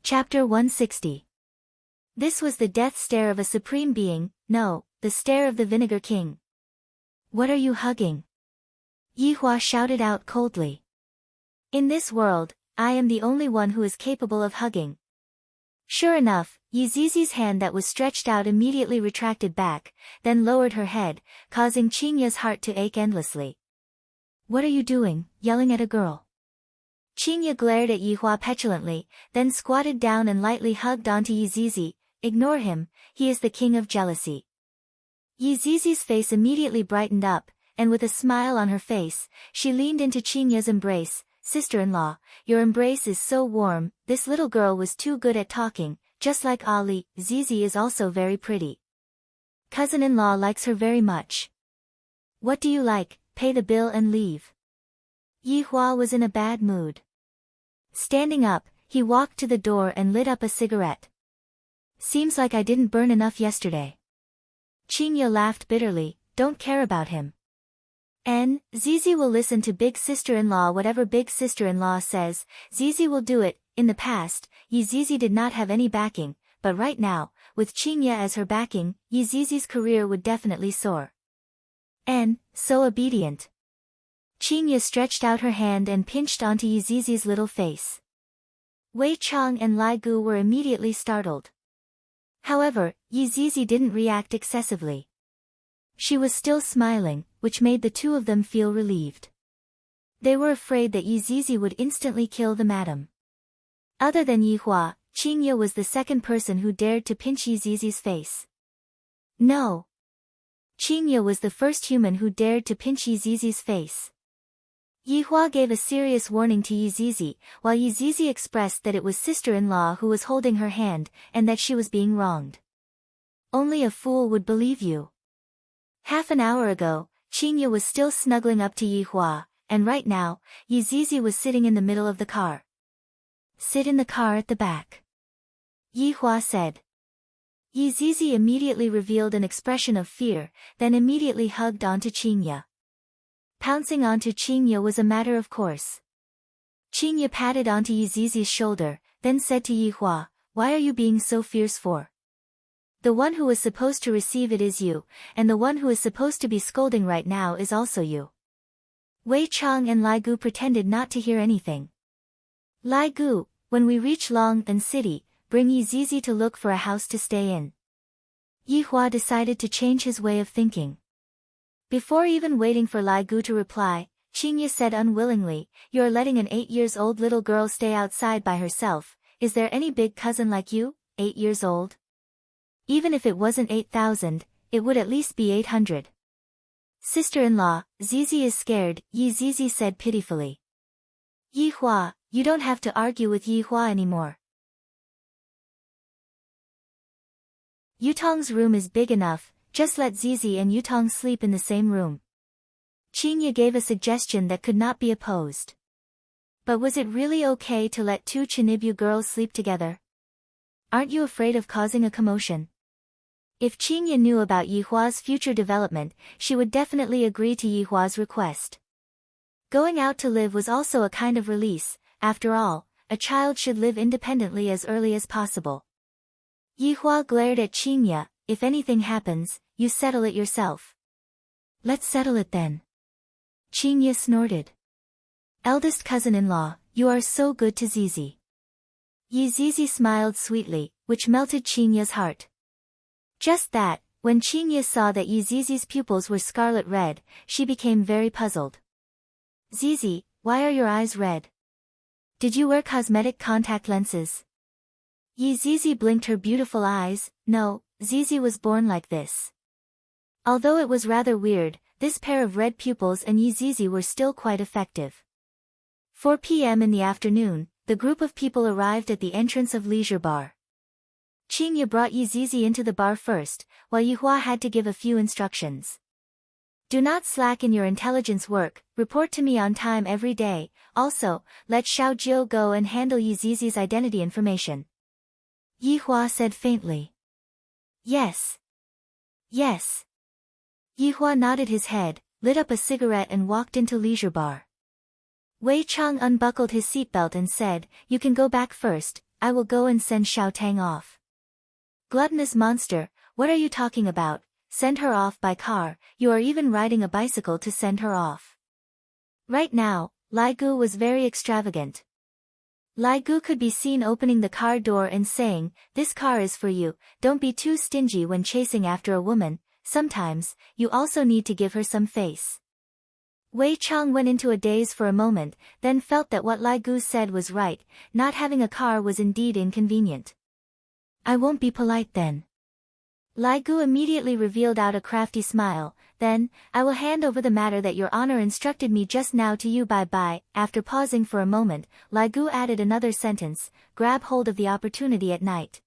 Chapter 160. This was the death stare of a supreme being, no, the stare of the Vinegar King. What are you hugging? Yi Hua shouted out coldly. In this world, I am the only one who is capable of hugging. Sure enough, Yi Zizi's hand that was stretched out immediately retracted back, then lowered her head, causing Qingye's heart to ache endlessly. What are you doing, yelling at a girl? Qingye glared at Yi Hua petulantly, then squatted down and lightly hugged onto Yi Zizi. Ignore him, he is the king of jealousy. Yi Zizi's face immediately brightened up, and with a smile on her face, she leaned into Qingye's embrace. Sister-in-law, your embrace is so warm. This little girl was too good at talking, just like Ali. Zizi is also very pretty. Cousin-in-law likes her very much. What do you like? Pay the bill and leave. Yi Hua was in a bad mood. Standing up, he walked to the door and lit up a cigarette. Seems like I didn't burn enough yesterday. Qingye laughed bitterly, don't care about him. Zizi will listen to big sister-in-law whatever big sister-in-law says, Zizi will do it. In the past, Yi Zizi did not have any backing, but right now, with Qingye as her backing, Yi Zizi's career would definitely soar. So obedient. Qingye stretched out her hand and pinched onto Yi Zizi's little face. Wei Chang and Lai Gu were immediately startled. However, Yi Zizi didn't react excessively. She was still smiling, which made the two of them feel relieved. They were afraid that Yi Zizi would instantly kill the madam. Other than Yi Hua, Qingye was the second person who dared to pinch Yi Zizi's face. No. Qingye was the first human who dared to pinch Yi Zizi's face. Yi Hua gave a serious warning to Yi Zizi, while Yi Zizi expressed that it was sister-in-law who was holding her hand, and that she was being wronged. Only a fool would believe you. Half an hour ago, Qingye was still snuggling up to Yi Hua, and right now, Yi Zizi was sitting in the middle of the car. Sit in the car at the back. Yi Hua said. Yi Zizi immediately revealed an expression of fear, then immediately hugged onto Qingye. Pouncing onto Qingye was a matter of course. Qingye patted onto Yi Zizi's shoulder, then said to Yi Hua, why are you being so fierce for? The one who was supposed to receive it is you, and the one who is supposed to be scolding right now is also you. Wei Chang and Lai Gu pretended not to hear anything. Lai Gu, when we reach Long City, bring Yi Zizi to look for a house to stay in. Yi Hua decided to change his way of thinking. Before even waiting for Lai Gu to reply, Qingye said unwillingly, you are letting an 8-year-old little girl stay outside by herself. Is there any big cousin like you, 8 years old? Even if it wasn't 8,000, it would at least be 800. Sister-in-law, Zizi is scared, Yi Zizi said pitifully. Yi Hua, you don't have to argue with Yi Hua anymore. Yutong's room is big enough, just let Zizi and Yutong sleep in the same room. Qingye gave a suggestion that could not be opposed. But was it really okay to let two Chinibyu girls sleep together? Aren't you afraid of causing a commotion? If Qingye knew about Yi Hua's future development, she would definitely agree to Yi Hua's request. Going out to live was also a kind of release. After all, a child should live independently as early as possible. Yihua glared at Qinya. If anything happens, you settle it yourself. Let's settle it then. Qinya snorted. Eldest cousin-in-law, you are so good to Zizi. Zizi smiled sweetly, which melted Qinya's heart. Just that, when Qinya saw that Zizi's pupils were scarlet red, she became very puzzled. Zizi, why are your eyes red? Did you wear cosmetic contact lenses? Zizi blinked her beautiful eyes. No, Zizi was born like this. Although it was rather weird, this pair of red pupils and Zizi were still quite effective. 4 p.m. in the afternoon, the group of people arrived at the entrance of Leisure Bar. Qinya brought Zizi into the bar first, while Yihua had to give a few instructions. Do not slack in your intelligence work, report to me on time every day. Also, let Xiao Jiu go and handle Zizi's identity information. Yihua said faintly. Yes. Yes. Yihua nodded his head, lit up a cigarette and walked into Leisure Bar. Wei Chang unbuckled his seatbelt and said, you can go back first, I will go and send Xiao Tang off. Gluttonous monster, what are you talking about? Send her off by car, you are even riding a bicycle to send her off. Right now, Lai Gu was very extravagant. Lai Gu could be seen opening the car door and saying, this car is for you, don't be too stingy when chasing after a woman, sometimes, you also need to give her some face. Wei Chang went into a daze for a moment, then felt that what Lai Gu said was right, not having a car was indeed inconvenient. I won't be polite then. Lai Gu immediately revealed out a crafty smile, then, I will hand over the matter that your honor instructed me just now to you bye-bye. After pausing for a moment, Lai Gu added another sentence, grab hold of the opportunity at night.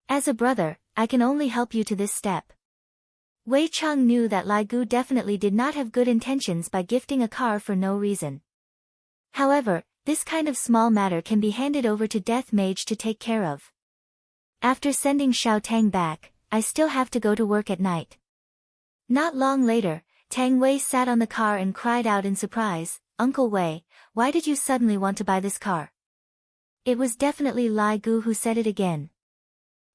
As a brother, I can only help you to this step. Wei Chang knew that Lai Gu definitely did not have good intentions by gifting a car for no reason. However, this kind of small matter can be handed over to Death Mage to take care of. After sending Xiao Tang back, I still have to go to work at night. Not long later, Tang Wei sat on the car and cried out in surprise, Uncle Wei, why did you suddenly want to buy this car? It was definitely Lai Gu who said it again.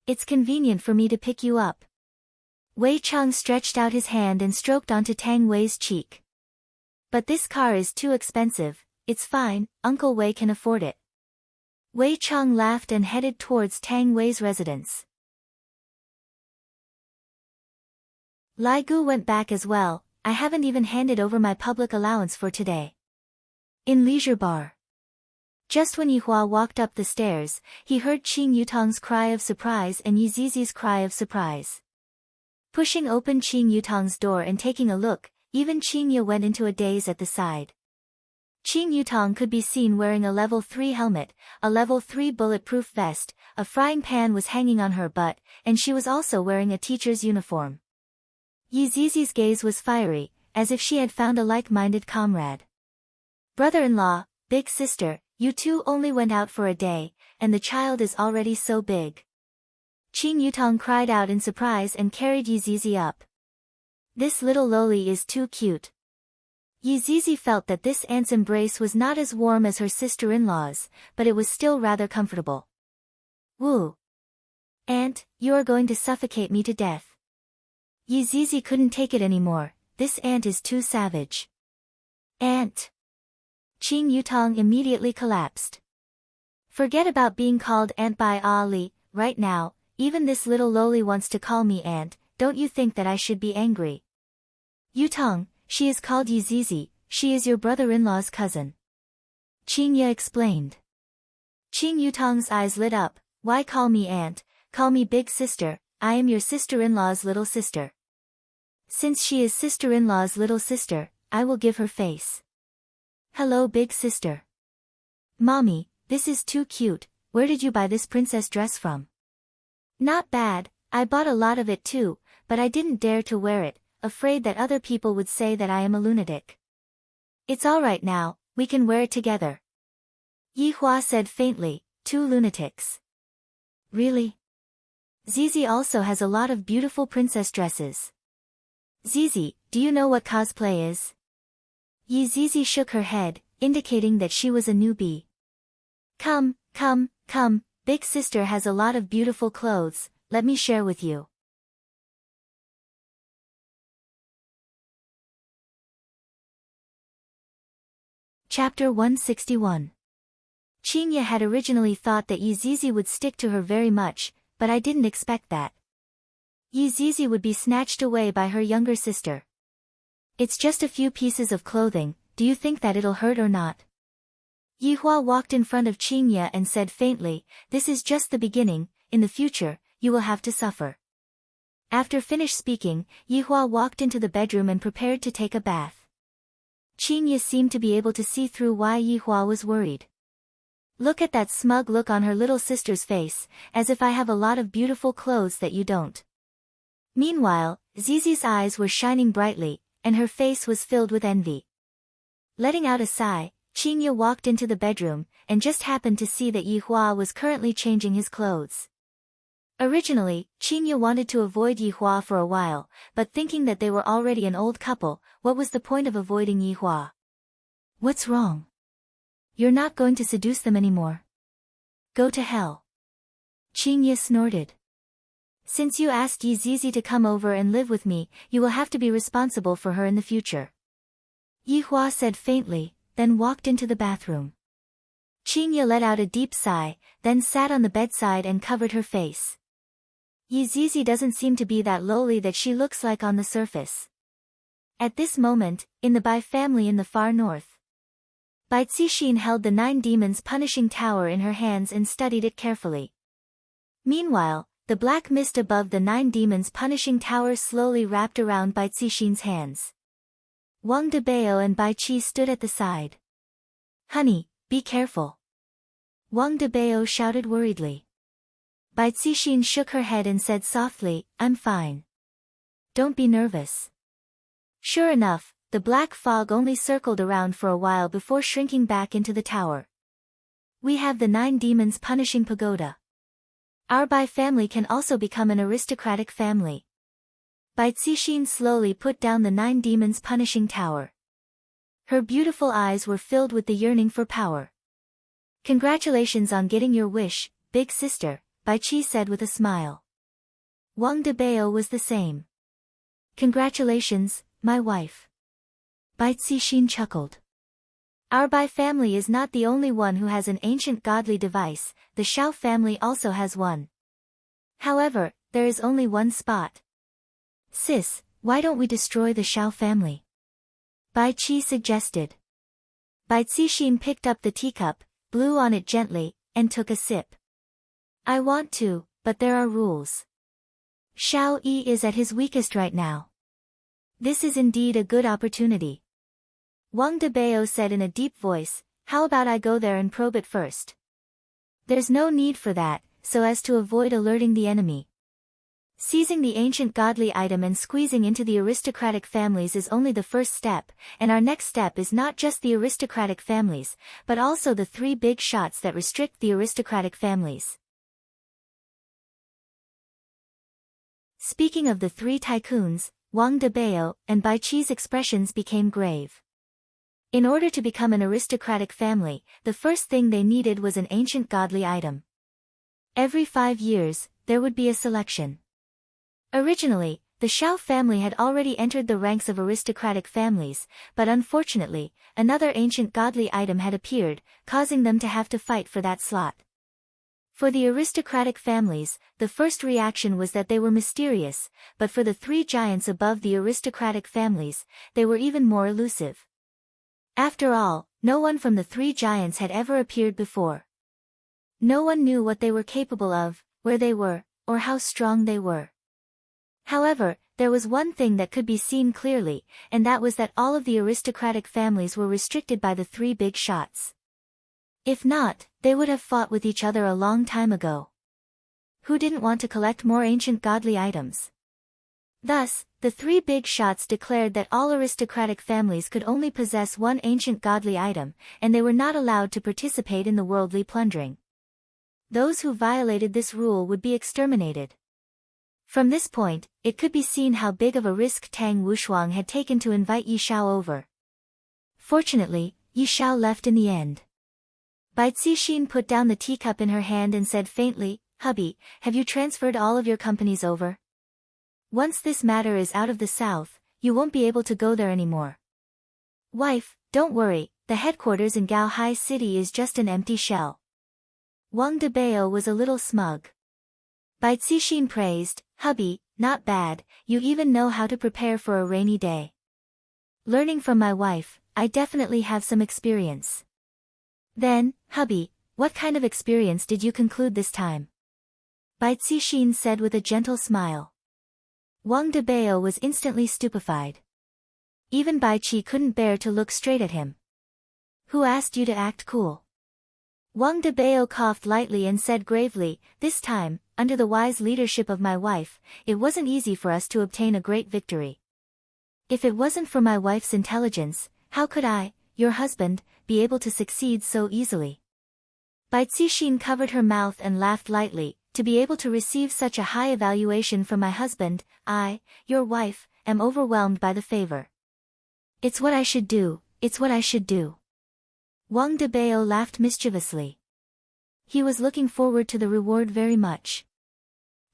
It's convenient for me to pick you up. Wei Chang stretched out his hand and stroked onto Tang Wei's cheek. But this car is too expensive, it's fine, Uncle Wei can afford it. Wei Chang laughed and headed towards Tang Wei's residence. Lai Gu went back as well, I haven't even handed over my public allowance for today. In Leisure Bar. Just when Yihua walked up the stairs, he heard Qing Yutong's cry of surprise and Zizi's cry of surprise. Pushing open Qing Yutong's door and taking a look, even Qinya went into a daze at the side. Qing Yutong could be seen wearing a level 3 helmet, a level 3 bulletproof vest, a frying pan was hanging on her butt, and she was also wearing a teacher's uniform. Zizi's gaze was fiery, as if she had found a like-minded comrade. Brother-in-law, big sister, you two only went out for a day, and the child is already so big. Qing Yutong cried out in surprise and carried Zizi up. This little loli is too cute. Zizi felt that this aunt's embrace was not as warm as her sister-in-law's, but it was still rather comfortable. Woo! Aunt, you are going to suffocate me to death. Zizi couldn't take it anymore, this aunt is too savage. Aunt! Qing Yutong immediately collapsed. Forget about being called aunt by Ali, right now, even this little loli wants to call me aunt, don't you think that I should be angry? Yutong, she is called Zizi, she is your brother-in-law's cousin. Qinya explained. Qing Yutong's eyes lit up, why call me aunt, call me big sister, I am your sister-in-law's little sister. Since she is sister-in-law's little sister, I will give her face. Hello big sister. Mommy, this is too cute, where did you buy this princess dress from? Not bad, I bought a lot of it too, but I didn't dare to wear it, afraid that other people would say that I am a lunatic. It's alright now, we can wear it together. Yihua said faintly, 2 lunatics. Really? Zizi also has a lot of beautiful princess dresses. Zizi, do you know what cosplay is? Yi Zizi shook her head, indicating that she was a newbie. Come, come, come, big sister has a lot of beautiful clothes, let me share with you. Chapter 161. Qinya had originally thought that Yi Zizi would stick to her very much, but I didn't expect that. Yi Zizi would be snatched away by her younger sister. It's just a few pieces of clothing, do you think that it'll hurt or not? Yi Hua walked in front of Qinya and said faintly, this is just the beginning, in the future, you will have to suffer. After finished speaking, Yi Hua walked into the bedroom and prepared to take a bath. Qinya seemed to be able to see through why Yi Hua was worried. Look at that smug look on her little sister's face, as if I have a lot of beautiful clothes that you don't. Meanwhile, Zizi's eyes were shining brightly, and her face was filled with envy. Letting out a sigh, Qinya walked into the bedroom, and just happened to see that Yi Hua was currently changing his clothes. Originally, Qinya wanted to avoid Yi Hua for a while, but thinking that they were already an old couple, what was the point of avoiding Yi Hua? What's wrong? You're not going to seduce them anymore. Go to hell. Qinya snorted. Since you asked Yi Zizi to come over and live with me, you will have to be responsible for her in the future. Yi Hua said faintly, then walked into the bathroom. Qinya let out a deep sigh, then sat on the bedside and covered her face. Yi Zizi doesn't seem to be that lowly that she looks like on the surface. At this moment, in the Bai family in the far north, Bai Cixin held the 9 demons punishing tower in her hands and studied it carefully. Meanwhile, the black mist above the 9 demons punishing tower slowly wrapped around Bai Cixin's hands. Wang Debao and Bai Qi stood at the side. Honey, be careful. Wang Debao shouted worriedly. Bai Cixin shook her head and said softly, I'm fine. Don't be nervous. Sure enough, the black fog only circled around for a while before shrinking back into the tower. We have the 9 demons punishing pagoda. Our Bai family can also become an aristocratic family. Bai Cixin slowly put down the 9 demons punishing tower. Her beautiful eyes were filled with the yearning for power. Congratulations on getting your wish, big sister, Bai Qi said with a smile. Wang Debao was the same. Congratulations, my wife. Bai Cixin chuckled. Our Bai family is not the only one who has an ancient godly device, the Shao family also has one. However, there is only one spot. Sis, why don't we destroy the Shao family? Bai Qi suggested. Bai Cixin picked up the teacup, blew on it gently, and took a sip. I want to, but there are rules. Shao Yi is at his weakest right now. This is indeed a good opportunity. Wang Debao said in a deep voice, how about I go there and probe it first? There's no need for that, so as to avoid alerting the enemy. Seizing the ancient godly item and squeezing into the aristocratic families is only the first step, and our next step is not just the aristocratic families, but also the 3 big shots that restrict the aristocratic families. Speaking of the 3 tycoons, Wang Debao and Bai Qi's expressions became grave. In order to become an aristocratic family, the first thing they needed was an ancient godly item. Every 5 years, there would be a selection. Originally, the Shao family had already entered the ranks of aristocratic families, but unfortunately, another ancient godly item had appeared, causing them to have to fight for that slot. For the aristocratic families, the first reaction was that they were mysterious, but for the 3 giants above the aristocratic families, they were even more elusive. After all, no one from the 3 giants had ever appeared before. No one knew what they were capable of, where they were, or how strong they were. However, there was one thing that could be seen clearly, and that was that all of the aristocratic families were restricted by the 3 big shots. If not, they would have fought with each other a long time ago. Who didn't want to collect more ancient godly items? Thus, the 3 big shots declared that all aristocratic families could only possess one ancient godly item, and they were not allowed to participate in the worldly plundering. Those who violated this rule would be exterminated. From this point, it could be seen how big of a risk Tang Wushuang had taken to invite Yi Shao over. Fortunately, Yi Xiao left in the end. Bai Cixin put down the teacup in her hand and said faintly, "Hubby, have you transferred all of your companies over? Once this matter is out of the south, you won't be able to go there anymore." "Wife, don't worry, the headquarters in Gaohai City is just an empty shell." Wang Debao was a little smug. Bai Cixin praised, "Hubby, not bad, you even know how to prepare for a rainy day." "Learning from my wife, I definitely have some experience." "Then, hubby, what kind of experience did you conclude this time?" Bai Cixin said with a gentle smile. Wang Debao was instantly stupefied. Even Bai Qi couldn't bear to look straight at him. "Who asked you to act cool?" Wang Debao coughed lightly and said gravely, "This time, under the wise leadership of my wife, it wasn't easy for us to obtain a great victory. If it wasn't for my wife's intelligence, how could I, your husband, be able to succeed so easily?" Bai Cixin covered her mouth and laughed lightly. "To be able to receive such a high evaluation from my husband, I, your wife, am overwhelmed by the favor. It's what I should do, it's what I should do." Wang Debao laughed mischievously. He was looking forward to the reward very much.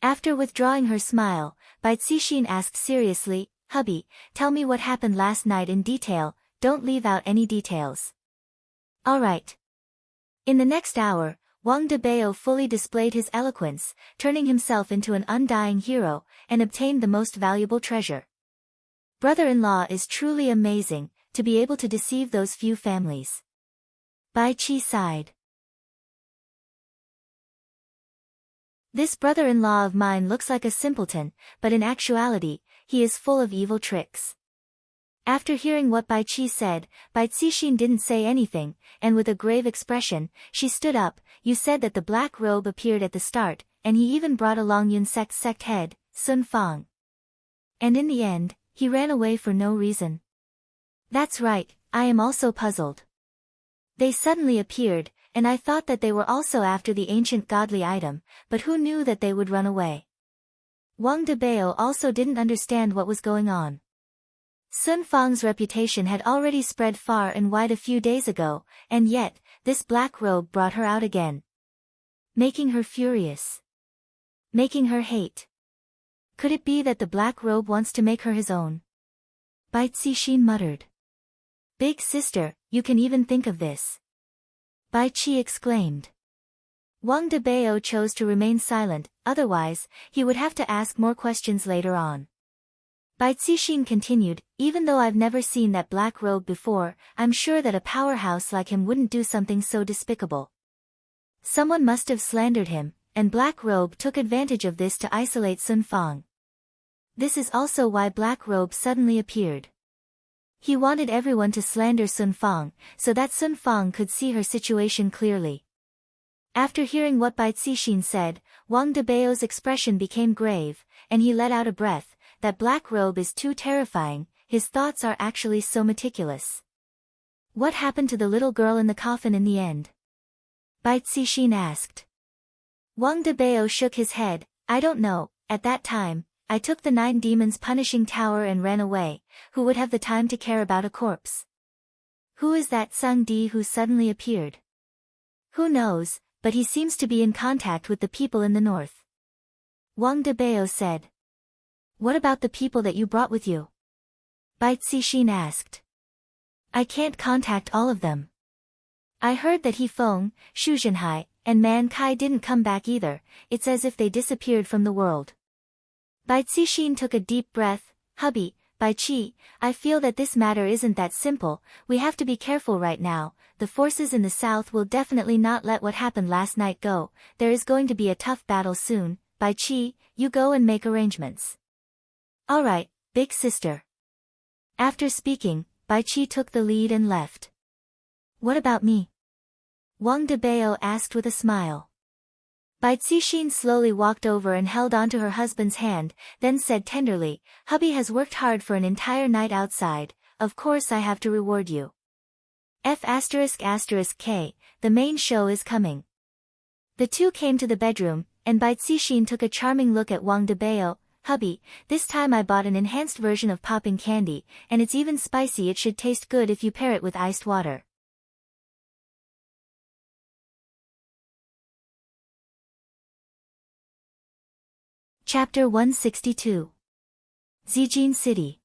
After withdrawing her smile, Bai Cixin asked seriously, "Hubby, tell me what happened last night in detail, don't leave out any details." "All right." In the next hour, Wang Debao fully displayed his eloquence, turning himself into an undying hero, and obtained the most valuable treasure. Brother-in-law is truly amazing, to be able to deceive those few families. Bai Qi sighed. "This brother-in-law of mine looks like a simpleton, but in actuality, he is full of evil tricks." After hearing what Bai Qi said, Bai Cixin didn't say anything, and with a grave expression, she stood up. "You said that the black robe appeared at the start, and he even brought along Yun Sect's sect head, Sun Fang. And in the end, he ran away for no reason." "That's right, I am also puzzled. They suddenly appeared, and I thought that they were also after the ancient godly item, but who knew that they would run away?" Wang Debao also didn't understand what was going on. Sun Fang's reputation had already spread far and wide a few days ago, and yet, this black robe brought her out again. Making her furious. Making her hate. Could it be that the black robe wants to make her his own? Bai Cixin muttered. "Big sister, you can even think of this?" Bai Qi exclaimed. Wang Debao chose to remain silent, otherwise, he would have to ask more questions later on. Bai Cixin continued, "Even though I've never seen that black robe before, I'm sure that a powerhouse like him wouldn't do something so despicable. Someone must have slandered him, and Black Robe took advantage of this to isolate Sun Fang. This is also why Black Robe suddenly appeared. He wanted everyone to slander Sun Fang, so that Sun Fang could see her situation clearly." After hearing what Bai Cixin said, Wang Debao's expression became grave, and he let out a breath. "That Black Robe is too terrifying, his thoughts are actually so meticulous." "What happened to the little girl in the coffin in the end?" Bai Cixin asked. Wang Debao shook his head. "I don't know, at that time, I took the 9 demons punishing tower and ran away. Who would have the time to care about a corpse?" "Who is that Sung Di who suddenly appeared?" "Who knows, but he seems to be in contact with the people in the north." Wang Debao said. "What about the people that you brought with you?" Bai Cixin asked. "I can't contact all of them. I heard that He Feng, Shu Zhenhai, and Man Kai didn't come back either. It's as if they disappeared from the world." Bai Cixin took a deep breath. "Hubby, Bai Qi, I feel that this matter isn't that simple. We have to be careful right now. The forces in the south will definitely not let what happened last night go. There is going to be a tough battle soon. Bai Qi, you go and make arrangements." "All right, big sister." After speaking, Bai Qi took the lead and left. "What about me?" Wang Debao asked with a smile. Bai Cixin slowly walked over and held onto her husband's hand, then said tenderly, "Hubby has worked hard for an entire night outside, of course I have to reward you. F***K, the main show is coming." The two came to the bedroom, and Bai Cixin took a charming look at Wang Debao. "Hubby, this time I bought an enhanced version of popping candy, and it's even spicy. It should taste good if you pair it with iced water." Chapter 162. Zijin City.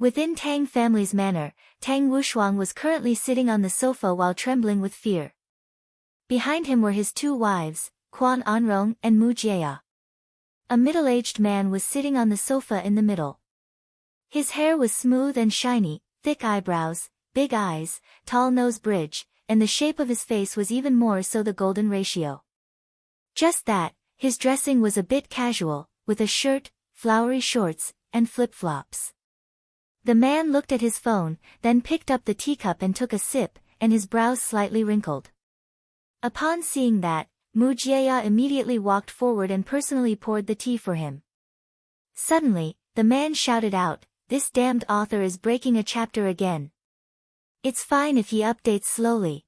Within Tang family's manor, Tang Wushuang was currently sitting on the sofa while trembling with fear. Behind him were his two wives, Quan Anrong and Mu Jia. A middle-aged man was sitting on the sofa in the middle. His hair was smooth and shiny, thick eyebrows, big eyes, tall nose bridge, and the shape of his face was even more so the golden ratio. Just that, his dressing was a bit casual, with a shirt, flowery shorts, and flip-flops. The man looked at his phone, then picked up the teacup and took a sip, and his brows slightly wrinkled. Upon seeing that, Mu Jia immediately walked forward and personally poured the tea for him. Suddenly, the man shouted out, "This damned author is breaking a chapter again. It's fine if he updates slowly.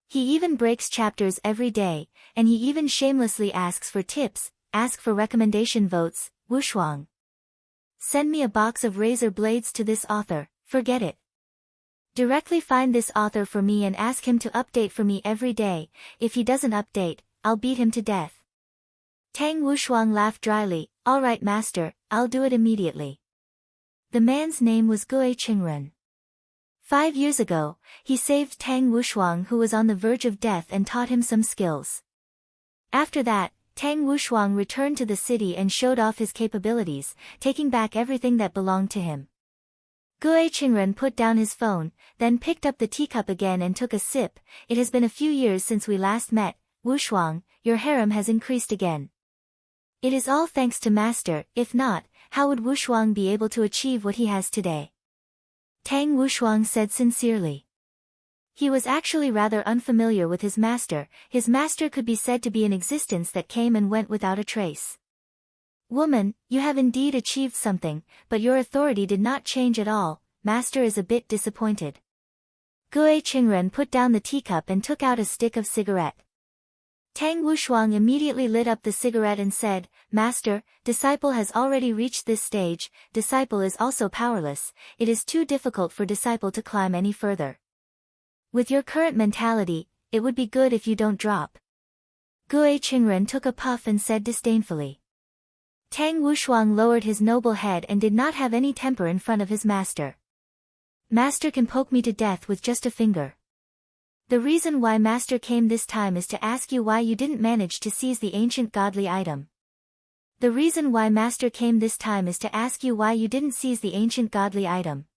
He even breaks chapters every day, and he even shamelessly asks for tips, ask for recommendation votes. Wushuang, send me a box of razor blades to this author, forget it. Directly find this author for me and ask him to update for me every day. If he doesn't update, I'll beat him to death." Tang Wushuang laughed dryly, "All right master, I'll do it immediately." The man's name was Gue Qingren. 5 years ago, he saved Tang Wushuang, who was on the verge of death, and taught him some skills. After that, Tang Wushuang returned to the city and showed off his capabilities, taking back everything that belonged to him. Gue Qingren put down his phone, then picked up the teacup again and took a sip. "It has been a few years since we last met, Wushuang, your harem has increased again. It is all thanks to master, if not, how would Wushuang be able to achieve what he has today?" Tang Wushuang said sincerely. He was actually rather unfamiliar with his master could be said to be an existence that came and went without a trace. "Woman, you have indeed achieved something, but your authority did not change at all. Master is a bit disappointed." Gue Qingren put down the teacup and took out a stick of cigarette. Tang Wushuang immediately lit up the cigarette and said, "Master, disciple has already reached this stage, disciple is also powerless, it is too difficult for disciple to climb any further. With your current mentality, it would be good if you don't drop." Gue Qingren took a puff and said disdainfully. Tang Wushuang lowered his noble head and did not have any temper in front of his master. "Master can poke me to death with just a finger. The reason why master came this time is to ask you why you didn't manage to seize the ancient godly item. The reason why master came this time is to ask you why you didn't seize the ancient godly item."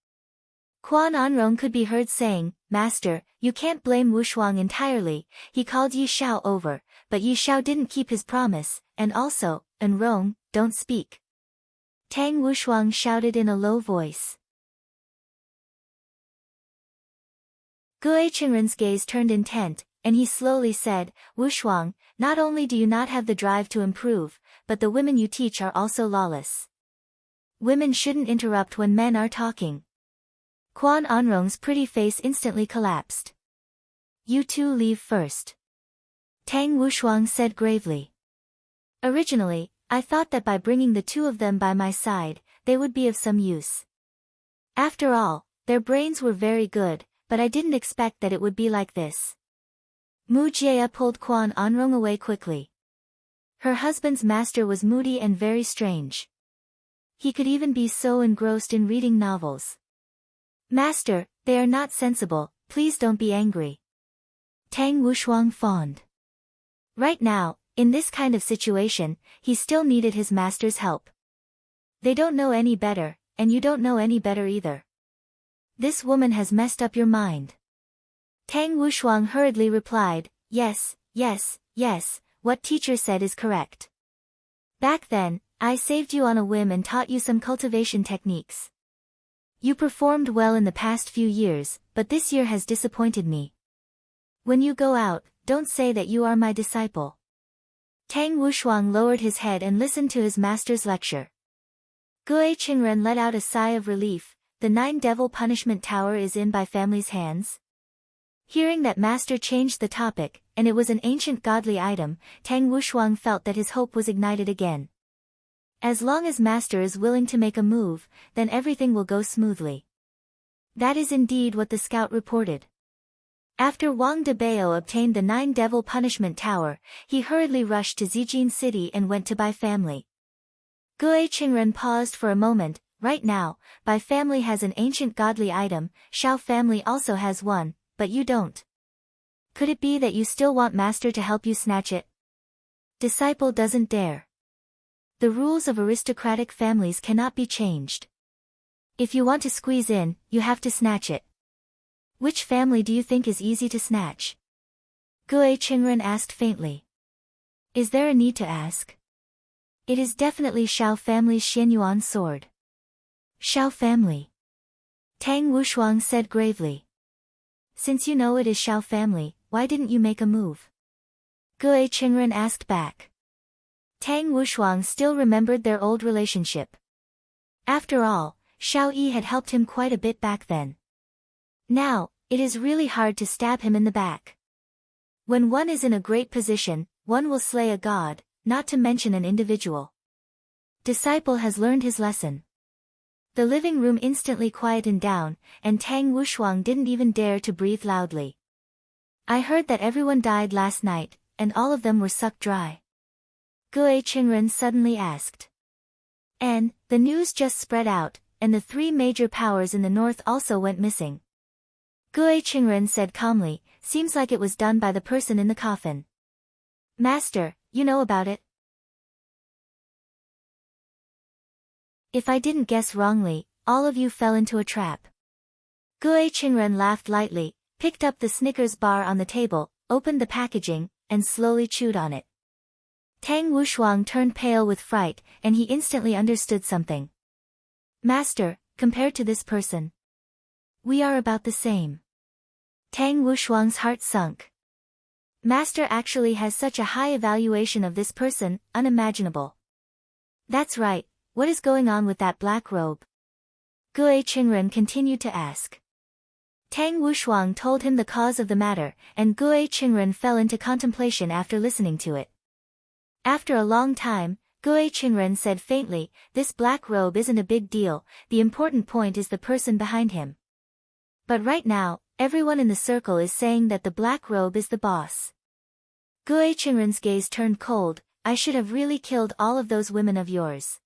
Quan Anrong could be heard saying, "Master, you can't blame Wushuang entirely, he called Yi Xiao over, but Yi Xiao didn't keep his promise, and also, Anrong, don't speak." Tang Wushuang shouted in a low voice. Gue Qingren's gaze turned intent, and he slowly said, "Wushuang, not only do you not have the drive to improve, but the women you teach are also lawless. Women shouldn't interrupt when men are talking." Quan Anrong's pretty face instantly collapsed. "You two leave first," Tang Wushuang said gravely. "Originally, I thought that by bringing the two of them by my side, they would be of some use. After all, their brains were very good, but I didn't expect that it would be like this." Mu Jia pulled Quan Anrong away quickly. Her husband's master was moody and very strange. He could even be so engrossed in reading novels. "Master, they are not sensible, please don't be angry." Tang Wushuang fawned. Right now, in this kind of situation, he still needed his master's help. "They don't know any better, and you don't know any better either. This woman has messed up your mind." Tang Wushuang hurriedly replied, Yes, what teacher said is correct. Back then, I saved you on a whim and taught you some cultivation techniques. You performed well in the past few years, but this year has disappointed me. When you go out, don't say that you are my disciple." Tang Wushuang lowered his head and listened to his master's lecture. Gue Qingren let out a sigh of relief. "The 9-devil punishment tower is in by family's hands?" Hearing that master changed the topic, and it was an ancient godly item, Tang Wushuang felt that his hope was ignited again. As long as master is willing to make a move, then everything will go smoothly. That is indeed what the scout reported. After Wang Debao obtained the 9-devil punishment tower, he hurriedly rushed to Zijin City and went to Bai family. Gue Qingren paused for a moment. Right now, Bai family has an ancient godly item, Shao family also has one, but you don't. Could it be that you still want master to help you snatch it? Disciple doesn't dare. The rules of aristocratic families cannot be changed. If you want to squeeze in, you have to snatch it. Which family do you think is easy to snatch? Gue Qingren asked faintly. Is there a need to ask? It is definitely Shao family's Xianyuan sword. Shao family. Tang Wushuang said gravely. Since you know it is Shao family, why didn't you make a move? Gue Qingren asked back. Tang Wushuang still remembered their old relationship. After all, Shao Yi had helped him quite a bit back then. Now, it is really hard to stab him in the back. When one is in a great position, one will slay a god, not to mention an individual. Disciple has learned his lesson. The living room instantly quietened down, and Tang Wushuang didn't even dare to breathe loudly. I heard that everyone died last night, and all of them were sucked dry. Gue Qingren suddenly asked. And, the news just spread out, and the 3 major powers in the north also went missing. Gue Qingren said calmly, seems like it was done by the person in the coffin. Master, you know about it? If I didn't guess wrongly, all of you fell into a trap. Gue Qingren laughed lightly, picked up the Snickers bar on the table, opened the packaging, and slowly chewed on it. Tang Wushuang turned pale with fright, and he instantly understood something. Master, compared to this person, we are about the same. Tang Wushuang's heart sunk. Master actually has such a high evaluation of this person, unimaginable. That's right, what is going on with that black robe? Gue Qingren continued to ask. Tang Wushuang told him the cause of the matter, and Gue Qingren fell into contemplation after listening to it. After a long time, Gue Qingren said faintly, this black robe isn't a big deal, the important point is the person behind him. But right now, everyone in the circle is saying that the black robe is the boss. Gue Qingren's gaze turned cold, I should have really killed all of those women of yours.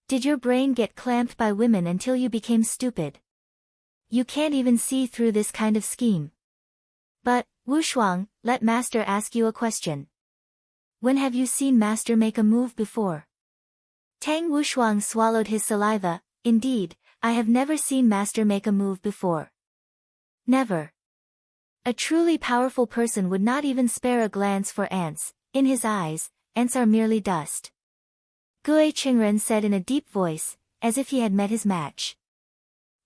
Did your brain get clamped by women until you became stupid? You can't even see through this kind of scheme. But, Wushuang, let master ask you a question. When have you seen master make a move before? Tang Wushuang swallowed his saliva, indeed, I have never seen master make a move before. Never. A truly powerful person would not even spare a glance for ants, in his eyes, ants are merely dust. Gue Qingren said in a deep voice, as if he had met his match.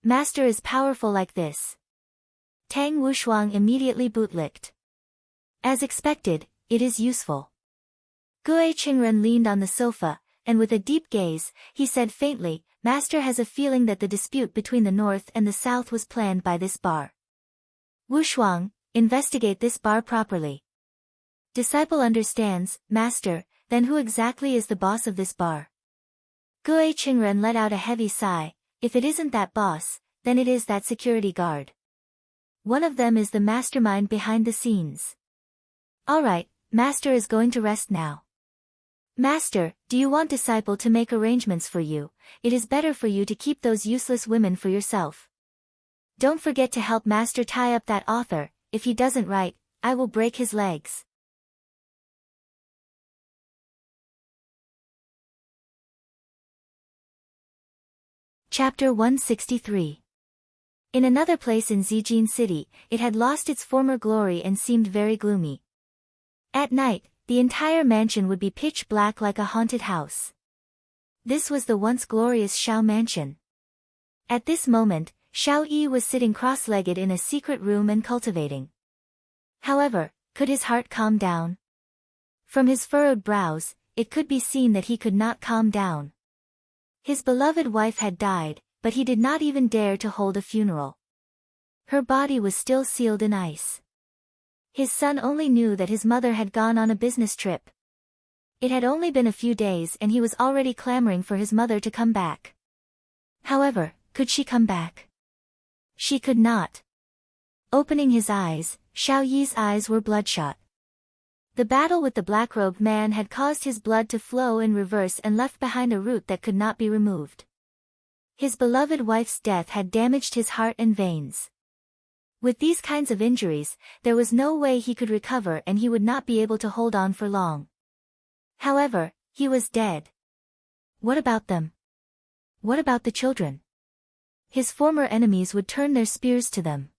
Master is powerful like this. Tang Wushuang immediately bootlicked. As expected, it is useful. Gue Qingren leaned on the sofa, and with a deep gaze, he said faintly, Master has a feeling that the dispute between the north and the south was planned by this bar. Wushuang, investigate this bar properly. Disciple understands, Master, then who exactly is the boss of this bar? Gue Qingren let out a heavy sigh, if it isn't that boss, then it is that security guard. One of them is the mastermind behind the scenes. Alright, Master is going to rest now. Master, do you want Disciple to make arrangements for you? It is better for you to keep those useless women for yourself. Don't forget to help Master tie up that author, if he doesn't write, I will break his legs. Chapter 163. In another place in Zijin City, it had lost its former glory and seemed very gloomy. At night, the entire mansion would be pitch black like a haunted house. This was the once glorious Shao mansion. At this moment, Shao Yi was sitting cross-legged in a secret room and cultivating. However, could his heart calm down? From his furrowed brows, it could be seen that he could not calm down. His beloved wife had died, but he did not even dare to hold a funeral. Her body was still sealed in ice. His son only knew that his mother had gone on a business trip. It had only been a few days and he was already clamoring for his mother to come back. However, could she come back? She could not. Opening his eyes, Xiao Yi's eyes were bloodshot. The battle with the black-robed man had caused his blood to flow in reverse and left behind a root that could not be removed. His beloved wife's death had damaged his heart and veins. With these kinds of injuries, there was no way he could recover and he would not be able to hold on for long. However, he was dead. What about them? What about the children? His former enemies would turn their spears to them.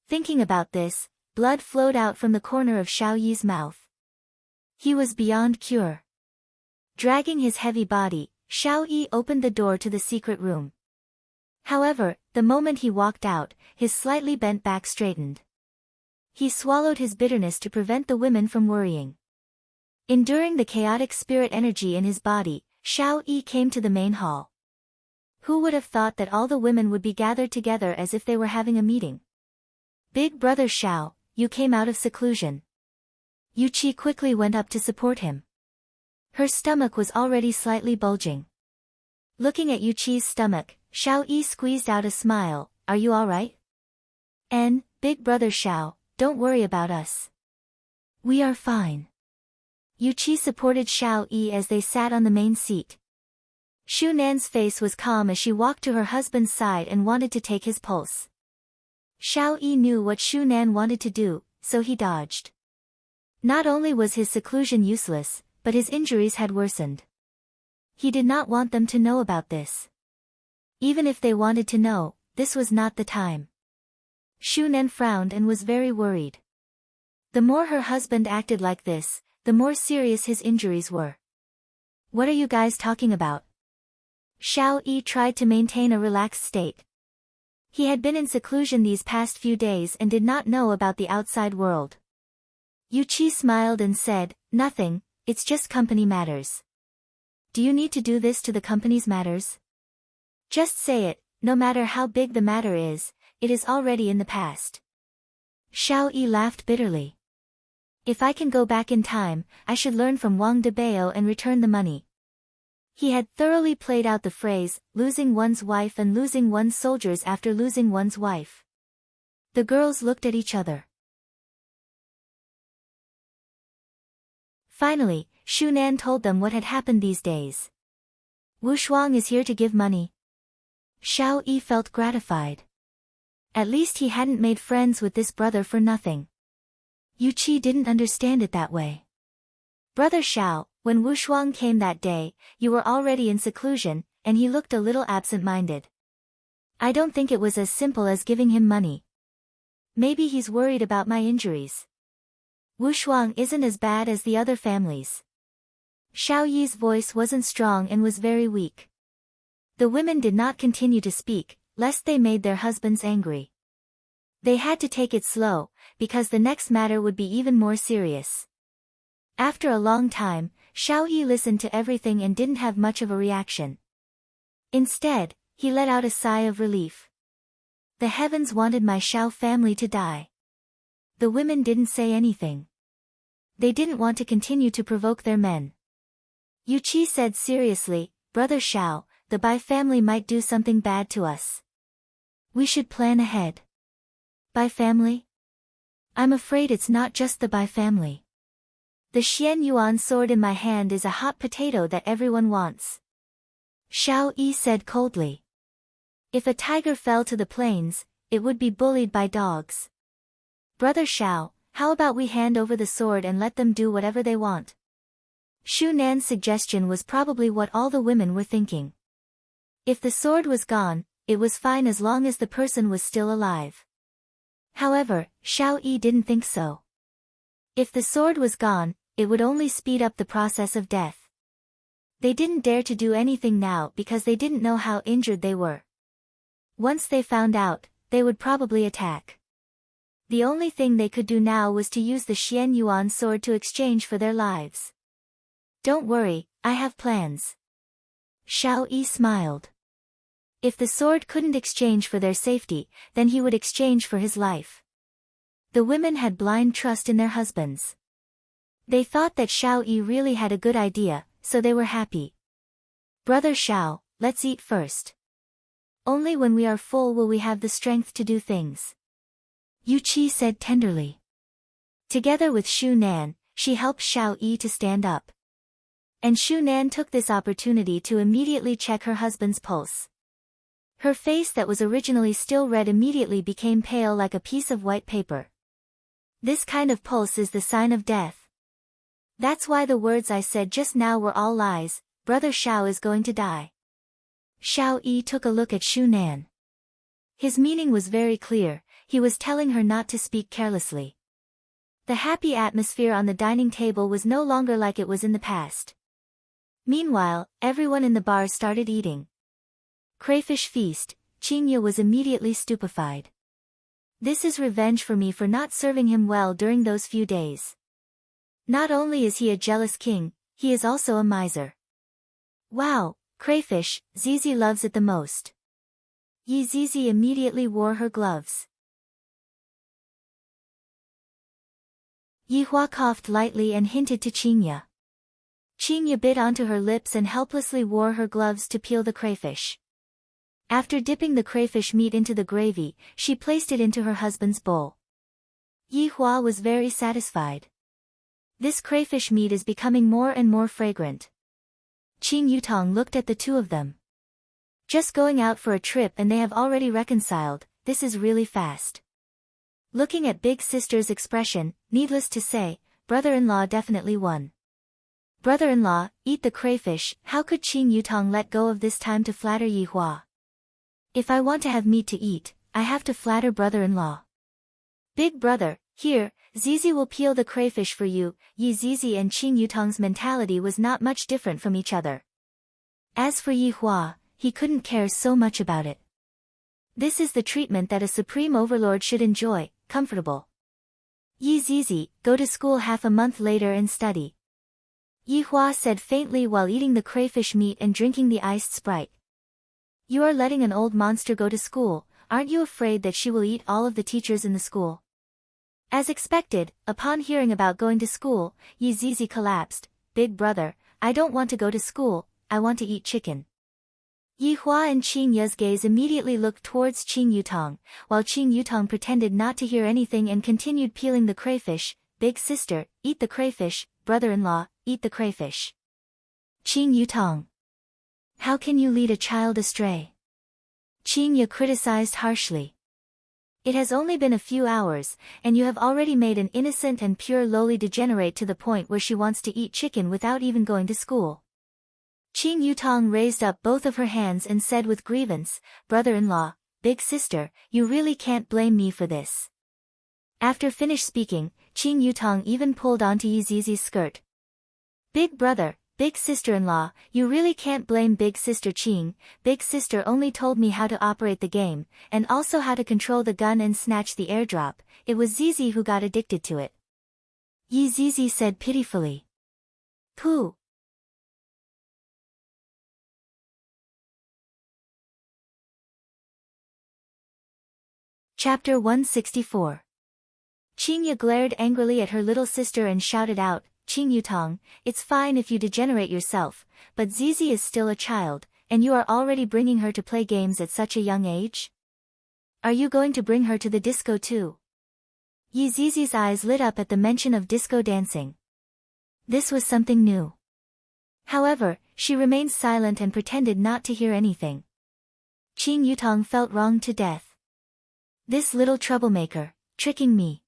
Thinking about this, blood flowed out from the corner of Xiao Yi's mouth. He was beyond cure. Dragging his heavy body, Xiao Yi opened the door to the secret room. However, the moment he walked out, his slightly bent back straightened. He swallowed his bitterness to prevent the women from worrying. Enduring the chaotic spirit energy in his body, Xiao Yi came to the main hall. Who would have thought that all the women would be gathered together as if they were having a meeting? Big brother Xiao, you came out of seclusion. Yuqi quickly went up to support him. Her stomach was already slightly bulging. Looking at Yuqi's stomach, Xiao Yi squeezed out a smile. Are you alright? Big brother Xiao, don't worry about us. We are fine. Yuqi supported Xiao Yi as they sat on the main seat. Shu Nan's face was calm as she walked to her husband's side and wanted to take his pulse. Xiao Yi knew what Shu Nan wanted to do, so he dodged. Not only was his seclusion useless, but his injuries had worsened. He did not want them to know about this. Even if they wanted to know, this was not the time. Shu Nan frowned and was very worried. The more her husband acted like this, the more serious his injuries were. What are you guys talking about? Xiao Yi tried to maintain a relaxed state. He had been in seclusion these past few days and did not know about the outside world. Yuqi smiled and said, nothing, it's just company matters. Do you need to do this to the company's matters? Just say it, no matter how big the matter is, it is already in the past. Xiao Yi laughed bitterly. If I can go back in time, I should learn from Wang Debao and return the money. He had thoroughly played out the phrase, losing one's wife and losing one's soldiers after losing one's wife. The girls looked at each other. Finally, Shu Nan told them what had happened these days. Wu Shuang is here to give money. Xiao Yi felt gratified. At least he hadn't made friends with this brother for nothing. Yuqi didn't understand it that way. Brother Xiao, when Wu Shuang came that day, you were already in seclusion, and he looked a little absent-minded. I don't think it was as simple as giving him money. Maybe he's worried about my injuries. Wu Shuang isn't as bad as the other families. Xiao Yi's voice wasn't strong and was very weak. The women did not continue to speak, lest they made their husbands angry. They had to take it slow, because the next matter would be even more serious. After a long time, Xiao Yi listened to everything and didn't have much of a reaction. Instead, he let out a sigh of relief. The heavens wanted my Xiao family to die. The women didn't say anything. They didn't want to continue to provoke their men. Yuqi said seriously, Brother Xiao, the Bai family might do something bad to us. We should plan ahead. Bai family? I'm afraid it's not just the Bai family. The Xian Yuan sword in my hand is a hot potato that everyone wants. Xiao Yi said coldly. If a tiger fell to the plains, it would be bullied by dogs. Brother Xiao, how about we hand over the sword and let them do whatever they want? Shu Nan's suggestion was probably what all the women were thinking. If the sword was gone, it was fine as long as the person was still alive. However, Xiao Yi didn't think so. If the sword was gone, it would only speed up the process of death. They didn't dare to do anything now because they didn't know how injured they were. Once they found out, they would probably attack. The only thing they could do now was to use the Xian Yuan sword to exchange for their lives. Don't worry, I have plans. Xiao Yi smiled. If the sword couldn't exchange for their safety, then he would exchange for his life. The women had blind trust in their husbands. They thought that Xiao Yi really had a good idea, so they were happy. Brother Xiao, let's eat first. Only when we are full will we have the strength to do things. Yu Qi said tenderly. Together with Shu Nan, she helped Xiao Yi to stand up. And Shu Nan took this opportunity to immediately check her husband's pulse. Her face that was originally still red immediately became pale like a piece of white paper. This kind of pulse is the sign of death. That's why the words I said just now were all lies. Brother Xiao is going to die. Xiao Yi took a look at Shu Nan. His meaning was very clear, he was telling her not to speak carelessly. The happy atmosphere on the dining table was no longer like it was in the past. Meanwhile, everyone in the bar started eating. Crayfish feast, Qingye was immediately stupefied. This is revenge for me for not serving him well during those few days. Not only is he a jealous king, he is also a miser. Wow, crayfish, Zizi loves it the most. Yi Zizi immediately wore her gloves. Yi Hua coughed lightly and hinted to Qingye. Qingye bit onto her lips and helplessly wore her gloves to peel the crayfish. After dipping the crayfish meat into the gravy, she placed it into her husband's bowl. Yi Hua was very satisfied. This crayfish meat is becoming more and more fragrant. Qing Yutong looked at the two of them. Just going out for a trip and they have already reconciled, this is really fast. Looking at big sister's expression, needless to say, brother-in-law definitely won. Brother-in-law, eat the crayfish. How could Qing Yutong let go of this time to flatter Yi Hua? If I want to have meat to eat, I have to flatter brother-in-law. Big brother, here, Zizi will peel the crayfish for you. Yi Zizi and Qing Yutong's mentality was not much different from each other. As for Yi Hua, he couldn't care so much about it. This is the treatment that a supreme overlord should enjoy, comfortable. Yi Zizi, go to school half a month later and study. Yi Hua said faintly while eating the crayfish meat and drinking the iced Sprite. You are letting an old monster go to school, aren't you afraid that she will eat all of the teachers in the school? As expected, upon hearing about going to school, Yi Zizi collapsed. Big brother, I don't want to go to school, I want to eat chicken. Yi Hua and Qing Ye's gaze immediately looked towards Qing Yutong, while Qing Yutong pretended not to hear anything and continued peeling the crayfish. Big sister, eat the crayfish. Brother-in-law, eat the crayfish. Qing Yutong. How can you lead a child astray? Qing Ye criticized harshly. It has only been a few hours, and you have already made an innocent and pure lowly degenerate to the point where she wants to eat chicken without even going to school. Qing Yutong raised up both of her hands and said with grievance, brother-in-law, big sister, you really can't blame me for this. After finished speaking, Qing Yutong even pulled onto Yi Zizi's skirt. Big brother, big sister-in-law, you really can't blame big sister Qing. Big sister only told me how to operate the game, and also how to control the gun and snatch the airdrop. It was Zizi who got addicted to it. Yi Zizi said pitifully. Pooh. Chapter 164. Qing Ye glared angrily at her little sister and shouted out, Qing Yutong, it's fine if you degenerate yourself, but Zizi is still a child, and you are already bringing her to play games at such a young age? Are you going to bring her to the disco too? Yi Zizi's eyes lit up at the mention of disco dancing. This was something new. However, she remained silent and pretended not to hear anything. Qing Yutong felt wronged to death. This little troublemaker, tricking me.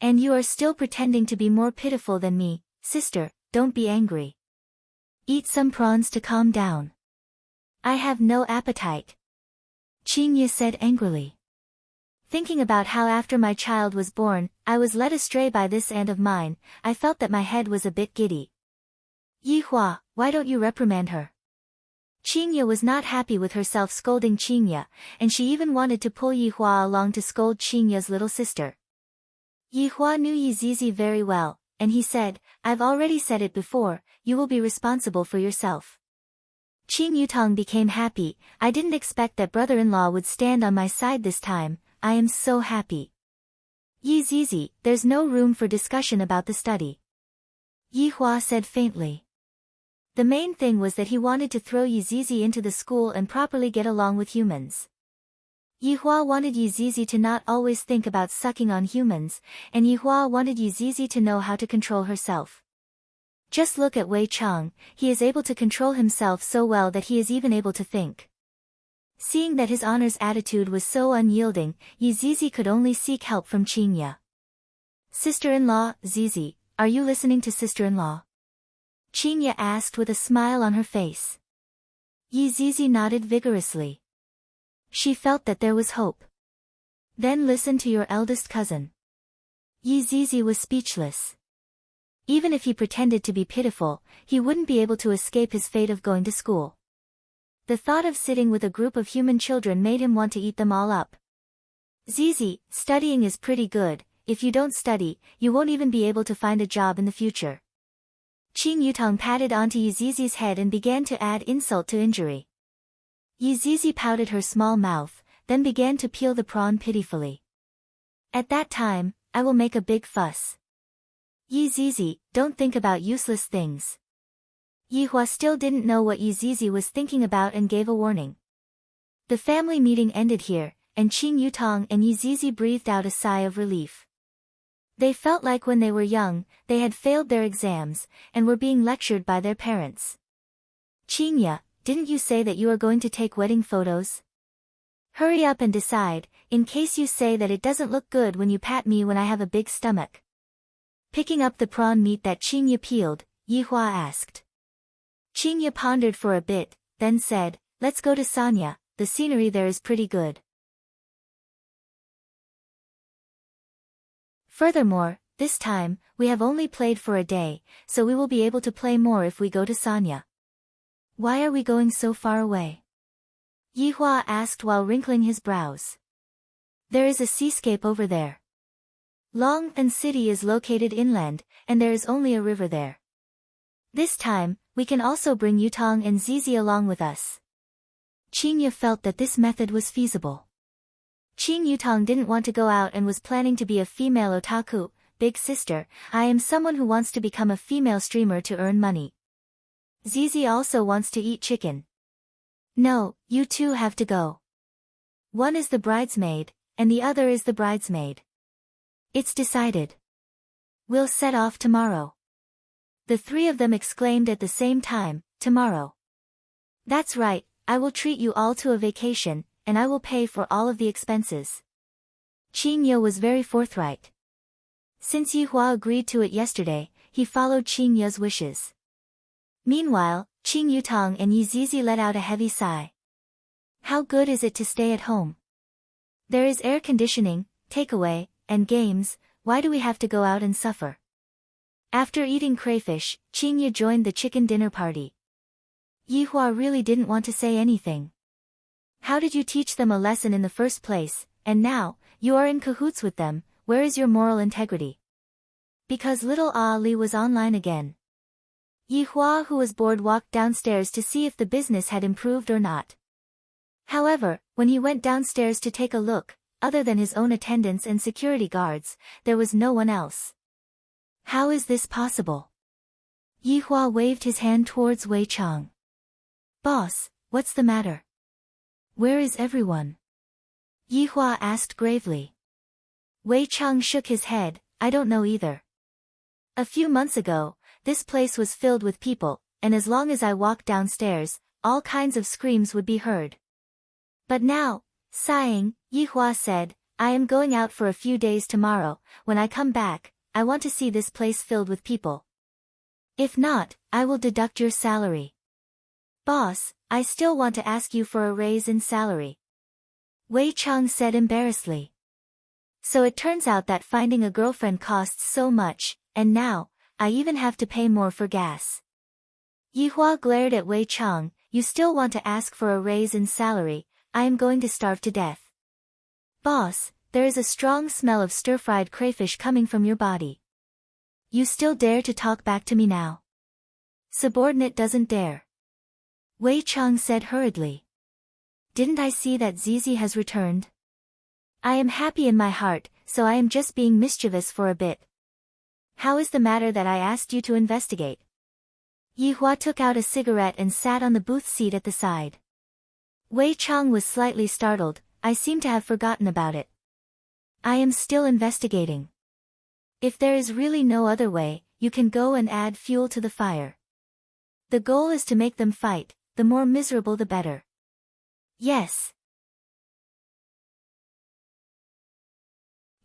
And you are still pretending to be more pitiful than me. Sister, don't be angry. Eat some prawns to calm down. I have no appetite. Qing Ye said angrily. Thinking about how after my child was born, I was led astray by this aunt of mine, I felt that my head was a bit giddy. Yi Hua, why don't you reprimand her? Qing Ye was not happy with herself scolding Qing Ye, and she even wanted to pull Yi Hua along to scold Qing Ye's little sister. Yi Hua knew Yi Zizi very well, and he said, I've already said it before, you will be responsible for yourself. Qing Yutong became happy. I didn't expect that brother-in-law would stand on my side this time. I am so happy. Yi Zizi, there's no room for discussion about the study. Yihua said faintly. The main thing was that he wanted to throw Yizizi into the school and properly get along with humans. Yihua wanted Yizizi to not always think about sucking on humans, and Yihua wanted Yizizi to know how to control herself. Just look at Wei Chang, he is able to control himself so well that he is even able to think. Seeing that his honor's attitude was so unyielding, Yizizi could only seek help from Qingya. Sister-in-law, Zizi, are you listening to sister-in-law? Qingya asked with a smile on her face. Yizizi nodded vigorously. She felt that there was hope. Then listen to your eldest cousin. Yizizi was speechless. Even if he pretended to be pitiful, he wouldn't be able to escape his fate of going to school. The thought of sitting with a group of human children made him want to eat them all up. Zizi, studying is pretty good. If you don't study, you won't even be able to find a job in the future. Qing Yutong patted onto Yizizi's head and began to add insult to injury. Yizizi pouted her small mouth, then began to peel the prawn pitifully. At that time, I will make a big fuss. Yizizi, don't think about useless things. Yihua still didn't know what Yizizi was thinking about and gave a warning. The family meeting ended here, and Qing Yutong and Yizizi breathed out a sigh of relief. They felt like when they were young, they had failed their exams, and were being lectured by their parents. Qingya, didn't you say that you are going to take wedding photos? Hurry up and decide, in case you say that it doesn't look good when you pat me when I have a big stomach. Picking up the prawn meat that Qingya peeled, Yihua asked. Qingya pondered for a bit, then said, let's go to Sanya, the scenery there is pretty good. Furthermore, this time, we have only played for a day, so we will be able to play more if we go to Sanya. Why are we going so far away? Yihua asked while wrinkling his brows. There is a seascape over there. Long'an City is located inland, and there is only a river there. This time, we can also bring Yutong and Zizi along with us. Qingya felt that this method was feasible. Qing Yutong didn't want to go out and was planning to be a female otaku. Big sister, I am someone who wants to become a female streamer to earn money. Zizi also wants to eat chicken. No, you two have to go. One is the bridesmaid, and the other is the bridesmaid. It's decided. We'll set off tomorrow. The three of them exclaimed at the same time, tomorrow. That's right, I will treat you all to a vacation, and I will pay for all of the expenses. Qingya was very forthright. Since Yihua agreed to it yesterday, he followed Qingya's wishes. Meanwhile, Qing Yutong and Yizizi let out a heavy sigh. How good is it to stay at home? There is air conditioning, takeaway, and games, why do we have to go out and suffer? After eating crayfish, Qingya joined the chicken dinner party. Yihua really didn't want to say anything. How did you teach them a lesson in the first place, and now, you are in cahoots with them, where is your moral integrity? Because little Ali was online again. Yihua, who was bored, walked downstairs to see if the business had improved or not. However, when he went downstairs to take a look, other than his own attendants and security guards, there was no one else. How is this possible? Yihua waved his hand towards Wei Chang. Boss, what's the matter? Where is everyone? Yihua asked gravely. Wei Chang shook his head, I don't know either. A few months ago, this place was filled with people, and as long as I walked downstairs, all kinds of screams would be heard. But now, sighing, Yihua said, I am going out for a few days tomorrow. When I come back, I want to see this place filled with people. If not, I will deduct your salary. Boss, I still want to ask you for a raise in salary. Wei Chang said embarrassedly. So it turns out that finding a girlfriend costs so much, and now, I even have to pay more for gas. Yihua glared at Wei Chang, you still want to ask for a raise in salary, I am going to starve to death. Boss, there is a strong smell of stir-fried crayfish coming from your body. You still dare to talk back to me now? Subordinate doesn't dare. Wei Chang said hurriedly. Didn't I see that Zizi has returned? I am happy in my heart, so I am just being mischievous for a bit. How is the matter that I asked you to investigate? Yihua took out a cigarette and sat on the booth seat at the side. Wei Chang was slightly startled. I seem to have forgotten about it. I am still investigating. If there is really no other way, you can go and add fuel to the fire. The goal is to make them fight, the more miserable the better. Yes.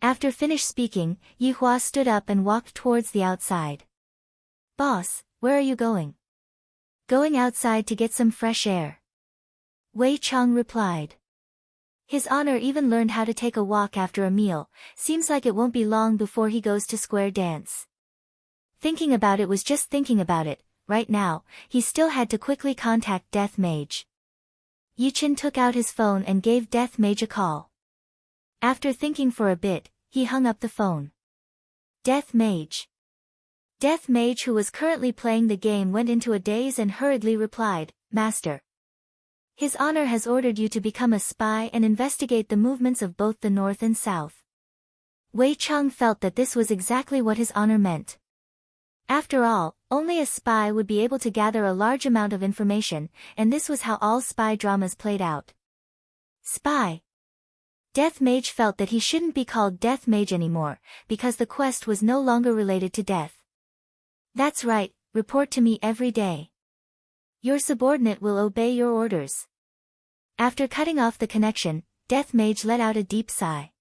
After finished speaking, Yihua stood up and walked towards the outside. Boss, where are you going? Going outside to get some fresh air. Wei Chang replied. His Honor even learned how to take a walk after a meal. Seems like it won't be long before he goes to square dance. Thinking about it was just thinking about it. Right now, he still had to quickly contact Death Mage. Yichin took out his phone and gave Death Mage a call. After thinking for a bit, he hung up the phone. Death Mage. Death Mage, who was currently playing the game, went into a daze and hurriedly replied, Master. His Honor has ordered you to become a spy and investigate the movements of both the North and South. Wei Chang felt that this was exactly what His Honor meant. After all, only a spy would be able to gather a large amount of information, and this was how all spy dramas played out. Spy. Death Mage felt that he shouldn't be called Death Mage anymore, because the quest was no longer related to death. That's right, report to me every day. Your subordinate will obey your orders. After cutting off the connection, Death Mage let out a deep sigh.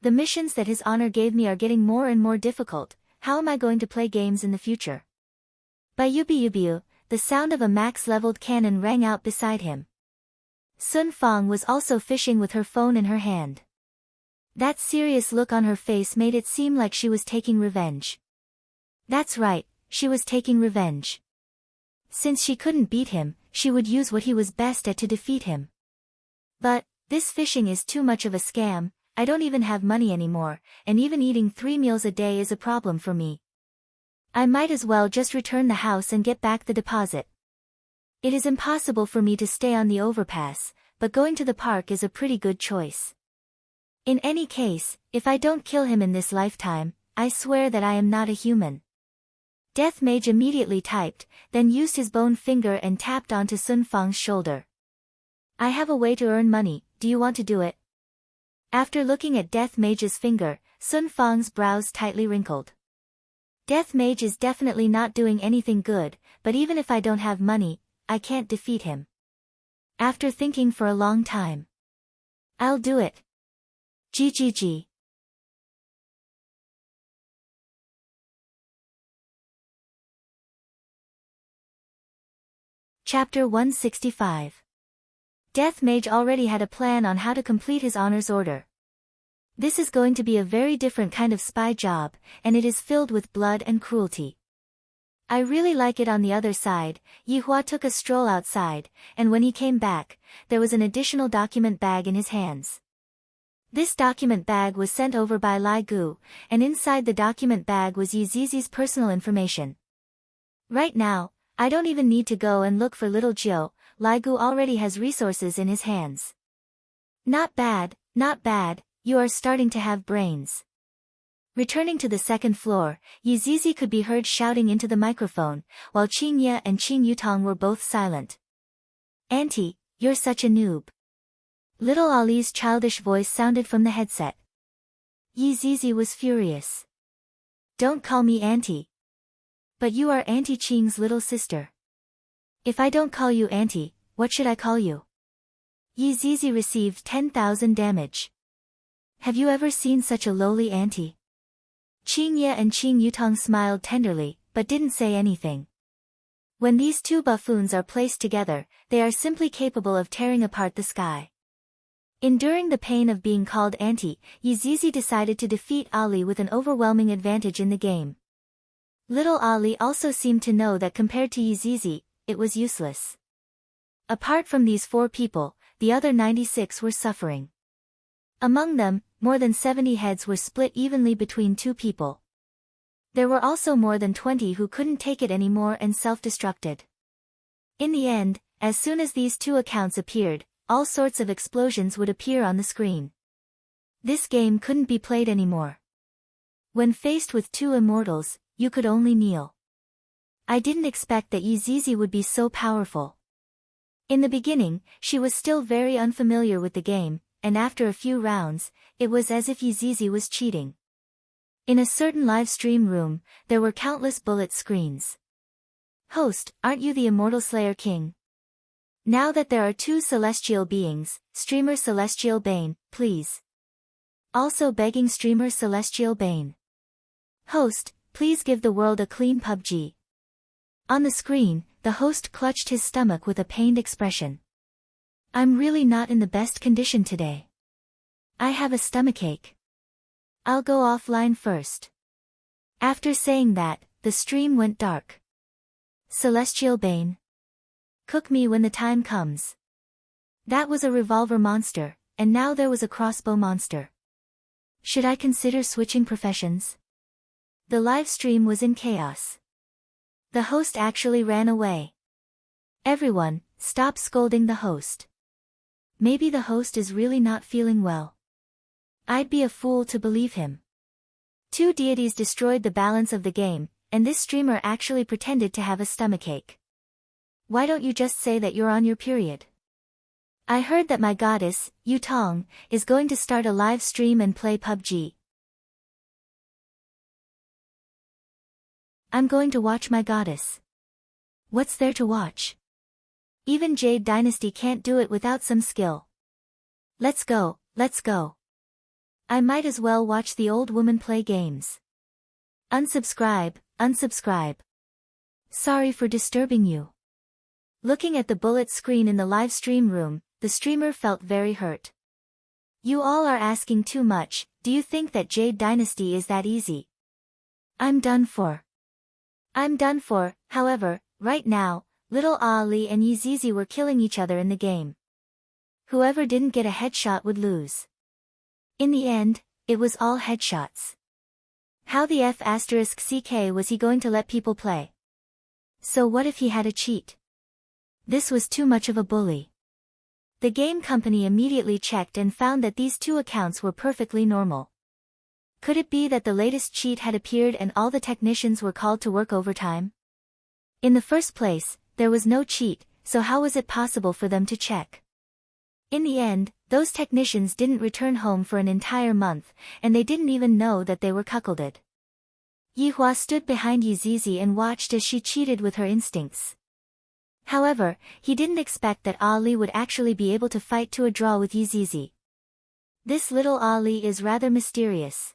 The missions that His Honor gave me are getting more and more difficult. How am I going to play games in the future? Bayubiubiu, the sound of a max-leveled cannon rang out beside him. Sun Fang was also fishing with her phone in her hand. That serious look on her face made it seem like she was taking revenge. That's right, she was taking revenge. Since she couldn't beat him, she would use what he was best at to defeat him. But, this fishing is too much of a scam. I don't even have money anymore, and even eating 3 meals a day is a problem for me. I might as well just return the house and get back the deposit. It is impossible for me to stay on the overpass, but going to the park is a pretty good choice. In any case, if I don't kill him in this lifetime, I swear that I am not a human. Death Mage immediately typed, then used his bone finger and tapped onto Sun Fang's shoulder. I have a way to earn money, do you want to do it? After looking at Death Mage's finger, Sun Fang's brows tightly wrinkled. Death Mage is definitely not doing anything good, but even if I don't have money, I can't defeat him. After thinking for a long time. I'll do it. GGG. Chapter 165. Death Mage already had a plan on how to complete His Honor's order. This is going to be a very different kind of spy job, and it is filled with blood and cruelty. I really like it. On the other side, Yihua took a stroll outside, and when he came back, there was an additional document bag in his hands. This document bag was sent over by Lai Gu, and inside the document bag was Yizizi's personal information. Right now, I don't even need to go and look for little Jiu. Lai Gu already has resources in his hands. Not bad, not bad, you are starting to have brains. Returning to the second floor, Yizizi could be heard shouting into the microphone, while Qingye and Qing Yutong were both silent. Auntie, you're such a noob. Little Ali's childish voice sounded from the headset. Yizizi was furious. Don't call me auntie. But you are Auntie Qing's little sister. If I don't call you auntie, what should I call you? Yizizi received 10,000 damage. Have you ever seen such a lowly auntie? Qingye and Qing Yutong smiled tenderly, but didn't say anything. When these two buffoons are placed together, they are simply capable of tearing apart the sky. Enduring the pain of being called auntie, Yizizi decided to defeat Ali with an overwhelming advantage in the game. Little Ali also seemed to know that compared to Yizizi, it was useless. Apart from these 4 people, the other 96 were suffering. Among them, more than 70 heads were split evenly between 2 people. There were also more than 20 who couldn't take it anymore and self-destructed. In the end, as soon as these 2 accounts appeared, all sorts of explosions would appear on the screen. This game couldn't be played anymore. When faced with two immortals, you could only kneel. I didn't expect that Yizizi would be so powerful. In the beginning, she was still very unfamiliar with the game, and after a few rounds, it was as if Yizizi was cheating. In a certain live stream room, there were countless bullet screens. Host, aren't you the Immortal Slayer King? Now that there are two celestial beings, streamer Celestial Bane, please. Also begging streamer Celestial Bane. Host, please give the world a clean PUBG. On the screen, the host clutched his stomach with a pained expression. I'm really not in the best condition today. I have a stomachache. I'll go offline first. After saying that, the stream went dark. Celestial Bane. Cook me when the time comes. That was a revolver monster, and now there was a crossbow monster. Should I consider switching professions? The live stream was in chaos. The host actually ran away. Everyone, stop scolding the host. Maybe the host is really not feeling well. I'd be a fool to believe him. Two deities destroyed the balance of the game, and this streamer actually pretended to have a stomachache. Why don't you just say that you're on your period? I heard that my goddess, Yutong, is going to start a live stream and play PUBG. I'm going to watch my goddess. What's there to watch? Even Jade Dynasty can't do it without some skill. Let's go, let's go. I might as well watch the old woman play games. Unsubscribe, unsubscribe. Sorry for disturbing you. Looking at the bullet screen in the live stream room, the streamer felt very hurt. You all are asking too much. Do you think that Jade Dynasty is that easy? I'm done for. However, right now, little Ali and Yizizi were killing each other in the game. Whoever didn't get a headshot would lose. In the end, it was all headshots. How the F***ck was he going to let people play? So what if he had a cheat? This was too much of a bully. The game company immediately checked and found that these two accounts were perfectly normal. Could it be that the latest cheat had appeared and all the technicians were called to work overtime? In the first place, there was no cheat, so how was it possible for them to check? In the end, those technicians didn't return home for an entire month, and they didn't even know that they were cuckolded. Yihua stood behind Yizizi and watched as she cheated with her instincts. However, he didn't expect that Ali would actually be able to fight to a draw with Yizizi. This little Ali is rather mysterious.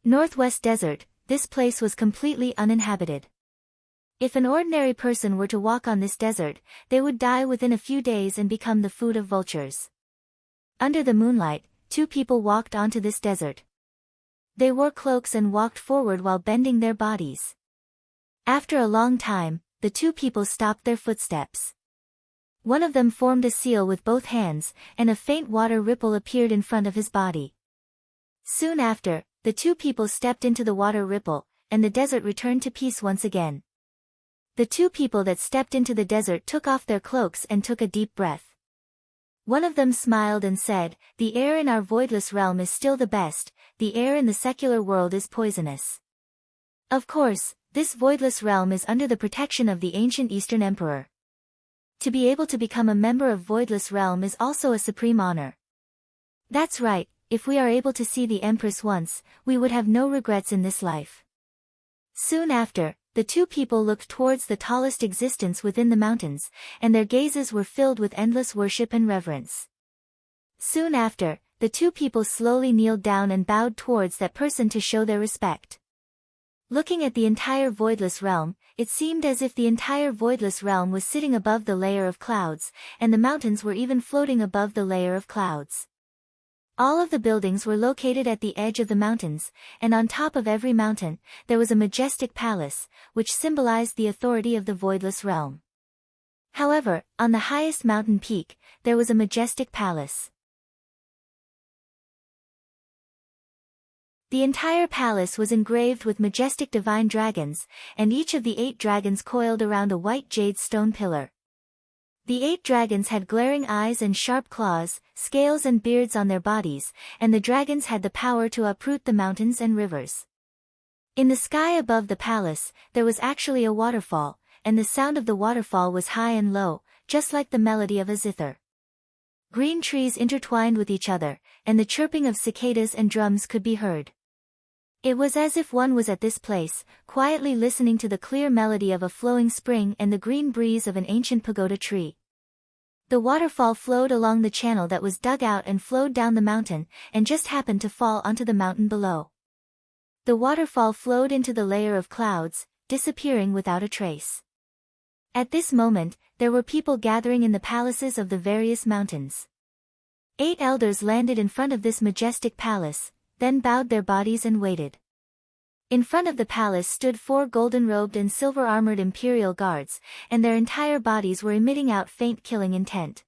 Northwest Desert, this place was completely uninhabited. If an ordinary person were to walk on this desert, they would die within a few days and become the food of vultures. Under the moonlight, two people walked onto this desert. They wore cloaks and walked forward while bending their bodies. After a long time, the two people stopped their footsteps. One of them formed a seal with both hands, and a faint water ripple appeared in front of his body. Soon after, the two people stepped into the water ripple, and the desert returned to peace once again. The two people that stepped into the desert took off their cloaks and took a deep breath. One of them smiled and said, "The air in our voidless realm is still the best, the air in the secular world is poisonous." Of course, this voidless realm is under the protection of the ancient Eastern Emperor. To be able to become a member of voidless realm is also a supreme honor. That's right, if we are able to see the Empress once, we would have no regrets in this life. Soon after, the two people looked towards the tallest existence within the mountains, and their gazes were filled with endless worship and reverence. Soon after, the two people slowly kneeled down and bowed towards that person to show their respect. Looking at the entire voidless realm, it seemed as if the entire voidless realm was sitting above the layer of clouds, and the mountains were even floating above the layer of clouds. All of the buildings were located at the edge of the mountains, and on top of every mountain, there was a majestic palace, which symbolized the authority of the voidless realm. However, on the highest mountain peak, there was a majestic palace. The entire palace was engraved with majestic divine dragons, and each of the 8 dragons coiled around a white jade stone pillar. The 8 dragons had glaring eyes and sharp claws, scales and beards on their bodies, and the dragons had the power to uproot the mountains and rivers. In the sky above the palace, there was actually a waterfall, and the sound of the waterfall was high and low, just like the melody of a zither. Green trees intertwined with each other, and the chirping of cicadas and drums could be heard. It was as if one was at this place, quietly listening to the clear melody of a flowing spring and the green breeze of an ancient pagoda tree. The waterfall flowed along the channel that was dug out and flowed down the mountain, and just happened to fall onto the mountain below. The waterfall flowed into the layer of clouds, disappearing without a trace. At this moment, there were people gathering in the palaces of the various mountains. 8 elders landed in front of this majestic palace, then bowed their bodies and waited. In front of the palace stood 4 golden-robed and silver-armored imperial guards, and their entire bodies were emitting out faint killing intent.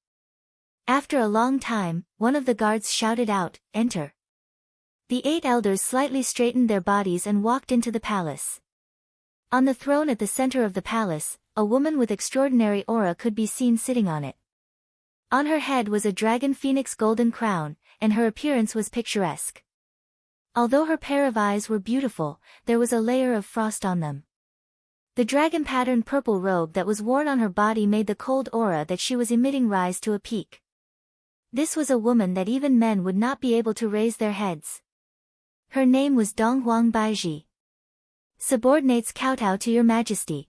After a long time, one of the guards shouted out, "Enter." The 8 elders slightly straightened their bodies and walked into the palace. On the throne at the center of the palace, a woman with extraordinary aura could be seen sitting on it. On her head was a dragon phoenix golden crown, and her appearance was picturesque. Although her pair of eyes were beautiful, there was a layer of frost on them. The dragon-patterned purple robe that was worn on her body made the cold aura that she was emitting rise to a peak. This was a woman that even men would not be able to raise their heads. Her name was Donghuang Baiji. Subordinates kowtow to your majesty.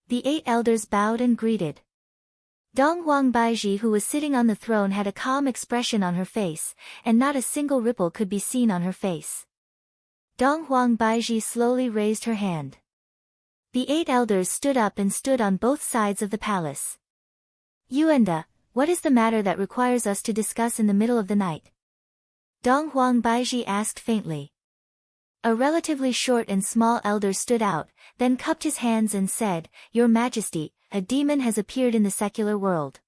The 8 elders bowed and greeted. Donghuang Baiji, who was sitting on the throne, had a calm expression on her face, and not a single ripple could be seen on her face. Donghuang Baiji slowly raised her hand. The 8 elders stood up and stood on both sides of the palace. "Yuanda, what is the matter that requires us to discuss in the middle of the night?" Donghuang Baiji asked faintly. A relatively short and small elder stood out, then cupped his hands and said, "Your Majesty, a demon has appeared in the secular world.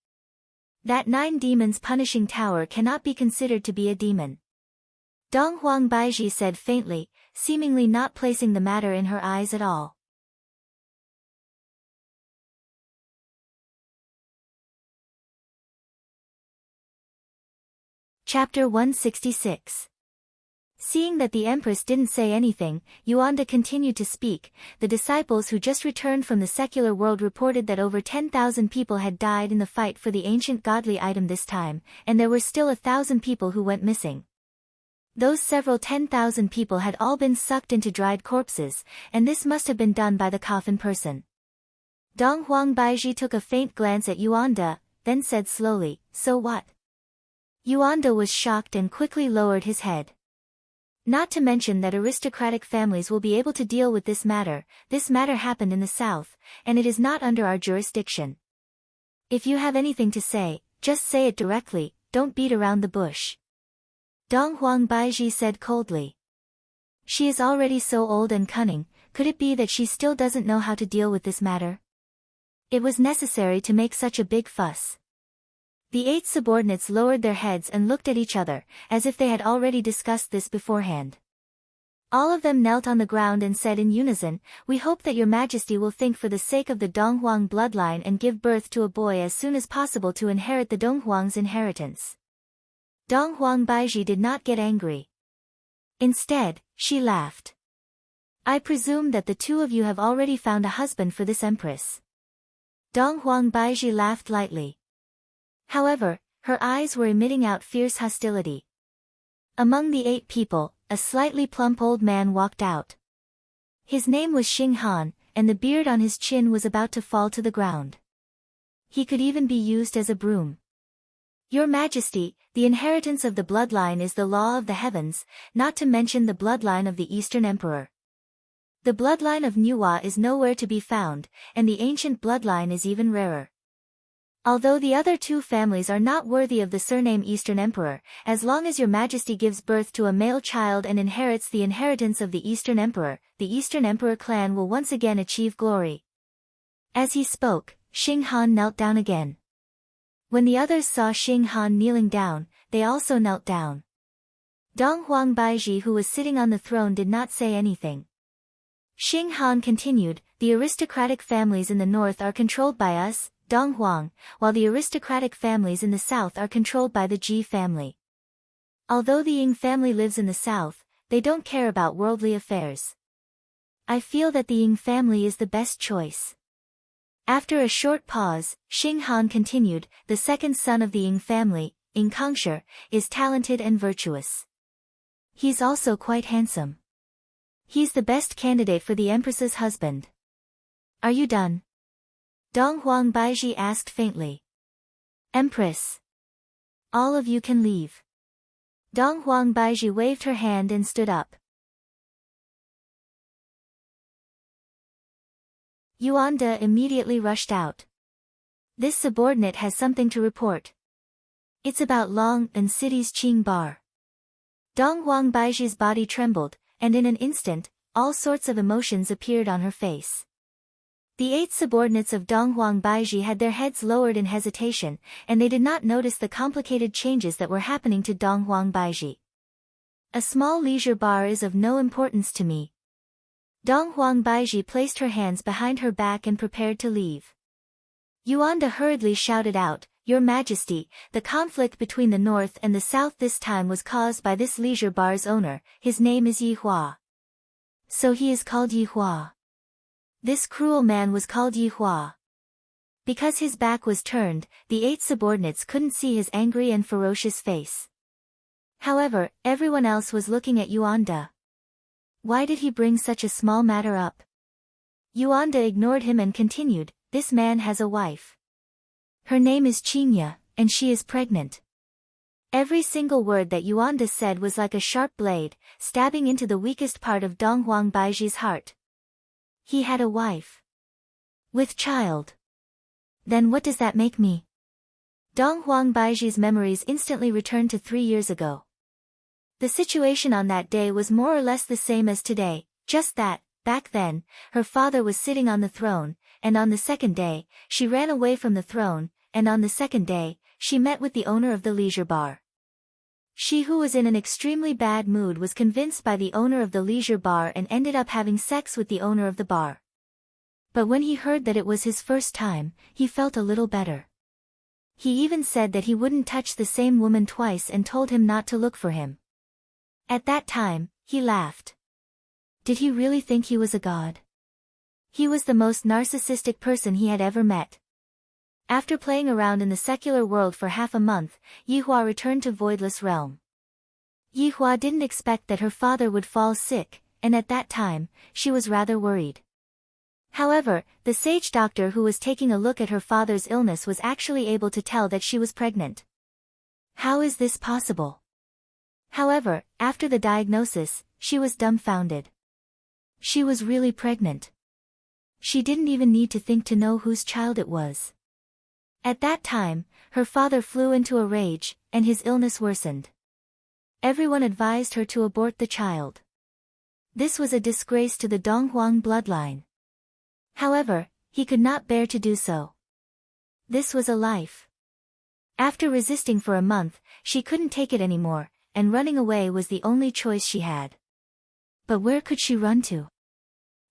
That 9 demons punishing tower cannot be considered to be a demon." Donghuang Baiji said faintly, seemingly not placing the matter in her eyes at all. Chapter 166. Seeing that the Empress didn't say anything, Yuanda continued to speak. The disciples who just returned from the secular world reported that over 10,000 people had died in the fight for the ancient godly item this time, and there were still 1,000 people who went missing. Those several 10,000 people had all been sucked into dried corpses, and this must have been done by the coffin person. Donghuang Baiji took a faint glance at Yuanda, then said slowly, "So what?" Yuanda was shocked and quickly lowered his head. "Not to mention that aristocratic families will be able to deal with this matter happened in the south, and it is not under our jurisdiction. If you have anything to say, just say it directly, don't beat around the bush." Donghuang Baiji said coldly. "She is already so old and cunning, could it be that she still doesn't know how to deal with this matter? It was necessary to make such a big fuss." The 8 subordinates lowered their heads and looked at each other, as if they had already discussed this beforehand. All of them knelt on the ground and said in unison, "We hope that your Majesty will think for the sake of the Donghuang bloodline and give birth to a boy as soon as possible to inherit the Donghuang's inheritance." Donghuang Baiji did not get angry. Instead, she laughed. "I presume that the 2 of you have already found a husband for this empress." Donghuang Baiji laughed lightly. However, her eyes were emitting out fierce hostility. Among the 8 people, a slightly plump old man walked out. His name was Xing Han, and the beard on his chin was about to fall to the ground. He could even be used as a broom. "Your Majesty, the inheritance of the bloodline is the law of the heavens, not to mention the bloodline of the Eastern Emperor. The bloodline of Nuwa is nowhere to be found, and the ancient bloodline is even rarer. Although the other 2 families are not worthy of the surname Eastern Emperor, as long as your Majesty gives birth to a male child and inherits the inheritance of the Eastern Emperor clan will once again achieve glory." As he spoke, Xing Han knelt down again. When the others saw Xing Han kneeling down, they also knelt down. Donghuang Baiji, who was sitting on the throne, did not say anything. Xing Han continued, "The aristocratic families in the north are controlled by us, Donghuang, while the aristocratic families in the south are controlled by the Ji family. Although the Ying family lives in the south, they don't care about worldly affairs. I feel that the Ying family is the best choice. After a short pause, Xing Han continued, the second son of the Ying family, Ying Kangshi, is talented and virtuous. He's also quite handsome. He's the best candidate for the Empress's husband. Are you done? Dong Huang Baiji asked faintly. Empress. All of you can leave. Dong Huang Baiji waved her hand and stood up. Yuanda immediately rushed out. This subordinate has something to report. It's about Long and City's Qing bar. Dong Huang Baiji's body trembled, and in an instant, all sorts of emotions appeared on her face. The 8 subordinates of Dong Huang Baiji had their heads lowered in hesitation, and they did not notice the complicated changes that were happening to Dong Huang Baiji. A small leisure bar is of no importance to me. Dong Huang Baiji placed her hands behind her back and prepared to leave. Yuanda hurriedly shouted out, Your Majesty, the conflict between the North and the South this time was caused by this leisure bar's owner. His name is Yi Hua. So he is called Yi Hua. This cruel man was called Yi Hua. Because his back was turned, the 8 subordinates couldn't see his angry and ferocious face. However, everyone else was looking at Yuanda. Why did he bring such a small matter up? Yuanda ignored him and continued, This man has a wife. Her name is Qinya, and she is pregnant. Every single word that Yuanda said was like a sharp blade, stabbing into the weakest part of Dong Huang Baiji's heart. He had a wife. With child. Then what does that make me? Dong Huang Baiji's memories instantly returned to 3 years ago. The situation on that day was more or less the same as today, just that, back then, her father was sitting on the throne, and on the second day, she ran away from the throne, and on the second day, she met with the owner of the leisure bar. She, who was in an extremely bad mood, was convinced by the owner of the leisure bar and ended up having sex with the owner of the bar. But when he heard that it was his first time, he felt a little better. He even said that he wouldn't touch the same woman twice and told him not to look for him. At that time, he laughed. Did he really think he was a god? He was the most narcissistic person he had ever met. After playing around in the secular world for half a month, Yi Hua returned to Voidless Realm. Yi Hua didn't expect that her father would fall sick, and at that time, she was rather worried. However, the sage doctor who was taking a look at her father's illness was actually able to tell that she was pregnant. How is this possible? However, after the diagnosis, she was dumbfounded. She was really pregnant. She didn't even need to think to know whose child it was. At that time, her father flew into a rage, and his illness worsened. Everyone advised her to abort the child. This was a disgrace to the Donghuang bloodline. However, he could not bear to do so. This was a life. After resisting for a month, she couldn't take it anymore, and running away was the only choice she had. But where could she run to?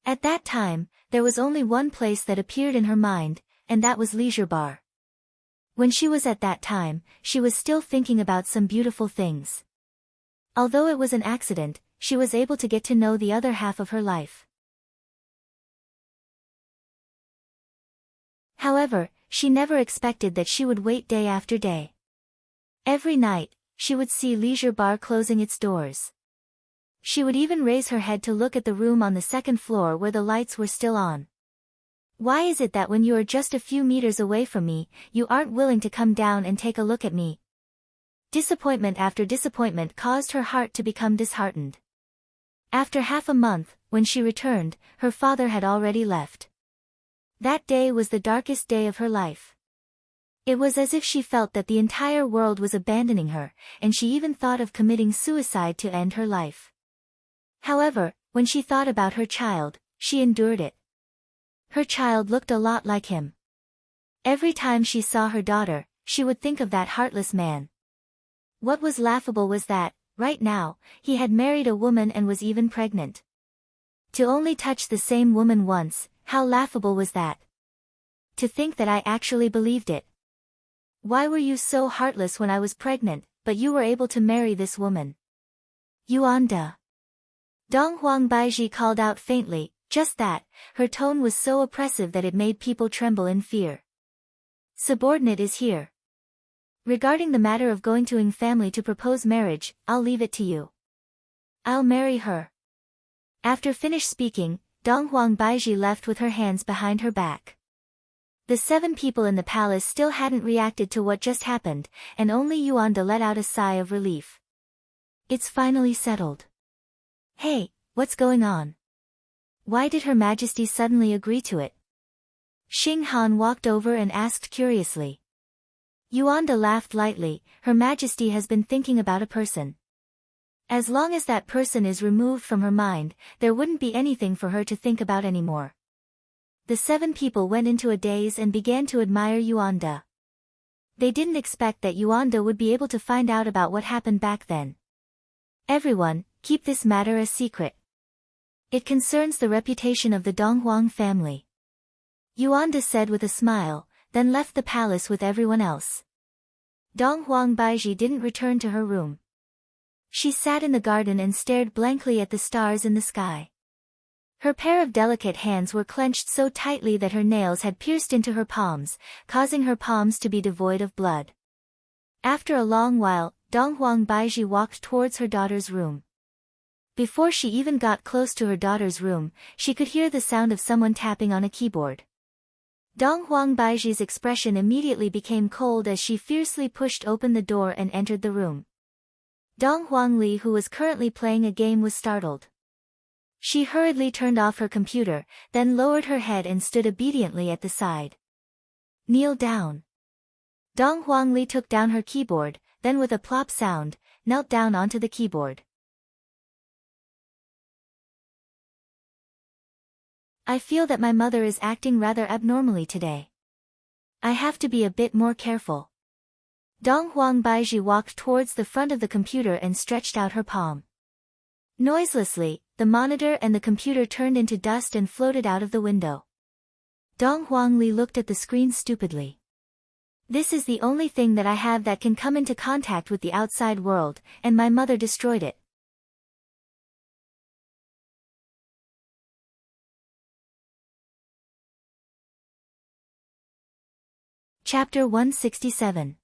At that time, there was only one place that appeared in her mind, and that was Leisure Bar. When she was at that time, she was still thinking about some beautiful things. Although it was an accident, she was able to get to know the other half of her life. However, she never expected that she would wait day after day. Every night, she would see Leisure Bar closing its doors. She would even raise her head to look at the room on the second floor where the lights were still on. Why is it that when you are just a few meters away from me, you aren't willing to come down and take a look at me? Disappointment after disappointment caused her heart to become disheartened. After half a month, when she returned, her father had already left. That day was the darkest day of her life. It was as if she felt that the entire world was abandoning her, and she even thought of committing suicide to end her life. However, when she thought about her child, she endured it. Her child looked a lot like him. Every time she saw her daughter, she would think of that heartless man. What was laughable was that, right now, he had married a woman and was even pregnant. To only touch the same woman once, how laughable was that? To think that I actually believed it. Why were you so heartless when I was pregnant, but you were able to marry this woman? Yuanda. Dong Huang Baiji called out faintly, Just that, her tone was so oppressive that it made people tremble in fear. Subordinate is here. Regarding the matter of going to Ng family to propose marriage, I'll leave it to you. I'll marry her. After finished speaking, Dong Huang Baiji left with her hands behind her back. The 7 people in the palace still hadn't reacted to what just happened, and only Yuanda let out a sigh of relief. It's finally settled. Hey, what's going on? Why did Her Majesty suddenly agree to it? Xing Han walked over and asked curiously. Yuanda laughed lightly. Her Majesty has been thinking about a person. As long as that person is removed from her mind, there wouldn't be anything for her to think about anymore. The 7 people went into a daze and began to admire Yuanda. They didn't expect that Yuanda would be able to find out about what happened back then. Everyone, keep this matter a secret. It concerns the reputation of the Donghuang family. Yuanda said with a smile, then left the palace with everyone else. Donghuang Baiji didn't return to her room. She sat in the garden and stared blankly at the stars in the sky. Her pair of delicate hands were clenched so tightly that her nails had pierced into her palms, causing her palms to be devoid of blood. After a long while, Donghuang Baiji walked towards her daughter's room. Before she even got close to her daughter's room, she could hear the sound of someone tapping on a keyboard. Donghuang Baiji's expression immediately became cold as she fiercely pushed open the door and entered the room. Donghuang Li, who was currently playing a game, was startled. She hurriedly turned off her computer, then lowered her head and stood obediently at the side. Kneel down. Donghuang Li took down her keyboard, then with a plop sound, knelt down onto the keyboard. I feel that my mother is acting rather abnormally today. I have to be a bit more careful. Donghuang Baiji walked towards the front of the computer and stretched out her palm. Noiselessly, the monitor and the computer turned into dust and floated out of the window. Donghuang Li looked at the screen stupidly. This is the only thing that I have that can come into contact with the outside world, and my mother destroyed it. Chapter 167.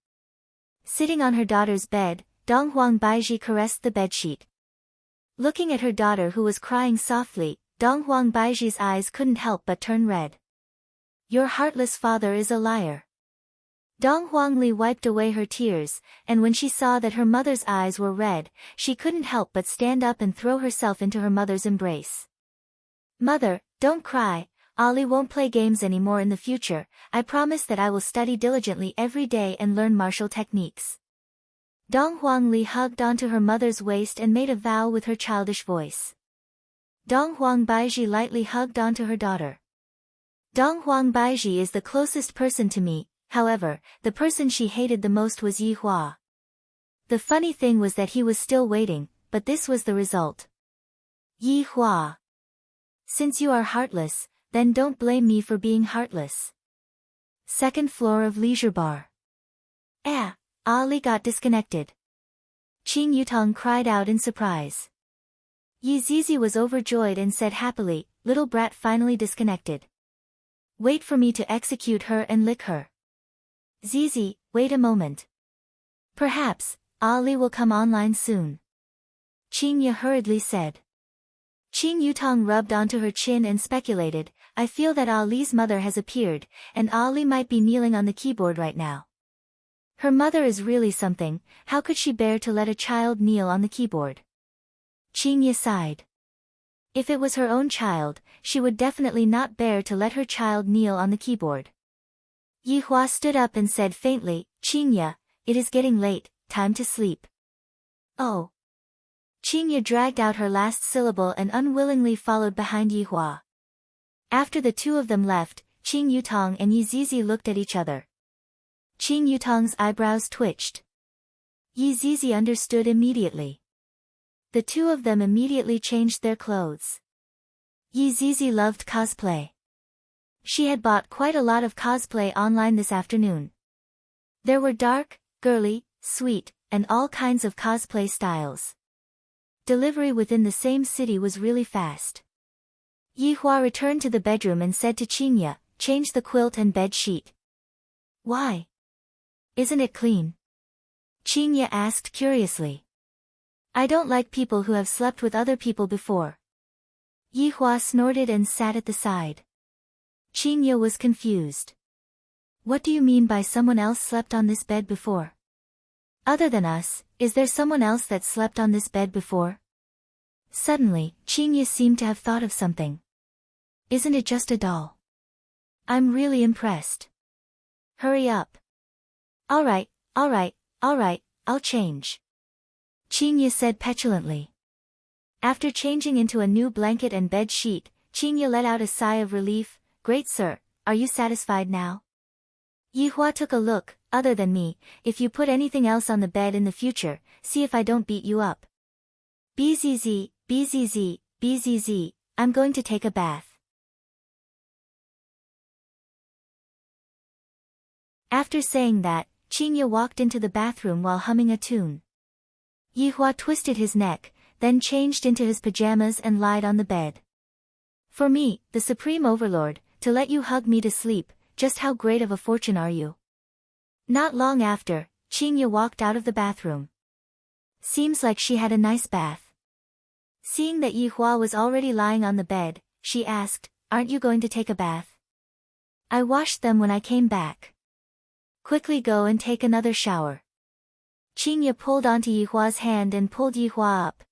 Sitting on her daughter's bed, Donghuang Baiji caressed the bedsheet. Looking at her daughter who was crying softly, Donghuang Baiji's eyes couldn't help but turn red. Your heartless father is a liar. Donghuang Li wiped away her tears, and when she saw that her mother's eyes were red, she couldn't help but stand up and throw herself into her mother's embrace. Mother, don't cry. Ali won't play games anymore in the future. I promise that I will study diligently every day and learn martial techniques. Donghuang Li hugged onto her mother's waist and made a vow with her childish voice. Donghuang Baiji lightly hugged onto her daughter. Donghuang Baiji is the closest person to me, however, the person she hated the most was Yi Hua. The funny thing was that he was still waiting, but this was the result. Yi Hua. Since you are heartless, then don't blame me for being heartless. Second floor of leisure bar. Ali got disconnected. Qing Yutong cried out in surprise. Yi Zizi was overjoyed and said happily, little brat finally disconnected. Wait for me to execute her and lick her. Zizi, wait a moment. Perhaps, Ali will come online soon. Qing Yi hurriedly said. Qing Yutong rubbed onto her chin and speculated, I feel that Ali's mother has appeared, and Ali might be kneeling on the keyboard right now. Her mother is really something. How could she bear to let a child kneel on the keyboard? Qing Yi sighed. If it was her own child, she would definitely not bear to let her child kneel on the keyboard. Yi Hua stood up and said faintly, Qing Yi, it is getting late, time to sleep. Oh. Qing Yi dragged out her last syllable and unwillingly followed behind Yi Hua. After the two of them left, Qing Yutong and Yi Zizi looked at each other. Qing Yutong's eyebrows twitched. Yi Zizi understood immediately. The two of them immediately changed their clothes. Yi Zizi loved cosplay. She had bought quite a lot of cosplay online this afternoon. There were dark, girly, sweet, and all kinds of cosplay styles. Delivery within the same city was really fast. Yihua returned to the bedroom and said to Qingye, change the quilt and bed sheet. Why? Isn't it clean? Qingye asked curiously. I don't like people who have slept with other people before. Yihua snorted and sat at the side. Qingye was confused. What do you mean by someone else slept on this bed before? Other than us, is there someone else that slept on this bed before? Suddenly, Qingye seemed to have thought of something. Isn't it just a doll? I'm really impressed. Hurry up. Alright, I'll change. Qingye said petulantly. After changing into a new blanket and bed sheet, Qingye let out a sigh of relief. Great sir, are you satisfied now? Yihua took a look. Other than me, if you put anything else on the bed in the future, see if I don't beat you up. Bzz, bzz, bzz, I'm going to take a bath. After saying that, Qingye walked into the bathroom while humming a tune. Yihua twisted his neck, then changed into his pajamas and lied on the bed. For me, the Supreme Overlord, to let you hug me to sleep, just how great of a fortune are you? Not long after, Qingye walked out of the bathroom. Seems like she had a nice bath. Seeing that Yihua was already lying on the bed, she asked, aren't you going to take a bath? I washed them when I came back. Quickly go and take another shower. Qingye pulled onto Yihua's hand and pulled Yihua up.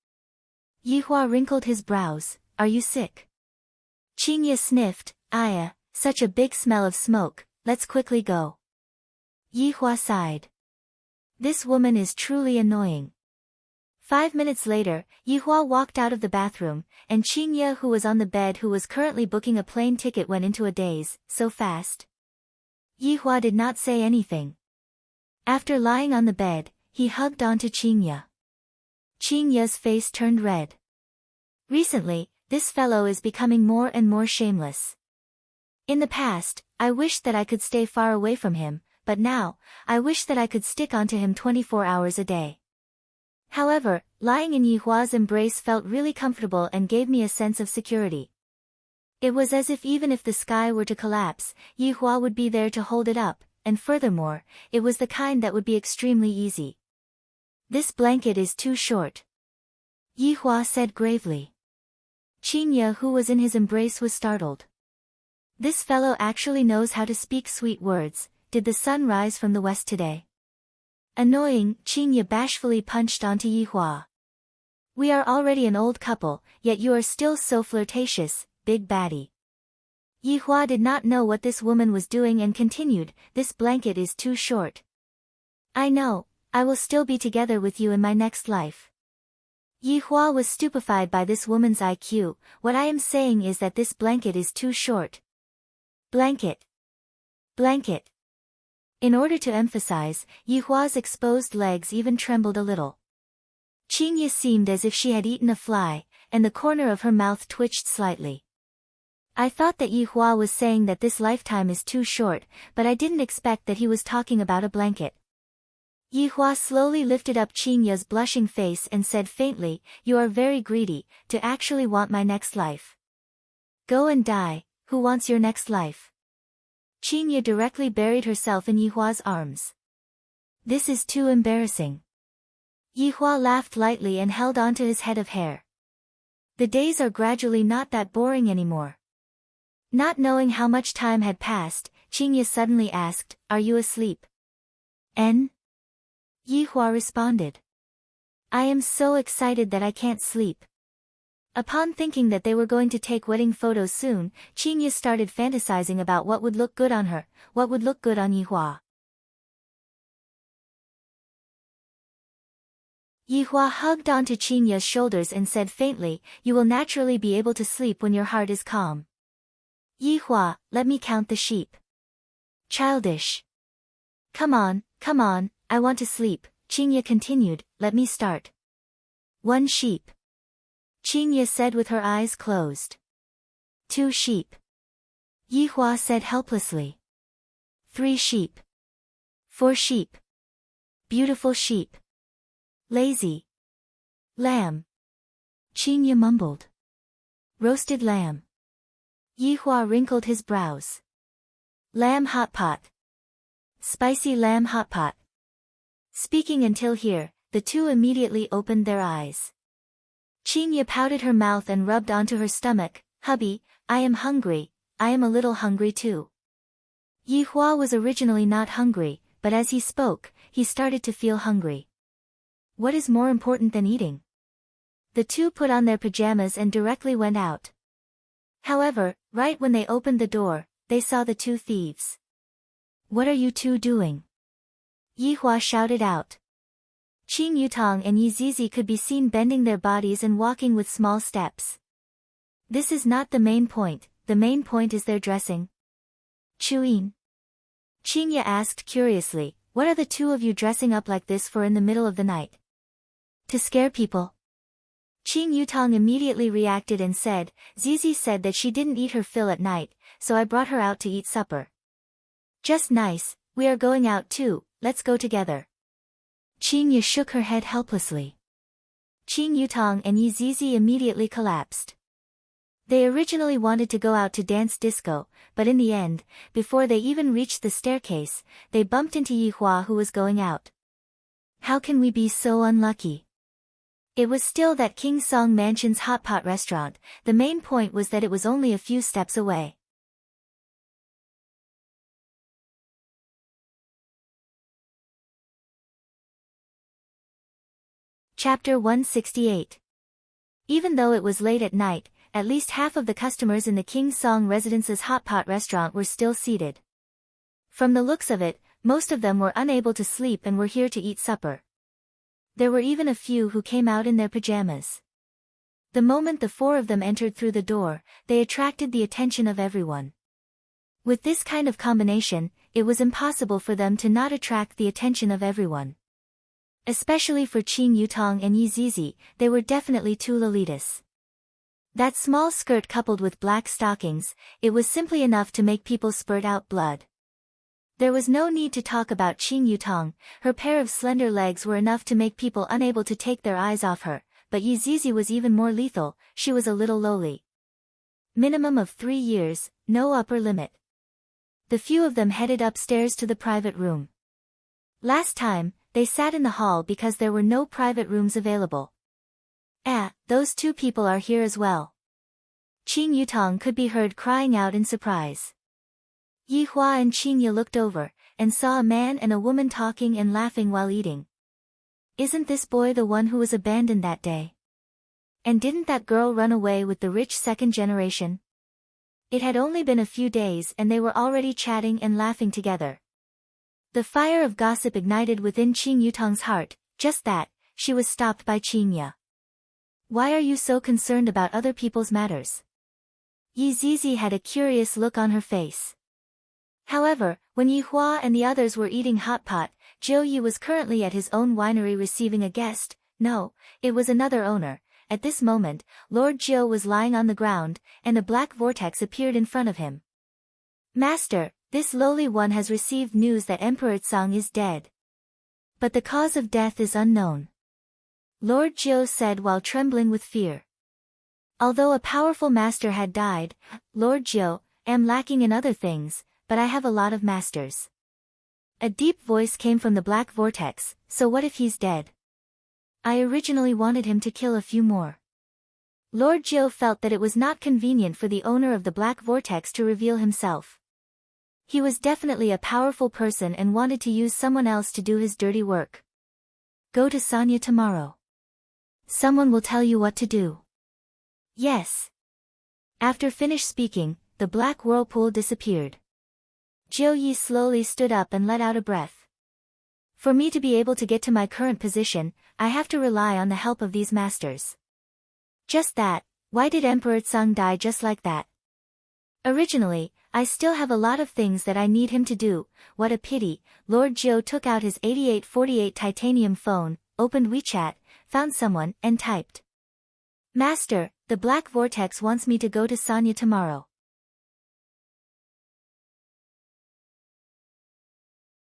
Yihua wrinkled his brows. Are you sick? Qingye sniffed. Aya, such a big smell of smoke, let's quickly go. Yihua sighed. This woman is truly annoying. 5 minutes later, Yihua walked out of the bathroom, and Qingye, who was on the bed who was currently booking a plane ticket, went into a daze. So fast? Yihua did not say anything. After lying on the bed, he hugged onto Qingye. Qingye's face turned red. Recently, this fellow is becoming more and more shameless. In the past, I wished that I could stay far away from him, but now, I wish that I could stick onto him 24 hours a day. However, lying in Yihua's embrace felt really comfortable and gave me a sense of security. It was as if even if the sky were to collapse, Yihua would be there to hold it up, and furthermore, it was the kind that would be extremely easy. This blanket is too short. Yihua said gravely. Qingye, who was in his embrace, was startled. This fellow actually knows how to speak sweet words. Did the sun rise from the west today? Annoying, Qingye bashfully punched onto Yihua. We are already an old couple, yet you are still so flirtatious, big baddie. Yihua did not know what this woman was doing and continued, this blanket is too short. I know, I will still be together with you in my next life. Yihua was stupefied by this woman's IQ. What I am saying is that this blanket is too short. Blanket. Blanket. In order to emphasize, Yihua's exposed legs even trembled a little. Qingye seemed as if she had eaten a fly, and the corner of her mouth twitched slightly. I thought that Yihua was saying that this lifetime is too short, but I didn't expect that he was talking about a blanket. Yihua slowly lifted up Qingye's blushing face and said faintly, you are very greedy, to actually want my next life. Go and die, who wants your next life? Qingye directly buried herself in Yihua's arms. This is too embarrassing. Yihua laughed lightly and held onto his head of hair. The days are gradually not that boring anymore. Not knowing how much time had passed, Qingye suddenly asked, are you asleep? N? Yihua responded. I am so excited that I can't sleep. Upon thinking that they were going to take wedding photos soon, Qingye started fantasizing about what would look good on her, what would look good on Yihua. Yihua hugged onto Qingye's shoulders and said faintly, you will naturally be able to sleep when your heart is calm. Yihua, let me count the sheep. Childish. Come on, I want to sleep, Qingye continued, let me start. 1 sheep. Qingye said with her eyes closed. 2 sheep. Yihua said helplessly. 3 sheep. 4 sheep. Beautiful sheep. Lazy. Lamb. Qingye mumbled. Roasted lamb. Yihua wrinkled his brows. Lamb hot pot. Spicy lamb hot pot. Speaking until here, the two immediately opened their eyes. Qingya pouted her mouth and rubbed onto her stomach. Hubby, I am hungry, I am a little hungry too. Yihua was originally not hungry, but as he spoke, he started to feel hungry. What is more important than eating? The two put on their pajamas and directly went out. However, right when they opened the door, they saw the two thieves. What are you two doing? Yihua shouted out. Qing Yutong and Yi Zizi could be seen bending their bodies and walking with small steps. This is not the main point is their dressing. Chuyin. Qingya asked curiously, what are the two of you dressing up like this for in the middle of the night? To scare people. Qing Yutong immediately reacted and said, Zizi said that she didn't eat her fill at night, so I brought her out to eat supper. Just nice, we are going out too, let's go together. Qingya shook her head helplessly. Qing Yutong and Yi Zizi immediately collapsed. They originally wanted to go out to dance disco, but in the end, before they even reached the staircase, they bumped into Yihua who was going out. How can we be so unlucky? It was still that King Song Mansion's hot pot restaurant, the main point was that it was only a few steps away. Chapter 168. Even though it was late at night, at least half of the customers in the King Song Residence's hot pot restaurant were still seated. From the looks of it, most of them were unable to sleep and were here to eat supper. There were even a few who came out in their pajamas. The moment the four of them entered through the door, they attracted the attention of everyone. With this kind of combination, it was impossible for them to not attract the attention of everyone. Especially for Qing Yutong and Yi Zizi, they were definitely too elitist. That small skirt coupled with black stockings, it was simply enough to make people spurt out blood. There was no need to talk about Qing Yutong, her pair of slender legs were enough to make people unable to take their eyes off her, but Yi Zizi was even more lethal, she was a little lowly. Minimum of 3 years, no upper limit. The few of them headed upstairs to the private room. Last time, they sat in the hall because there were no private rooms available. Those two people are here as well. Qing Yutong could be heard crying out in surprise. Yihua and Qingya looked over, and saw a man and a woman talking and laughing while eating. Isn't this boy the one who was abandoned that day? And didn't that girl run away with the rich second generation? It had only been a few days and they were already chatting and laughing together. The fire of gossip ignited within Qing Yutong's heart, just that, she was stopped by Qingya. Why are you so concerned about other people's matters? Yi Zizi had a curious look on her face. However, when Yihua and the others were eating hot pot, Jiu Yi was currently at his own winery receiving a guest. No, it was another owner. At this moment, Lord Jiu was lying on the ground, and a black vortex appeared in front of him. Master, this lowly one has received news that Emperor Tsang is dead. But the cause of death is unknown. Lord Jiu said while trembling with fear. Although a powerful master had died, Lord Jiu, am lacking in other things, but I have a lot of masters. A deep voice came from the black vortex, so what if he's dead? I originally wanted him to kill a few more. Lord Jiu felt that it was not convenient for the owner of the black vortex to reveal himself. He was definitely a powerful person and wanted to use someone else to do his dirty work. Go to Sanya tomorrow. Someone will tell you what to do. Yes. After finished speaking, the black whirlpool disappeared. Jiu Yi slowly stood up and let out a breath. For me to be able to get to my current position, I have to rely on the help of these masters. Just that, why did Emperor Tsang die just like that? Originally, I still have a lot of things that I need him to do, what a pity. Lord Jiu took out his 8848 titanium phone, opened WeChat, found someone, and typed. Master, the black vortex wants me to go to Sanya tomorrow.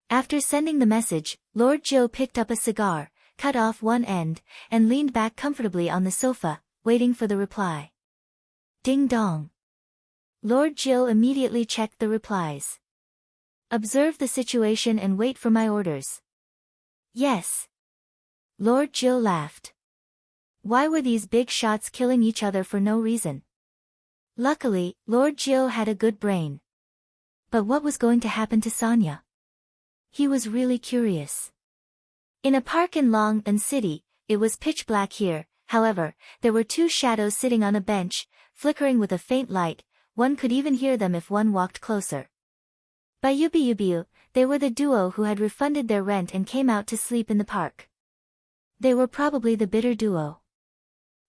After sending the message, Lord Jiu picked up a cigar, cut off one end, and leaned back comfortably on the sofa, waiting for the reply. Ding dong. Lord Jill immediately checked the replies. Observe the situation and wait for my orders. Yes. Lord Jill laughed. Why were these big shots killing each other for no reason? Luckily, Lord Jill had a good brain. But what was going to happen to Sonia? He was really curious. In a park in Long An City, it was pitch black here. However, there were two shadows sitting on a bench, flickering with a faint light. One could even hear them if one walked closer. Bayubiubiu, they were the duo who had refunded their rent and came out to sleep in the park. They were probably the bitter duo.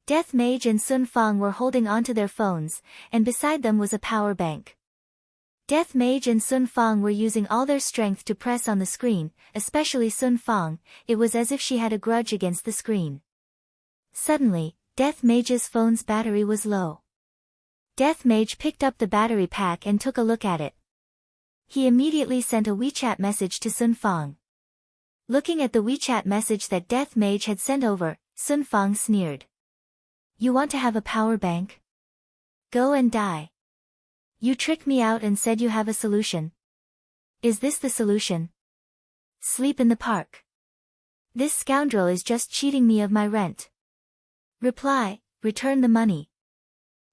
Death Mage and Sun Fang were holding onto their phones, and beside them was a power bank. Death Mage and Sun Fang were using all their strength to press on the screen, especially Sun Fang. It was as if she had a grudge against the screen. Suddenly, Death Mage's phone's battery was low. Death Mage picked up the battery pack and took a look at it. He immediately sent a WeChat message to Sun Fang. Looking at the WeChat message that Death Mage had sent over, Sun Fang sneered. You want to have a power bank? Go and die. You tricked me out and said you have a solution. Is this the solution? Sleep in the park. This scoundrel is just cheating me of my rent. Reply, return the money.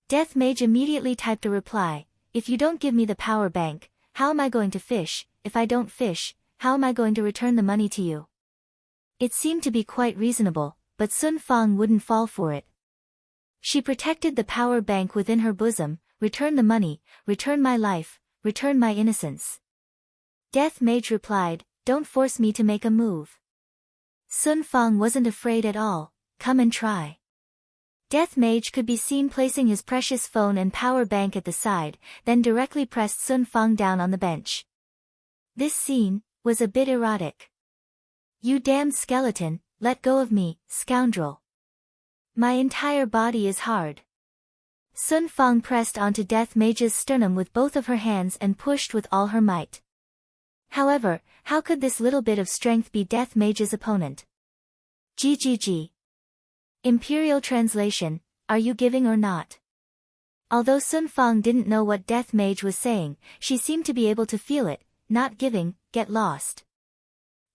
Death Mage immediately typed a reply, if you don't give me the power bank, how am I going to fish? If I don't fish, how am I going to return the money to you? It seemed to be quite reasonable, but Sun Fang wouldn't fall for it. She protected the power bank within her bosom. Return the money, return my life, return my innocence. Death Mage replied, don't force me to make a move. Sun Fang wasn't afraid at all, come and try. Death Mage could be seen placing his precious phone and power bank at the side, then directly pressed Sun Fang down on the bench. This scene was a bit erotic. You damned skeleton, let go of me, scoundrel. My entire body is hard. Sun Fang pressed onto Death Mage's sternum with both of her hands and pushed with all her might. However, how could this little bit of strength be Death Mage's opponent? GGG. Imperial translation, are you giving or not? Although Sun Fang didn't know what Death Mage was saying, she seemed to be able to feel it, not giving, get lost.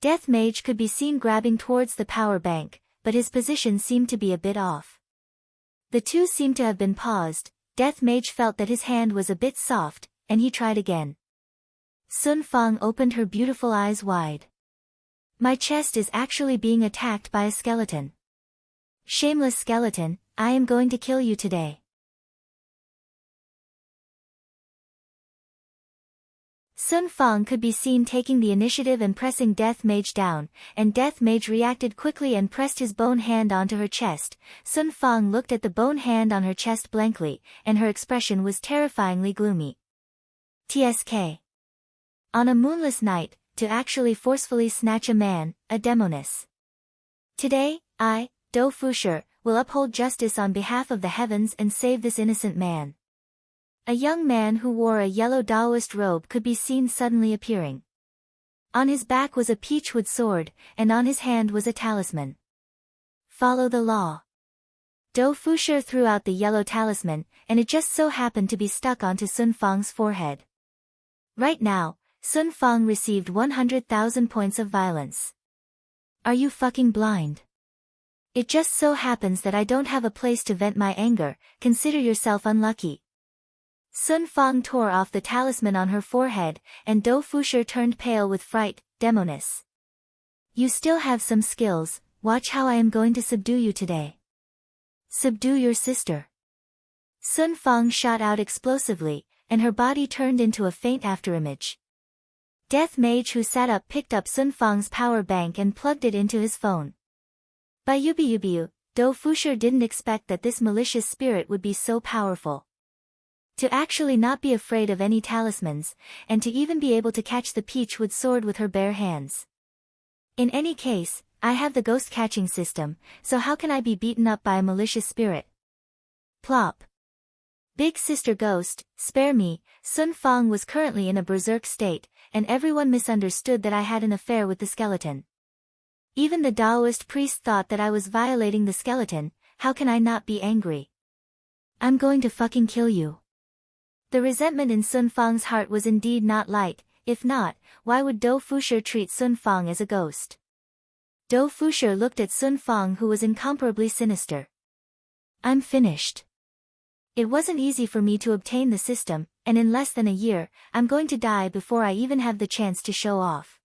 Death Mage could be seen grabbing towards the power bank, but his position seemed to be a bit off. The two seemed to have been paused. Death Mage felt that his hand was a bit soft, and he tried again. Sun Fang opened her beautiful eyes wide. My chest is actually being attacked by a skeleton. Shameless skeleton, I am going to kill you today. Sun Fang could be seen taking the initiative and pressing Death Mage down, and Death Mage reacted quickly and pressed his bone hand onto her chest. Sun Fang looked at the bone hand on her chest blankly, and her expression was terrifyingly gloomy. TSK. On a moonless night, to actually forcefully snatch a man, a demoness. Today, I, Do Fusher, will uphold justice on behalf of the heavens and save this innocent man. A young man who wore a yellow Daoist robe could be seen suddenly appearing. On his back was a peachwood sword, and on his hand was a talisman. Follow the law. Do Fusher threw out the yellow talisman, and it just so happened to be stuck onto Sun Fang's forehead. Right now, Sun Fang received 100,000 points of violence. Are you fucking blind? It just so happens that I don't have a place to vent my anger, consider yourself unlucky. Sun Fang tore off the talisman on her forehead, and Do Fusher turned pale with fright. Demoness. You still have some skills, watch how I am going to subdue you today. Subdue your sister. Sun Fang shot out explosively, and her body turned into a faint afterimage. Death Mage who sat up picked up Sun Fang's power bank and plugged it into his phone. Bayubiubiu, Do Fusher didn't expect that this malicious spirit would be so powerful. To actually not be afraid of any talismans, and to even be able to catch the peachwood sword with her bare hands. In any case, I have the ghost catching system, so how can I be beaten up by a malicious spirit? Plop. Big sister ghost, spare me. Sun Fang was currently in a berserk state, and everyone misunderstood that I had an affair with the skeleton. Even the Taoist priest thought that I was violating the skeleton. How can I not be angry? I'm going to fucking kill you. The resentment in Sun Fang's heart was indeed not light. If not, why would Dou Fusher treat Sun Fang as a ghost? Dou Fusher looked at Sun Fang, who was incomparably sinister. I'm finished. It wasn't easy for me to obtain the system, and in less than a year, I'm going to die before I even have the chance to show off.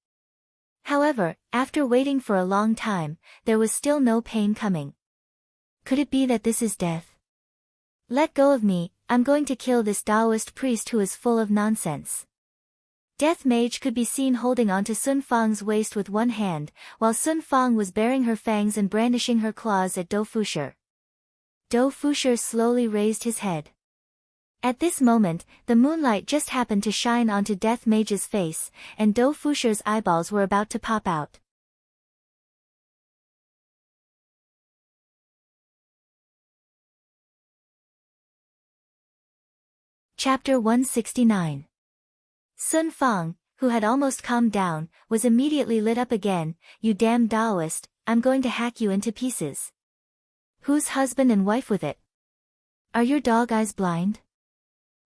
However, after waiting for a long time, there was still no pain coming. Could it be that this is death? Let go of me, I'm going to kill this Taoist priest who is full of nonsense. Death Mage could be seen holding onto Sun Fang's waist with one hand, while Sun Fang was baring her fangs and brandishing her claws at Dou Fusher. Dou Fusher slowly raised his head. At this moment, the moonlight just happened to shine onto Death Mage's face, and Dou Fusher's eyeballs were about to pop out. Chapter 169. Sun Fang, who had almost calmed down, was immediately lit up again. You damn Taoist, I'm going to hack you into pieces. Who's husband and wife with it? Are your dog eyes blind?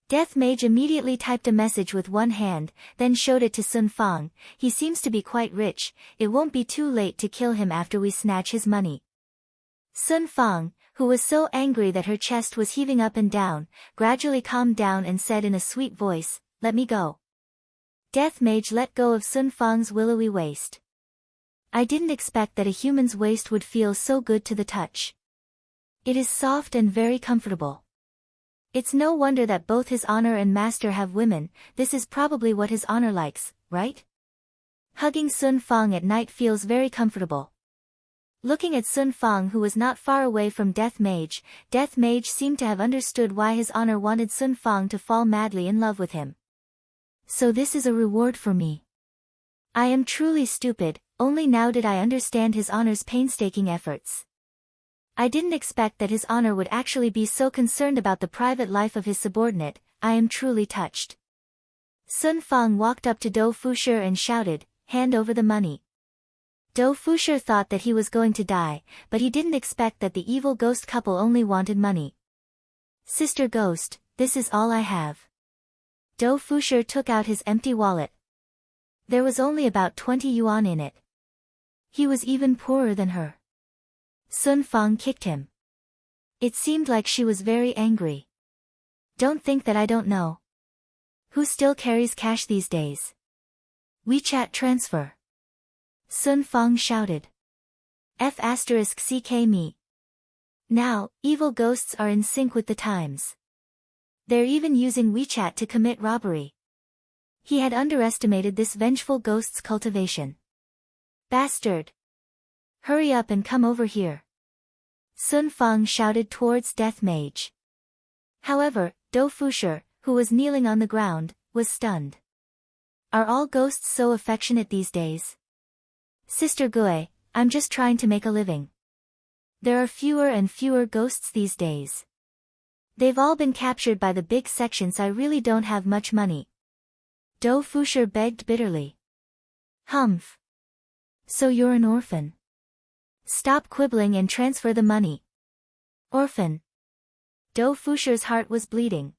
Death Mage immediately typed a message with one hand, then showed it to Sun Fang. He seems to be quite rich, it won't be too late to kill him after we snatch his money. Sun Fang, who was so angry that her chest was heaving up and down, gradually calmed down and said in a sweet voice, "Let me go." Death Mage let go of Sun Fang's willowy waist. I didn't expect that a human's waist would feel so good to the touch. It is soft and very comfortable. It's no wonder that both his honor and master have women, this is probably what his honor likes, right? Hugging Sun Fang at night feels very comfortable. Looking at Sun Fang, who was not far away from Death Mage seemed to have understood why his honor wanted Sun Fang to fall madly in love with him. So this is a reward for me. I am truly stupid, only now did I understand his honor's painstaking efforts. I didn't expect that his honor would actually be so concerned about the private life of his subordinate. I am truly touched. Sun Fang walked up to Dou Fusher and shouted, "Hand over the money." Dou Fusher thought that he was going to die, but he didn't expect that the evil ghost couple only wanted money. "Sister Ghost, this is all I have." Dou Fusher took out his empty wallet. There was only about 20 yuan in it. He was even poorer than her. Sun Fang kicked him. It seemed like she was very angry. Don't think that I don't know. Who still carries cash these days? WeChat transfer. Sun Fang shouted. F***ck me. Now, evil ghosts are in sync with the times. They're even using WeChat to commit robbery. He had underestimated this vengeful ghost's cultivation. Bastard! Hurry up and come over here. Sun Fang shouted towards Death Mage. However, Dou Fusher, who was kneeling on the ground, was stunned. Are all ghosts so affectionate these days? Sister Gui, I'm just trying to make a living. There are fewer and fewer ghosts these days. They've all been captured by the big sections. I really don't have much money. Dou Fusher begged bitterly. Humph. So you're an orphan. Stop quibbling and transfer the money. Orphan. Dou Fusher's heart was bleeding.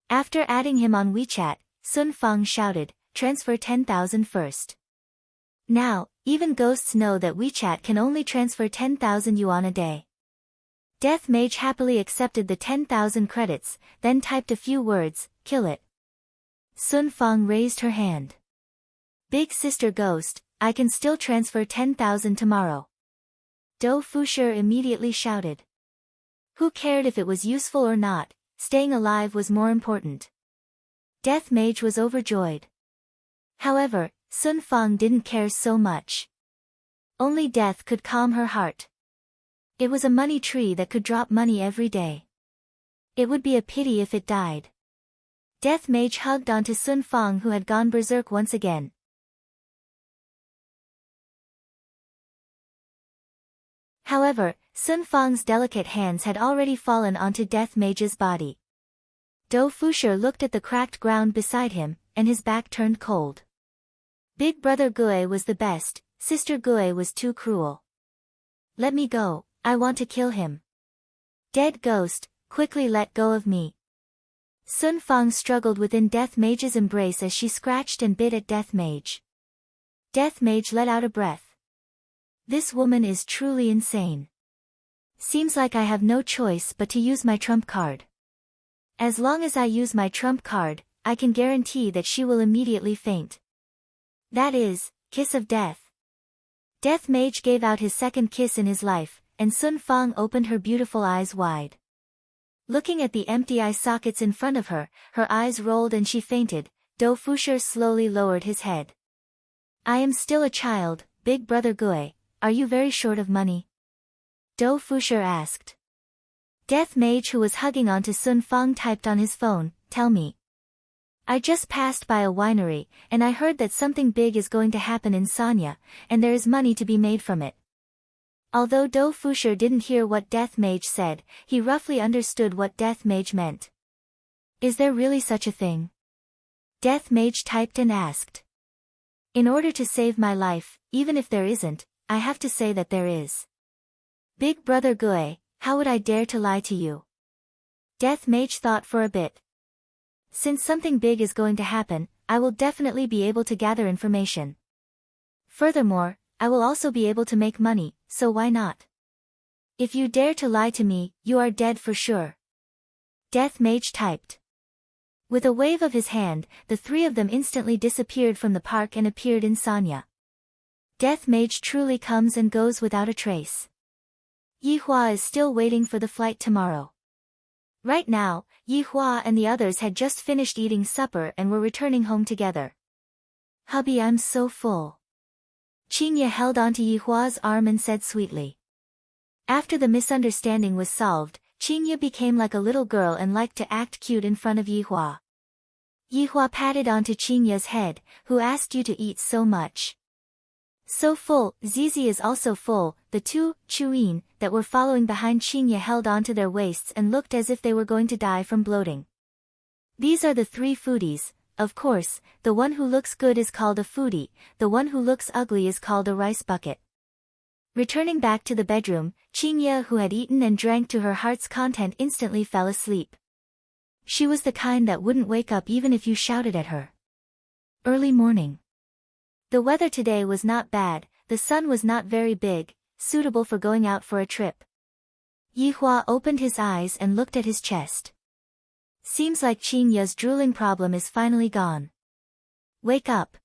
After adding him on WeChat, Sun Fang shouted, "Transfer 10,000 first." Now, even ghosts know that WeChat can only transfer 10,000 yuan a day. Death Mage happily accepted the 10,000 credits, then typed a few words, "Kill it." Sun Fang raised her hand. Big Sister Ghost, I can still transfer 10,000 tomorrow. Dou Fusher immediately shouted. Who cared if it was useful or not, staying alive was more important. Death Mage was overjoyed. However, Sun Fang didn't care so much. Only death could calm her heart. It was a money tree that could drop money every day. It would be a pity if it died. Death Mage hugged onto Sun Fang, who had gone berserk once again. However, Sun Fang's delicate hands had already fallen onto Death Mage's body. Dou Fusher looked at the cracked ground beside him, and his back turned cold. Big Brother Gui was the best, Sister Gui was too cruel. Let me go, I want to kill him. Dead ghost, quickly let go of me. Sun Fang struggled within Death Mage's embrace as she scratched and bit at Death Mage. Death Mage let out a breath. This woman is truly insane. Seems like I have no choice but to use my trump card. As long as I use my trump card, I can guarantee that she will immediately faint. That is, kiss of death. Death Mage gave out his second kiss in his life, and Sun Fang opened her beautiful eyes wide. Looking at the empty eye sockets in front of her, her eyes rolled and she fainted. Do Fusher slowly lowered his head. I am still a child, Big Brother Gui, are you very short of money? Do Fusher asked. Death Mage, who was hugging onto Sun Fang, typed on his phone, tell me. I just passed by a winery, and I heard that something big is going to happen in Sanya, and there is money to be made from it. Although Do Fusher didn't hear what Death Mage said, he roughly understood what Death Mage meant. Is there really such a thing? Death Mage typed and asked. In order to save my life, even if there isn't, I have to say that there is. Big Brother Gui, how would I dare to lie to you? Death Mage thought for a bit. Since something big is going to happen, I will definitely be able to gather information. Furthermore, I will also be able to make money, so why not? If you dare to lie to me, you are dead for sure. Death Mage typed. With a wave of his hand, the three of them instantly disappeared from the park and appeared in Sanya. Death Mage truly comes and goes without a trace. Yi Hua is still waiting for the flight tomorrow. Right now, Yi Hua and the others had just finished eating supper and were returning home together. Hubby, I'm so full. Qingye held onto Yi Hua's arm and said sweetly. After the misunderstanding was solved, Qingye became like a little girl and liked to act cute in front of Yi Hua. Yi Hua patted onto Qingye's head, who asked you to eat so much. So full, Zizi is also full. The two, Chuyin, that were following behind Qingye held onto their waists and looked as if they were going to die from bloating. These are the three foodies. Of course, the one who looks good is called a foodie, the one who looks ugly is called a rice bucket. Returning back to the bedroom, Qingye, who had eaten and drank to her heart's content, instantly fell asleep. She was the kind that wouldn't wake up even if you shouted at her. Early morning. The weather today was not bad, the sun was not very big, suitable for going out for a trip. Yi Hua opened his eyes and looked at his chest. Seems like Qingye's drooling problem is finally gone. Wake up.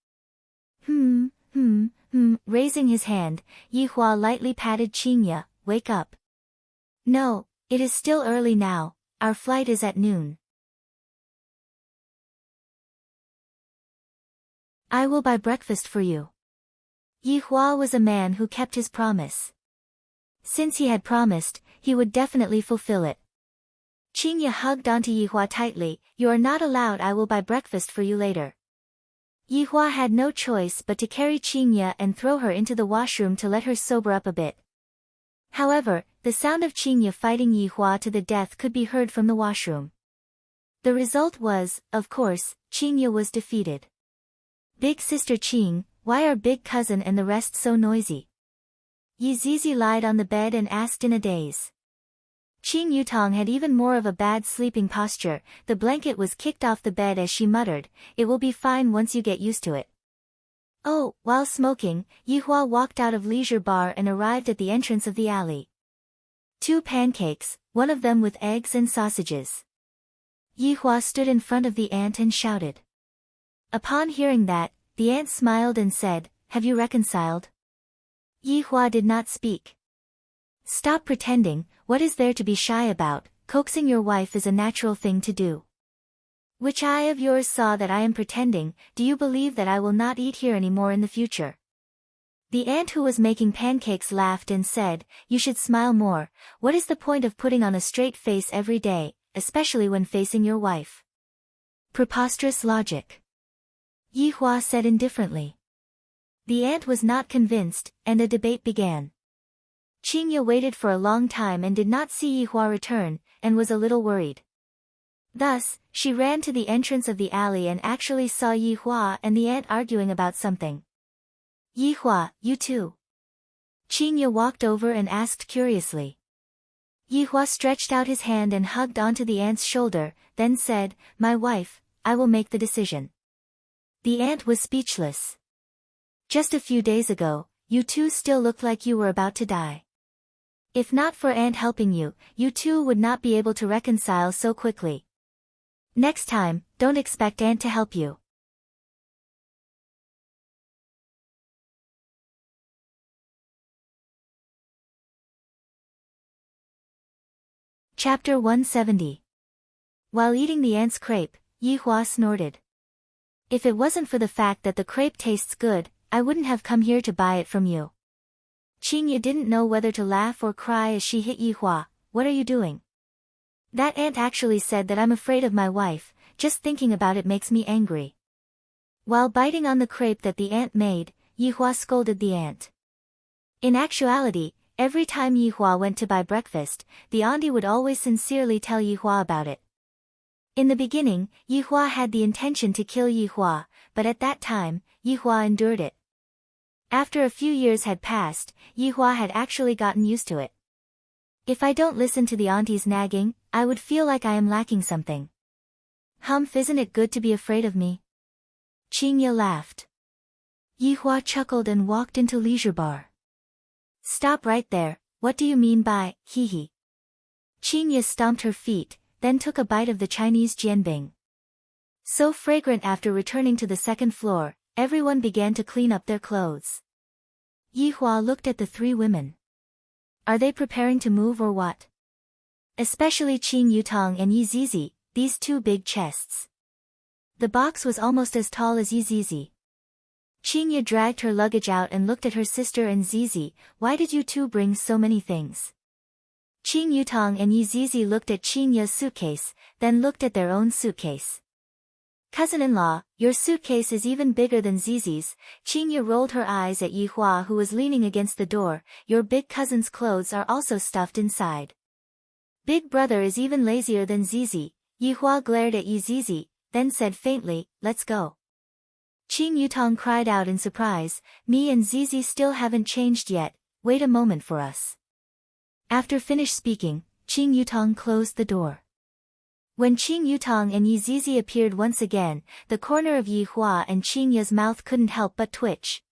Raising his hand, Yi Hua lightly patted Qingye, wake up. No, it is still early now, our flight is at noon. I will buy breakfast for you. Yi Hua was a man who kept his promise. Since he had promised, he would definitely fulfill it. Qingye hugged onto Yi Hua tightly, you are not allowed, I will buy breakfast for you later. Yi Hua had no choice but to carry Qingye and throw her into the washroom to let her sober up a bit. However, the sound of Qingye fighting Yi Hua to the death could be heard from the washroom. The result was, of course, Qingye was defeated. Big sister Qing, why are big cousin and the rest so noisy? Yi Zizi lied on the bed and asked in a daze. Qing Yutong had even more of a bad sleeping posture, the blanket was kicked off the bed as she muttered, it will be fine once you get used to it. Oh, while smoking, Yi Hua walked out of leisure bar and arrived at the entrance of the alley. 2 pancakes, one of them with eggs and sausages. Yi Hua stood in front of the aunt and shouted. Upon hearing that, the aunt smiled and said, have you reconciled? Yi Hua did not speak. Stop pretending, what is there to be shy about, coaxing your wife is a natural thing to do. Which eye of yours saw that I am pretending, do you believe that I will not eat here anymore in the future? The aunt who was making pancakes laughed and said, you should smile more, what is the point of putting on a straight face every day, especially when facing your wife? Preposterous logic. Yi Hua said indifferently. The aunt was not convinced, and a debate began. Qingye waited for a long time and did not see Yi Hua return, and was a little worried. Thus, she ran to the entrance of the alley and actually saw Yi Hua and the aunt arguing about something. Yi Hua, you too? Qingye walked over and asked curiously. Yihua stretched out his hand and hugged onto the ant's shoulder, then said, "My wife, I will make the decision." The ant was speechless. Just a few days ago, you two still looked like you were about to die. If not for Ant helping you, you two would not be able to reconcile so quickly. Next time, don't expect Ant to help you. Chapter 170. While eating the ant's crepe, Yihua snorted. If it wasn't for the fact that the crepe tastes good, I wouldn't have come here to buy it from you. Qingye didn't know whether to laugh or cry as she hit Yihua. What are you doing? That ant actually said that I'm afraid of my wife, just thinking about it makes me angry. While biting on the crepe that the ant made, Yihua scolded the ant. In actuality, every time Yihua went to buy breakfast, the auntie would always sincerely tell Yihua about it. In the beginning, Yihua had the intention to kill Yihua, but at that time, Yihua endured it. After a few years had passed, Yihua had actually gotten used to it. If I don't listen to the auntie's nagging, I would feel like I am lacking something. Humph, isn't it good to be afraid of me? Qingye laughed. Yihua chuckled and walked into leisure bar. Stop right there, what do you mean by, hee? Qingye stomped her feet, then took a bite of the Chinese jianbing. So fragrant. After returning to the second floor, everyone began to clean up their clothes. Yihua looked at the three women. Are they preparing to move or what? Especially Qing Yutong and Yizizi, these two big chests. The box was almost as tall as Yizizi. Qingye dragged her luggage out and looked at her sister and Zizi. Why did you two bring so many things? Qing Yutong and Yizizi looked at Qingye's suitcase, then looked at their own suitcase. Cousin-in-law, your suitcase is even bigger than Zizi's. Qingye rolled her eyes at Yihua, who was leaning against the door. Your big cousin's clothes are also stuffed inside. Big brother is even lazier than Zizi. Yihua glared at Yizizi, then said faintly, let's go. Qing Yutong cried out in surprise, me and Zizi still haven't changed yet, wait a moment for us. After finished speaking, Qing Yutong closed the door. When Qing Yutong and Yizizi appeared once again, the corner of Yihua and Qingye's mouth couldn't help but twitch.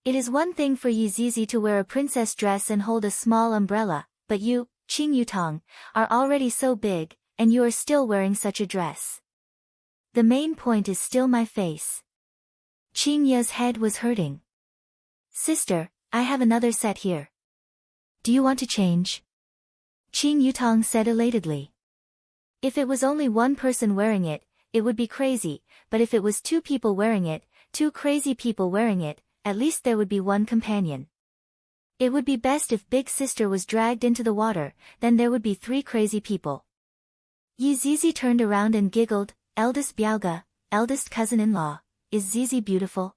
It is one thing for Yizizi to wear a princess dress and hold a small umbrella, but you, Qing Yutong, are already so big, and you are still wearing such a dress. The main point is still my face. Qingye's head was hurting. Sister, I have another set here. Do you want to change? Qing Yutong said elatedly. If it was only one person wearing it, it would be crazy, but if it was two people wearing it, two crazy people wearing it, at least there would be one companion. It would be best if big sister was dragged into the water, then there would be three crazy people. Yizizi turned around and giggled, eldest Biaoga, eldest cousin-in-law, is Zizi beautiful?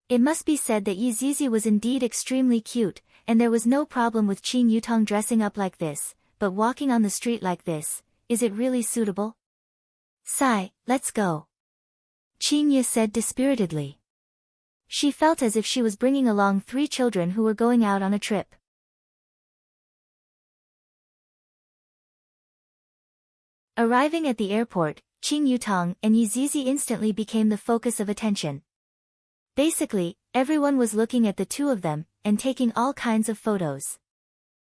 It must be said that Yizizi was indeed extremely cute, and there was no problem with Qing Yutong dressing up like this, but walking on the street like this, is it really suitable? Sai, let's go. Qingye said dispiritedly. She felt as if she was bringing along three children who were going out on a trip. Arriving at the airport, Qing Yutong and Yizizi instantly became the focus of attention. Basically, everyone was looking at the two of them, and taking all kinds of photos.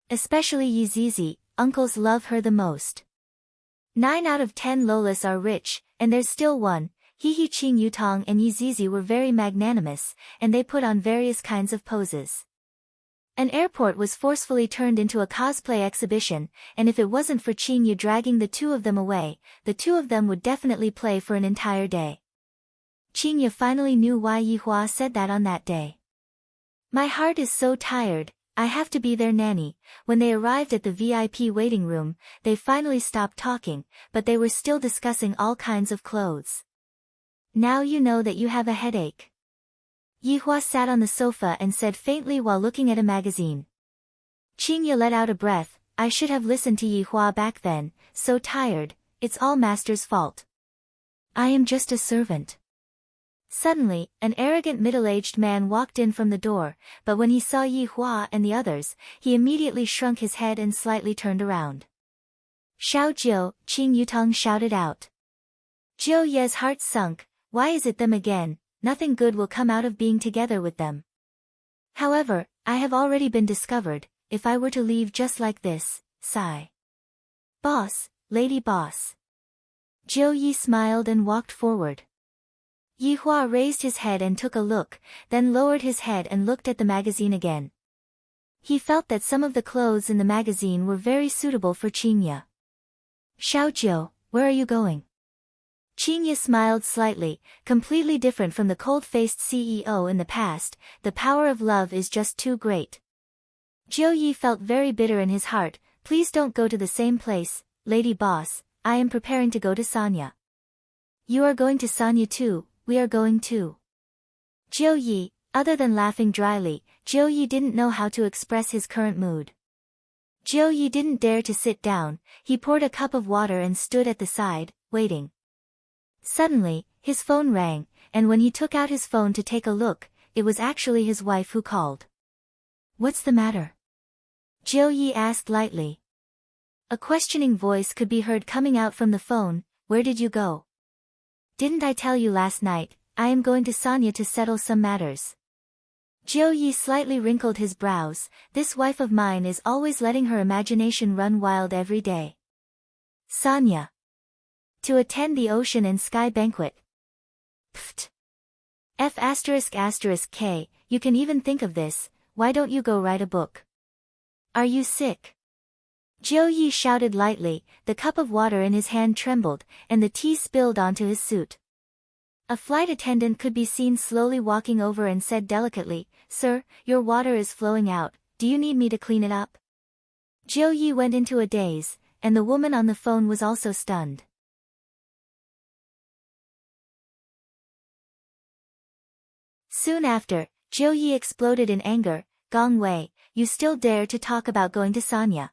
Especially Yizizi, uncles love her the most. 9 out of 10 Lolas are rich, and there's still one. Qing Yutong and Yizizi were very magnanimous, and they put on various kinds of poses. An airport was forcefully turned into a cosplay exhibition, and if it wasn't for Qingye dragging the two of them away, the two of them would definitely play for an entire day. Qingye finally knew why Yihua said that on that day. My heart is so tired, I have to be their nanny. When they arrived at the VIP waiting room, they finally stopped talking, but they were still discussing all kinds of clothes. Now you know that you have a headache. Yihua sat on the sofa and said faintly while looking at a magazine. Qingye let out a breath, I should have listened to Yihua back then, so tired, it's all master's fault. I am just a servant. Suddenly, an arrogant middle-aged man walked in from the door, but when he saw Yi Hua and the others, he immediately shrunk his head and slightly turned around. "Xiao Jiu," Qing Yutong shouted out. Jiu Ye's heart sunk. Why is it them again? Nothing good will come out of being together with them. However, I have already been discovered, if I were to leave just like this, sigh. "Boss, lady boss." Jiu Yi smiled and walked forward. Yi Hua raised his head and took a look, then lowered his head and looked at the magazine again. He felt that some of the clothes in the magazine were very suitable for Qingye. "Xiao Jiu, where are you going?" Qingye smiled slightly, completely different from the cold-faced CEO in the past. The power of love is just too great. Jiu Yi felt very bitter in his heart. "Please don't go to the same place, lady boss, I am preparing to go to Sanya." "You are going to Sanya too, we are going too." Jiu Yi, other than laughing dryly, Jiu Yi didn't know how to express his current mood. Jiu Yi didn't dare to sit down, he poured a cup of water and stood at the side, waiting. Suddenly, his phone rang, and when he took out his phone to take a look, it was actually his wife who called. "What's the matter?" Jiu Yi asked lightly. A questioning voice could be heard coming out from the phone. "Where did you go?" "Didn't I tell you last night, I am going to Sanya to settle some matters." Jiu Yi slightly wrinkled his brows. This wife of mine is always letting her imagination run wild every day. "Sanya. To attend the Ocean and Sky banquet." Pfft. F***K, you can even think of this, why don't you go write a book? Are you sick? Jiu Yi shouted lightly, the cup of water in his hand trembled, and the tea spilled onto his suit. A flight attendant could be seen slowly walking over and said delicately, "Sir, your water is flowing out, do you need me to clean it up?" Jiu Yi went into a daze, and the woman on the phone was also stunned. Soon after, Jiu Yi exploded in anger. "Gong Wei, you still dare to talk about going to Sanya?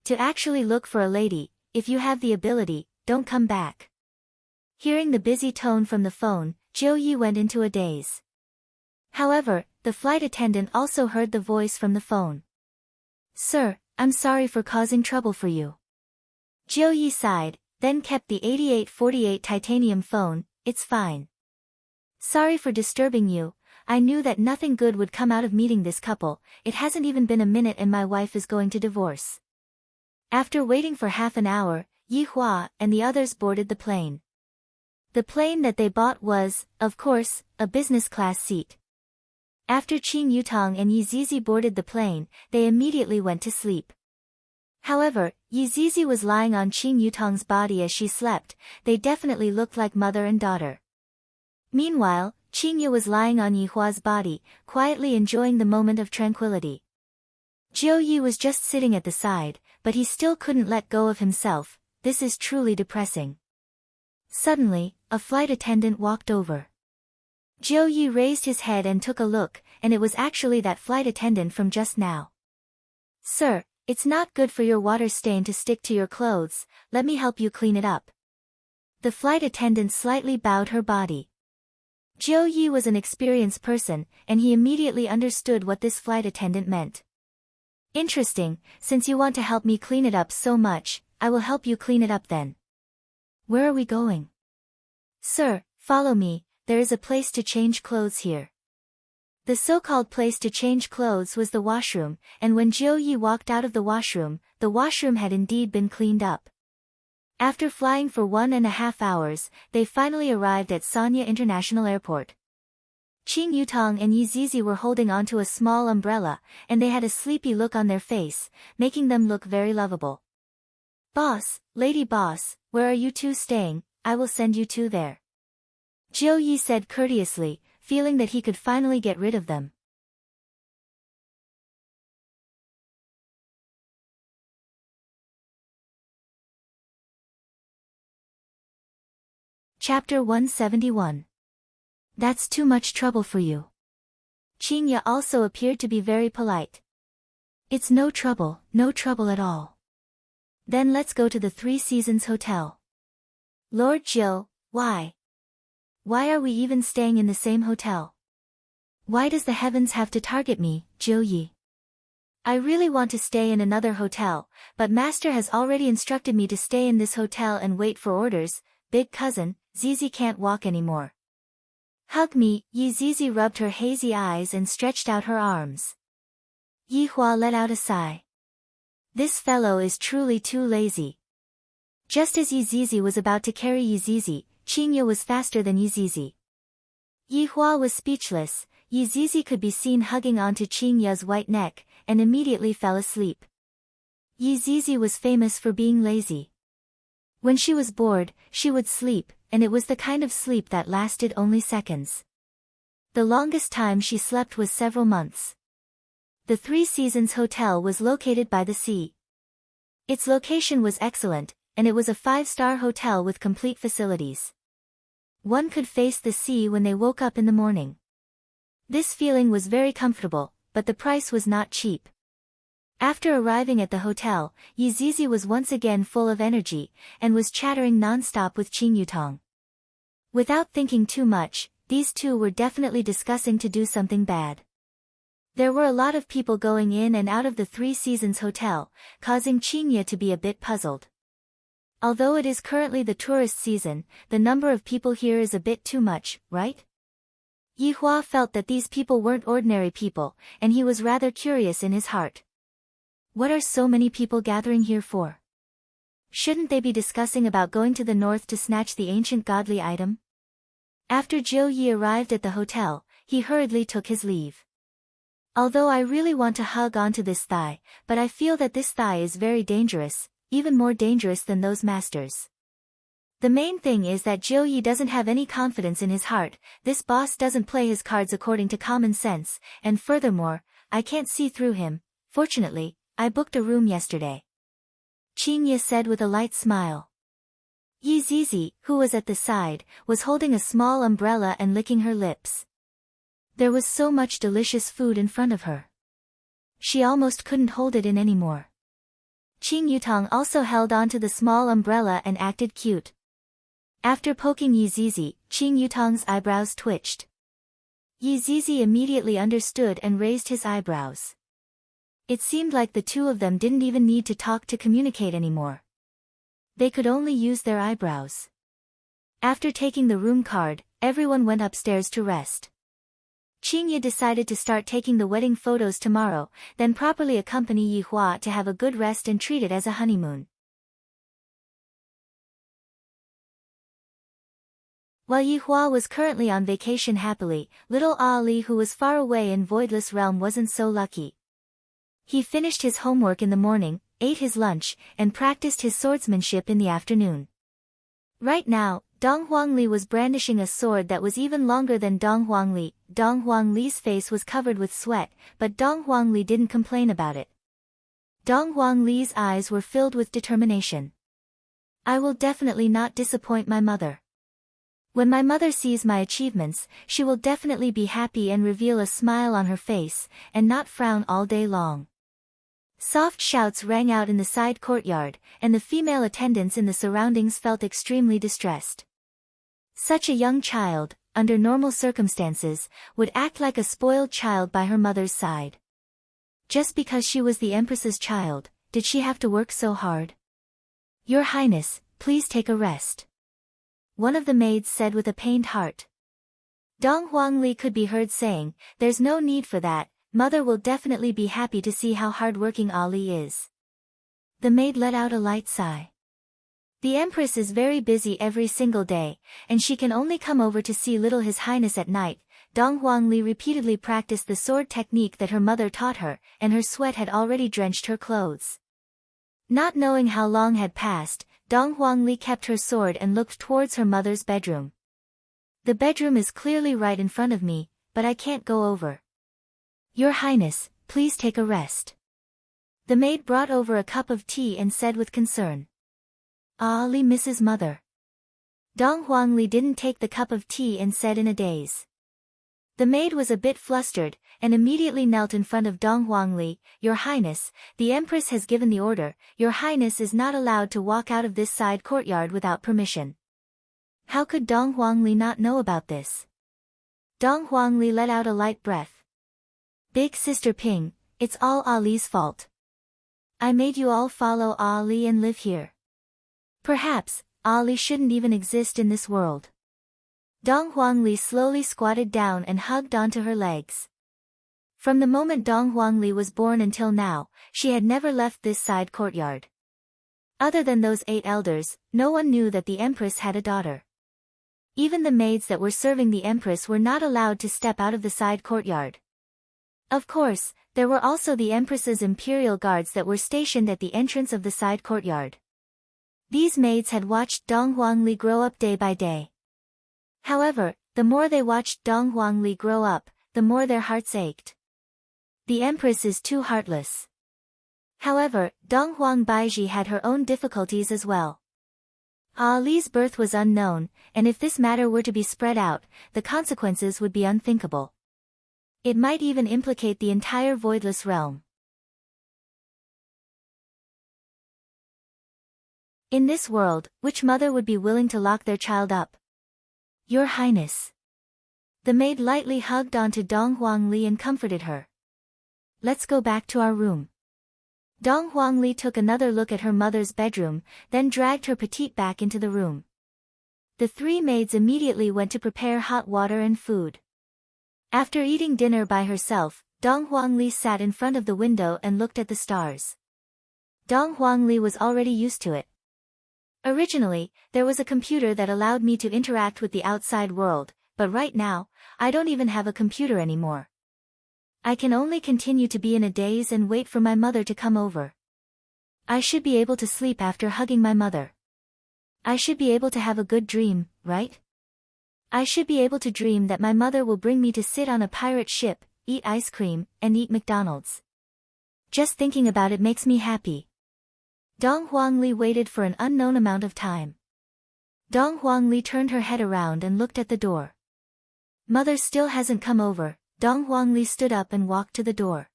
To actually look for a lady, if you have the ability, don't come back." Hearing the busy tone from the phone, Jiu Yi went into a daze. However, the flight attendant also heard the voice from the phone. "Sir, I'm sorry for causing trouble for you." Jiu Yi sighed, then kept the 8848 titanium phone. "It's fine. Sorry for disturbing you, I knew that nothing good would come out of meeting this couple, it hasn't even been a minute and my wife is going to divorce." After waiting for half an hour, Yi Hua and the others boarded the plane. The plane that they bought was, of course, a business class seat. After Qing Yutong and Yi Zizi boarded the plane, they immediately went to sleep. However, Yi Zizi was lying on Qing Yutong's body as she slept. They definitely looked like mother and daughter. Meanwhile, Qingye was lying on Yi Hua's body, quietly enjoying the moment of tranquility. Jiu Yi was just sitting at the side, but he still couldn't let go of himself. This is truly depressing. Suddenly, a flight attendant walked over. Jiu Yi raised his head and took a look, and it was actually that flight attendant from just now. "Sir, it's not good for your water stain to stick to your clothes, let me help you clean it up." The flight attendant slightly bowed her body. Jiu Yi was an experienced person, and he immediately understood what this flight attendant meant. "Interesting, since you want to help me clean it up so much, I will help you clean it up then." "Where are we going?" "Sir, follow me, there is a place to change clothes here." The so-called place to change clothes was the washroom, and when Jiu Yi walked out of the washroom had indeed been cleaned up. After flying for 1.5 hours, they finally arrived at Sanya International Airport. Qing Yutong and Yi Zizi were holding onto a small umbrella, and they had a sleepy look on their face, making them look very lovable. "Boss, lady boss, where are you two staying? I will send you two there." Jiu Yi said courteously, feeling that he could finally get rid of them. Chapter 171. That's too much trouble for you. Qingye also appeared to be very polite. "It's no trouble at all." "Then let's go to the Three Seasons Hotel." "Lord Jiu, why?" Why are we even staying in the same hotel? Why does the heavens have to target me, Jiu Yi? I really want to stay in another hotel, but master has already instructed me to stay in this hotel and wait for orders. Big cousin, Zizi can't walk anymore. Hug me. Yi Zizi rubbed her hazy eyes and stretched out her arms. Yi Hua let out a sigh. This fellow is truly too lazy. Just as Yi Zizi was about to carry Yi Zizi, Qingye was faster than Yi Zizi. Yi Hua was speechless. Yi Zizi could be seen hugging onto Qingye's white neck, and immediately fell asleep. Yi Zizi was famous for being lazy. When she was bored, she would sleep, and it was the kind of sleep that lasted only seconds. The longest time she slept was several months. The Three Seasons Hotel was located by the sea. Its location was excellent, and it was a 5-star hotel with complete facilities. One could face the sea when they woke up in the morning. This feeling was very comfortable, but the price was not cheap. After arriving at the hotel, Yi Zizi was once again full of energy, and was chattering non-stop with Qing Yutong. Without thinking too much, these two were definitely discussing to do something bad. There were a lot of people going in and out of the Three Seasons Hotel, causing Qingye to be a bit puzzled. Although it is currently the tourist season, the number of people here is a bit too much, right? Yi Hua felt that these people weren't ordinary people, and he was rather curious in his heart. What are so many people gathering here for? Shouldn't they be discussing about going to the north to snatch the ancient godly item? After Jiu Yi arrived at the hotel, he hurriedly took his leave. Although I really want to hug onto this thigh, but I feel that this thigh is very dangerous, even more dangerous than those masters. The main thing is that Jiu Yi doesn't have any confidence in his heart. This boss doesn't play his cards according to common sense, and furthermore, I can't see through him. Fortunately, I booked a room yesterday. Qingye said with a light smile. Yi Zizi, who was at the side, was holding a small umbrella and licking her lips. There was so much delicious food in front of her. She almost couldn't hold it in anymore. Qing Yutong also held onto the small umbrella and acted cute. After poking Yi Zizi, Qing Yutong's eyebrows twitched. Yi Zizi immediately understood and raised his eyebrows. It seemed like the two of them didn't even need to talk to communicate anymore. They could only use their eyebrows. After taking the room card, everyone went upstairs to rest. Qingye decided to start taking the wedding photos tomorrow, then properly accompany Yi Hua to have a good rest and treat it as a honeymoon. While Yi Hua was currently on vacation happily, little Ali who was far away in Voidless Realm wasn't so lucky. He finished his homework in the morning, ate his lunch, and practiced his swordsmanship in the afternoon. Right now, Dong Huangli was brandishing a sword that was even longer than Dong Huangli. Dong Huangli's face was covered with sweat, but Dong Huangli didn't complain about it. Dong Huangli's eyes were filled with determination. I will definitely not disappoint my mother. When my mother sees my achievements, she will definitely be happy and reveal a smile on her face, and not frown all day long. Soft shouts rang out in the side courtyard, and the female attendants in the surroundings felt extremely distressed. Such a young child, under normal circumstances, would act like a spoiled child by her mother's side. Just because she was the Empress's child, did she have to work so hard? Your Highness, please take a rest. One of the maids said with a pained heart. Dong Huangli could be heard saying, there's no need for that, mother will definitely be happy to see how hardworking Ali is. The maid let out a light sigh. The Empress is very busy every single day, and she can only come over to see little His Highness at night. Dong Huangli repeatedly practiced the sword technique that her mother taught her, and her sweat had already drenched her clothes. Not knowing how long had passed, Dong Huangli kept her sword and looked towards her mother's bedroom. The bedroom is clearly right in front of me, but I can't go over. Your Highness, please take a rest. The maid brought over a cup of tea and said with concern. Ali misses mother. Dong Huangli didn't take the cup of tea and said in a daze. The maid was a bit flustered, and immediately knelt in front of Dong Huangli. Your Highness, the Empress has given the order, Your Highness is not allowed to walk out of this side courtyard without permission. How could Dong Huangli not know about this? Dong Huangli let out a light breath. Big Sister Ping, it's all Ali's fault. I made you all follow Ali and live here. Perhaps, Ali shouldn't even exist in this world. Dong Huangli slowly squatted down and hugged onto her legs. From the moment Dong Huangli was born until now, she had never left this side courtyard. Other than those 8 elders, no one knew that the Empress had a daughter. Even the maids that were serving the Empress were not allowed to step out of the side courtyard. Of course, there were also the Empress's imperial guards that were stationed at the entrance of the side courtyard. These maids had watched Dong Huangli grow up day by day. However, the more they watched Dong Huangli grow up, the more their hearts ached. The Empress is too heartless. However, Dong Huangbaiji had her own difficulties as well. Ali's birth was unknown, and if this matter were to be spread out, the consequences would be unthinkable. It might even implicate the entire voidless realm. In this world, which mother would be willing to lock their child up? Your Highness. The maid lightly hugged onto Dong Huangli and comforted her. Let's go back to our room. Dong Huangli took another look at her mother's bedroom, then dragged her petite back into the room. The 3 maids immediately went to prepare hot water and food. After eating dinner by herself, Dong Huangli sat in front of the window and looked at the stars. Dong Huangli was already used to it. Originally, there was a computer that allowed me to interact with the outside world, but right now, I don't even have a computer anymore. I can only continue to be in a daze and wait for my mother to come over. I should be able to sleep after hugging my mother. I should be able to have a good dream, right? I should be able to dream that my mother will bring me to sit on a pirate ship, eat ice cream, and eat McDonald's. Just thinking about it makes me happy. Dong Huangli waited for an unknown amount of time. Dong Huangli turned her head around and looked at the door. Mother still hasn't come over. Dong Huangli stood up and walked to the door.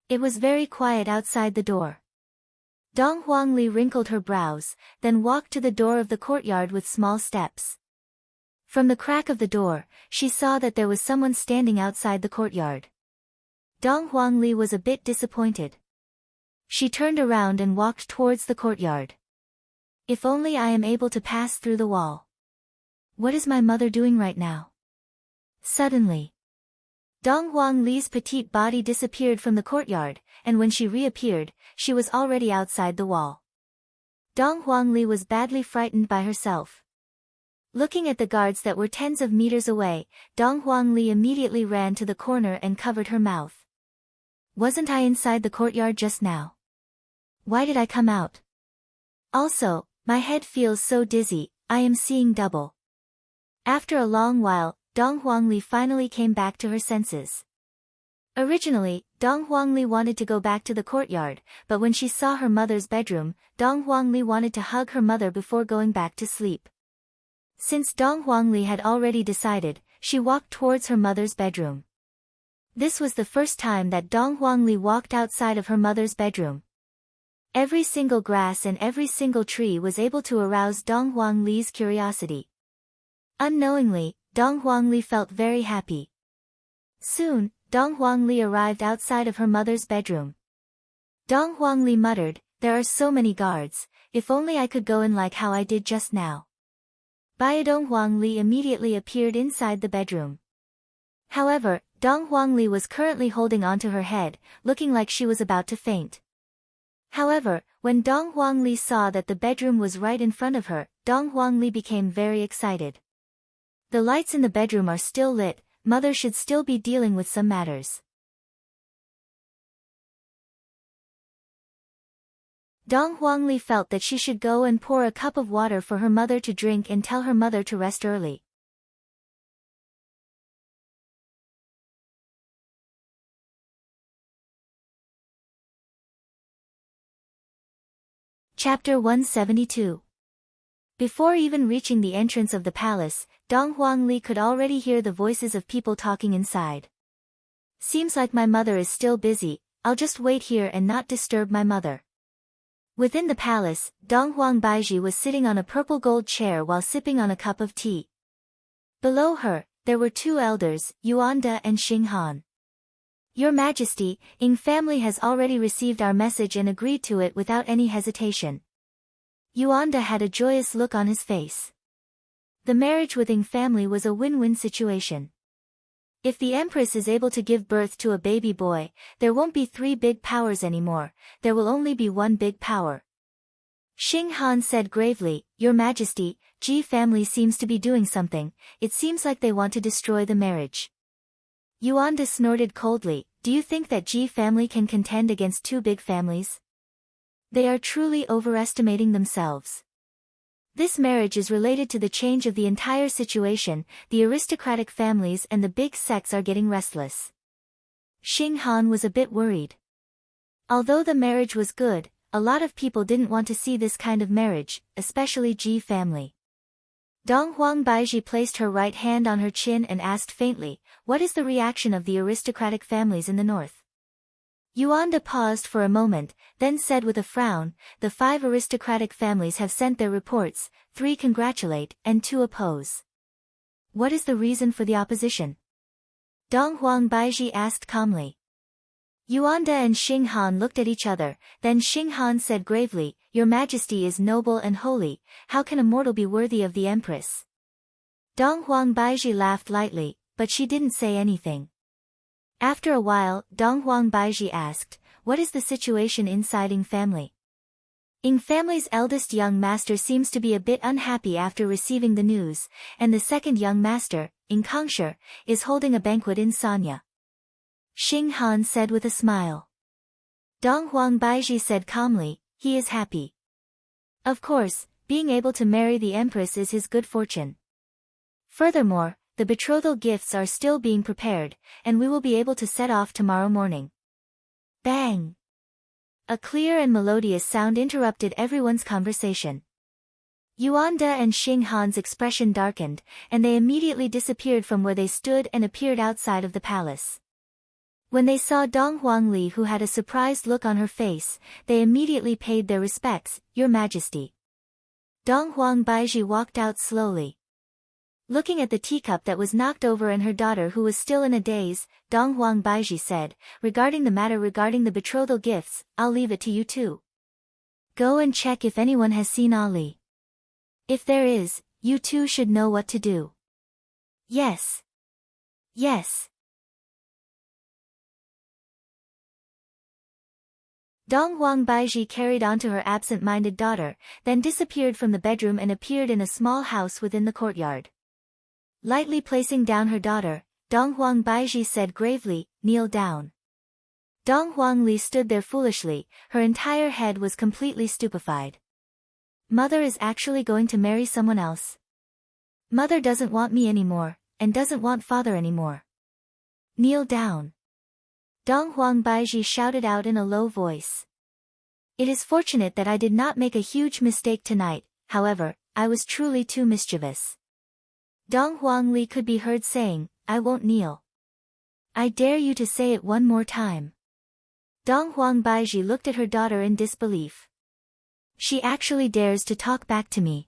It was very quiet outside the door. Dong Huangli wrinkled her brows, then walked to the door of the courtyard with small steps. From the crack of the door, she saw that there was someone standing outside the courtyard. Dong Huangli was a bit disappointed. She turned around and walked towards the courtyard. If only I am able to pass through the wall. What is my mother doing right now? Suddenly, Dong Huangli's petite body disappeared from the courtyard, and when she reappeared, she was already outside the wall. Dong Huangli was badly frightened by herself. Looking at the guards that were tens of meters away, Dong Huangli immediately ran to the corner and covered her mouth. Wasn't I inside the courtyard just now? Why did I come out? Also, my head feels so dizzy, I am seeing double. After a long while, Dong Huangli finally came back to her senses. Originally, Dong Huangli wanted to go back to the courtyard, but when she saw her mother's bedroom, Dong Huangli wanted to hug her mother before going back to sleep. Since Dong Huangli had already decided, she walked towards her mother's bedroom. This was the first time that Dong Huangli walked outside of her mother's bedroom. Every single grass and every single tree was able to arouse Dong Huangli's curiosity. Unknowingly, Dong Huangli felt very happy. Soon, Dong Huangli arrived outside of her mother's bedroom. Dong Huangli muttered, "There are so many guards, if only I could go in like how I did just now." Dong Huangli immediately appeared inside the bedroom. However, Dong Huangli was currently holding onto her head, looking like she was about to faint. However, when Dong Huangli saw that the bedroom was right in front of her, Dong Huangli became very excited. The lights in the bedroom are still lit, mother should still be dealing with some matters. Dong Huangli felt that she should go and pour a cup of water for her mother to drink and tell her mother to rest early. Chapter 172. Before even reaching the entrance of the palace, Dong Huangli could already hear the voices of people talking inside. Seems like my mother is still busy, I'll just wait here and not disturb my mother. Within the palace, Dong Huangbaiji was sitting on a purple gold chair while sipping on a cup of tea. Below her, there were two elders, Yuanda and Xinghan. Your Majesty, Ying family has already received our message and agreed to it without any hesitation. Yuanda had a joyous look on his face. The marriage with Ying family was a win-win situation. If the Empress is able to give birth to a baby boy, there won't be three big powers anymore, there will only be one big power. Xinghan said gravely, Your Majesty, Ji family seems to be doing something, it seems like they want to destroy the marriage. Yuanda snorted coldly, Do you think that Ji family can contend against two big families? They are truly overestimating themselves. This marriage is related to the change of the entire situation, the aristocratic families and the big sects are getting restless. Xinghan was a bit worried. Although the marriage was good, a lot of people didn't want to see this kind of marriage, especially Ji family. Dong Huangbaiji placed her right hand on her chin and asked faintly, What is the reaction of the aristocratic families in the north? Yuanda paused for a moment, then said with a frown, The 5 aristocratic families have sent their reports, 3 congratulate, and 2 oppose. What is the reason for the opposition? Dong Huangbaiji asked calmly. Yuanda and Xinghan looked at each other, then Xinghan said gravely, Your Majesty is noble and holy, how can a mortal be worthy of the Empress? Dong Huangbaiji laughed lightly, but she didn't say anything. After a while, Dong Huangbaiji asked, What is the situation inside Ying family? Ying family's eldest young master seems to be a bit unhappy after receiving the news, and the second young master, Ying Kangshi, is holding a banquet in Sanya. Xinghan said with a smile. Dong Huangbaiji said calmly, He is happy. Of course, being able to marry the Empress is his good fortune. Furthermore, the betrothal gifts are still being prepared, and we will be able to set off tomorrow morning. Bang! A clear and melodious sound interrupted everyone's conversation. Yuanda and Xinghan's expression darkened, and they immediately disappeared from where they stood and appeared outside of the palace. When they saw Dong Huangli, who had a surprised look on her face, they immediately paid their respects, Your Majesty. Dong Huangbaiji walked out slowly. Looking at the teacup that was knocked over and her daughter who was still in a daze, Dong Huangbaiji said, Regarding the betrothal gifts, I'll leave it to you two. Go and check if anyone has seen Ali. If there is, you two should know what to do. Yes. Yes. Dong Huangbaiji carried on to her absent-minded daughter, then disappeared from the bedroom and appeared in a small house within the courtyard. Lightly placing down her daughter, Dong Huangbaiji said gravely, Kneel down. Dong Huangli stood there foolishly, her entire head was completely stupefied. Mother is actually going to marry someone else. Mother doesn't want me anymore, and doesn't want father anymore. Kneel down. Dong Huangbaiji shouted out in a low voice. It is fortunate that I did not make a huge mistake tonight, however, I was truly too mischievous. Dong Huangli could be heard saying, I won't kneel. I dare you to say it one more time. Dong Huangbaiji looked at her daughter in disbelief. She actually dares to talk back to me.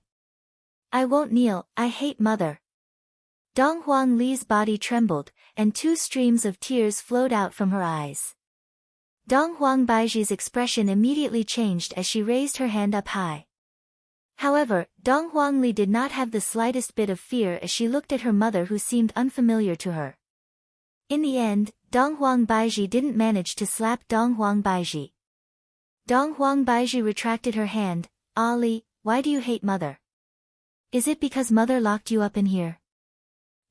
I won't kneel, I hate mother. Dong Huangli's body trembled, and 2 streams of tears flowed out from her eyes. Dong Huangbaiji's expression immediately changed as she raised her hand up high. However, Dong Huangli did not have the slightest bit of fear as she looked at her mother who seemed unfamiliar to her. In the end, Dong Huangbaiji didn't manage to slap Dong Huangbaiji. Dong Huangbaiji retracted her hand, Ali, why do you hate mother? Is it because mother locked you up in here?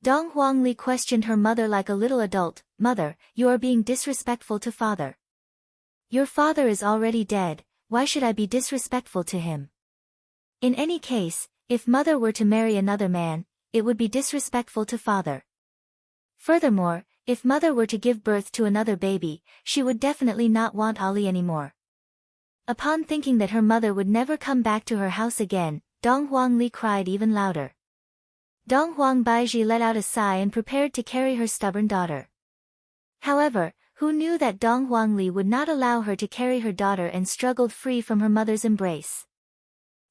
Dong Huangli questioned her mother like a little adult, Mother, you are being disrespectful to father. Your father is already dead, why should I be disrespectful to him? In any case, if mother were to marry another man, it would be disrespectful to father. Furthermore, if mother were to give birth to another baby, she would definitely not want Ali anymore. Upon thinking that her mother would never come back to her house again, Dong Huangli cried even louder. Dong Huangbaiji let out a sigh and prepared to carry her stubborn daughter. However, who knew that Dong Huangli would not allow her to carry her daughter and struggled free from her mother's embrace.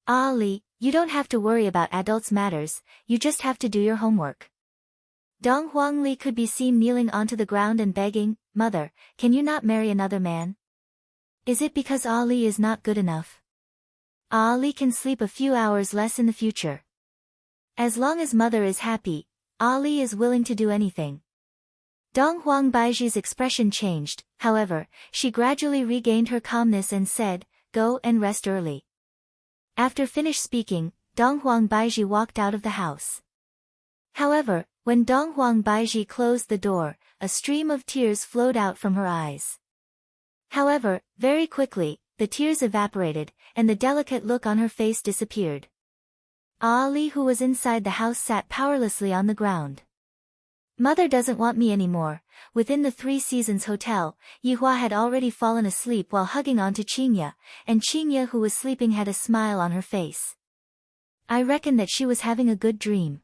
Ali, you don't have to worry about adults' matters, you just have to do your homework. Dong Huangli could be seen kneeling onto the ground and begging, Mother, can you not marry another man? Is it because Ali is not good enough? Ali can sleep a few hours less in the future. As long as Mother is happy, Ali is willing to do anything. Dong Huangbaiji's expression changed, however, she gradually regained her calmness and said, Go and rest early. After finished speaking, Dong Huangbaiji walked out of the house. However, when Dong Huangbaiji closed the door, a stream of tears flowed out from her eyes. However, very quickly, the tears evaporated, and the delicate look on her face disappeared. Ali, who was inside the house, sat powerlessly on the ground. Mother doesn't want me anymore. Within the Three Seasons Hotel, Yihua had already fallen asleep while hugging onto Qingya, and Qingya, who was sleeping, had a smile on her face. I reckon that she was having a good dream.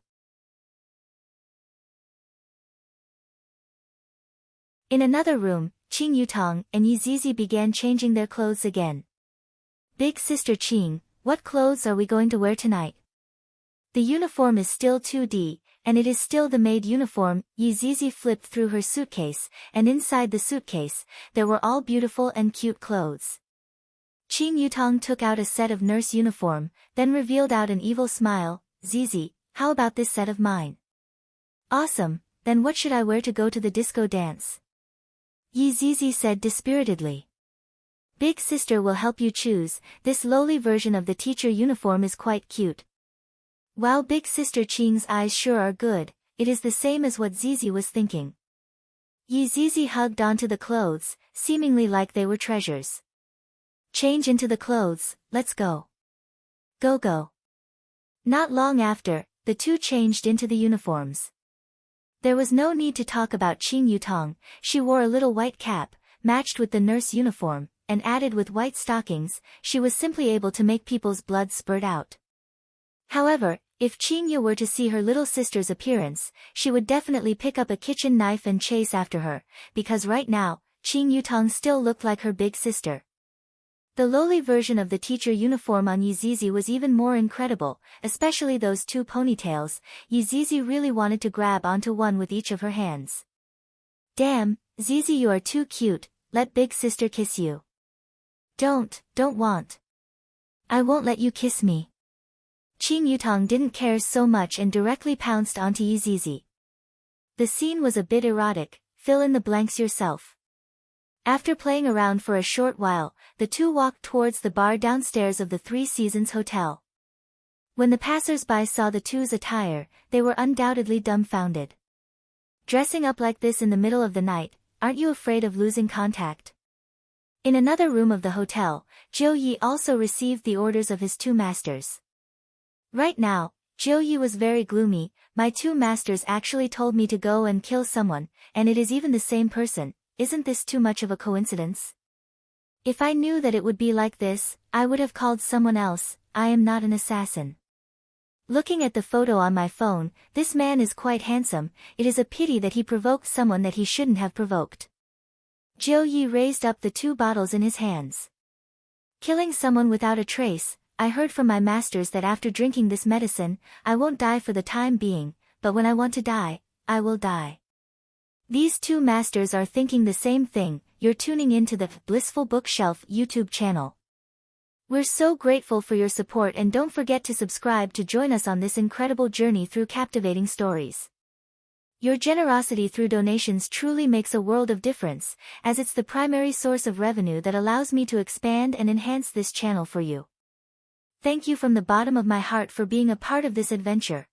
In another room, Qing Yutong and Yizizi began changing their clothes again. Big sister Qing, what clothes are we going to wear tonight? The uniform is still 2D, and it is still the maid uniform. Yizizi flipped through her suitcase, and inside the suitcase, there were all beautiful and cute clothes. Qing Yutong took out a set of nurse uniform, then revealed out an evil smile, Zizi, how about this set of mine? Awesome, then what should I wear to go to the disco dance? Yizizi said dispiritedly. Big sister will help you choose, this lowly version of the teacher uniform is quite cute. Wow, big sister Qing's eyes sure are good, it is the same as what Zizi was thinking. Yizizi hugged onto the clothes, seemingly like they were treasures. Change into the clothes, let's go. Go go. Not long after, the two changed into the uniforms. There was no need to talk about Qing Yutong, she wore a little white cap, matched with the nurse uniform, and added with white stockings, she was simply able to make people's blood spurt out. However, if Qingya were to see her little sister's appearance, she would definitely pick up a kitchen knife and chase after her, because right now, Qing Yutong still looked like her big sister. The lowly version of the teacher uniform on Yizizi was even more incredible, especially those two ponytails. Yizizi really wanted to grab onto one with each of her hands. Damn, Zizi, you are too cute, let big sister kiss you. Don't want. I won't let you kiss me. Qing Yutong didn't care so much and directly pounced onto Yizizi. The scene was a bit erotic, fill in the blanks yourself. After playing around for a short while, the two walked towards the bar downstairs of the Three Seasons Hotel. When the passers-by saw the two's attire, they were undoubtedly dumbfounded. Dressing up like this in the middle of the night, aren't you afraid of losing contact? In another room of the hotel, Jiu Yi also received the orders of his two masters. Right now, Jiu Yi was very gloomy. My two masters actually told me to go and kill someone, and it is even the same person. Isn't this too much of a coincidence? If I knew that it would be like this, I would have called someone else. I am not an assassin. Looking at the photo on my phone, this man is quite handsome. It is a pity that he provoked someone that he shouldn't have provoked. Jiu Yi raised up the two bottles in his hands. Killing someone without a trace. I heard from my masters that after drinking this medicine, I won't die for the time being, but when I want to die, I will die. These two masters are thinking the same thing. You're tuning into the Blissful Bookshelf YouTube channel. We're so grateful for your support, and don't forget to subscribe to join us on this incredible journey through captivating stories. Your generosity through donations truly makes a world of difference, as it's the primary source of revenue that allows me to expand and enhance this channel for you. Thank you from the bottom of my heart for being a part of this adventure.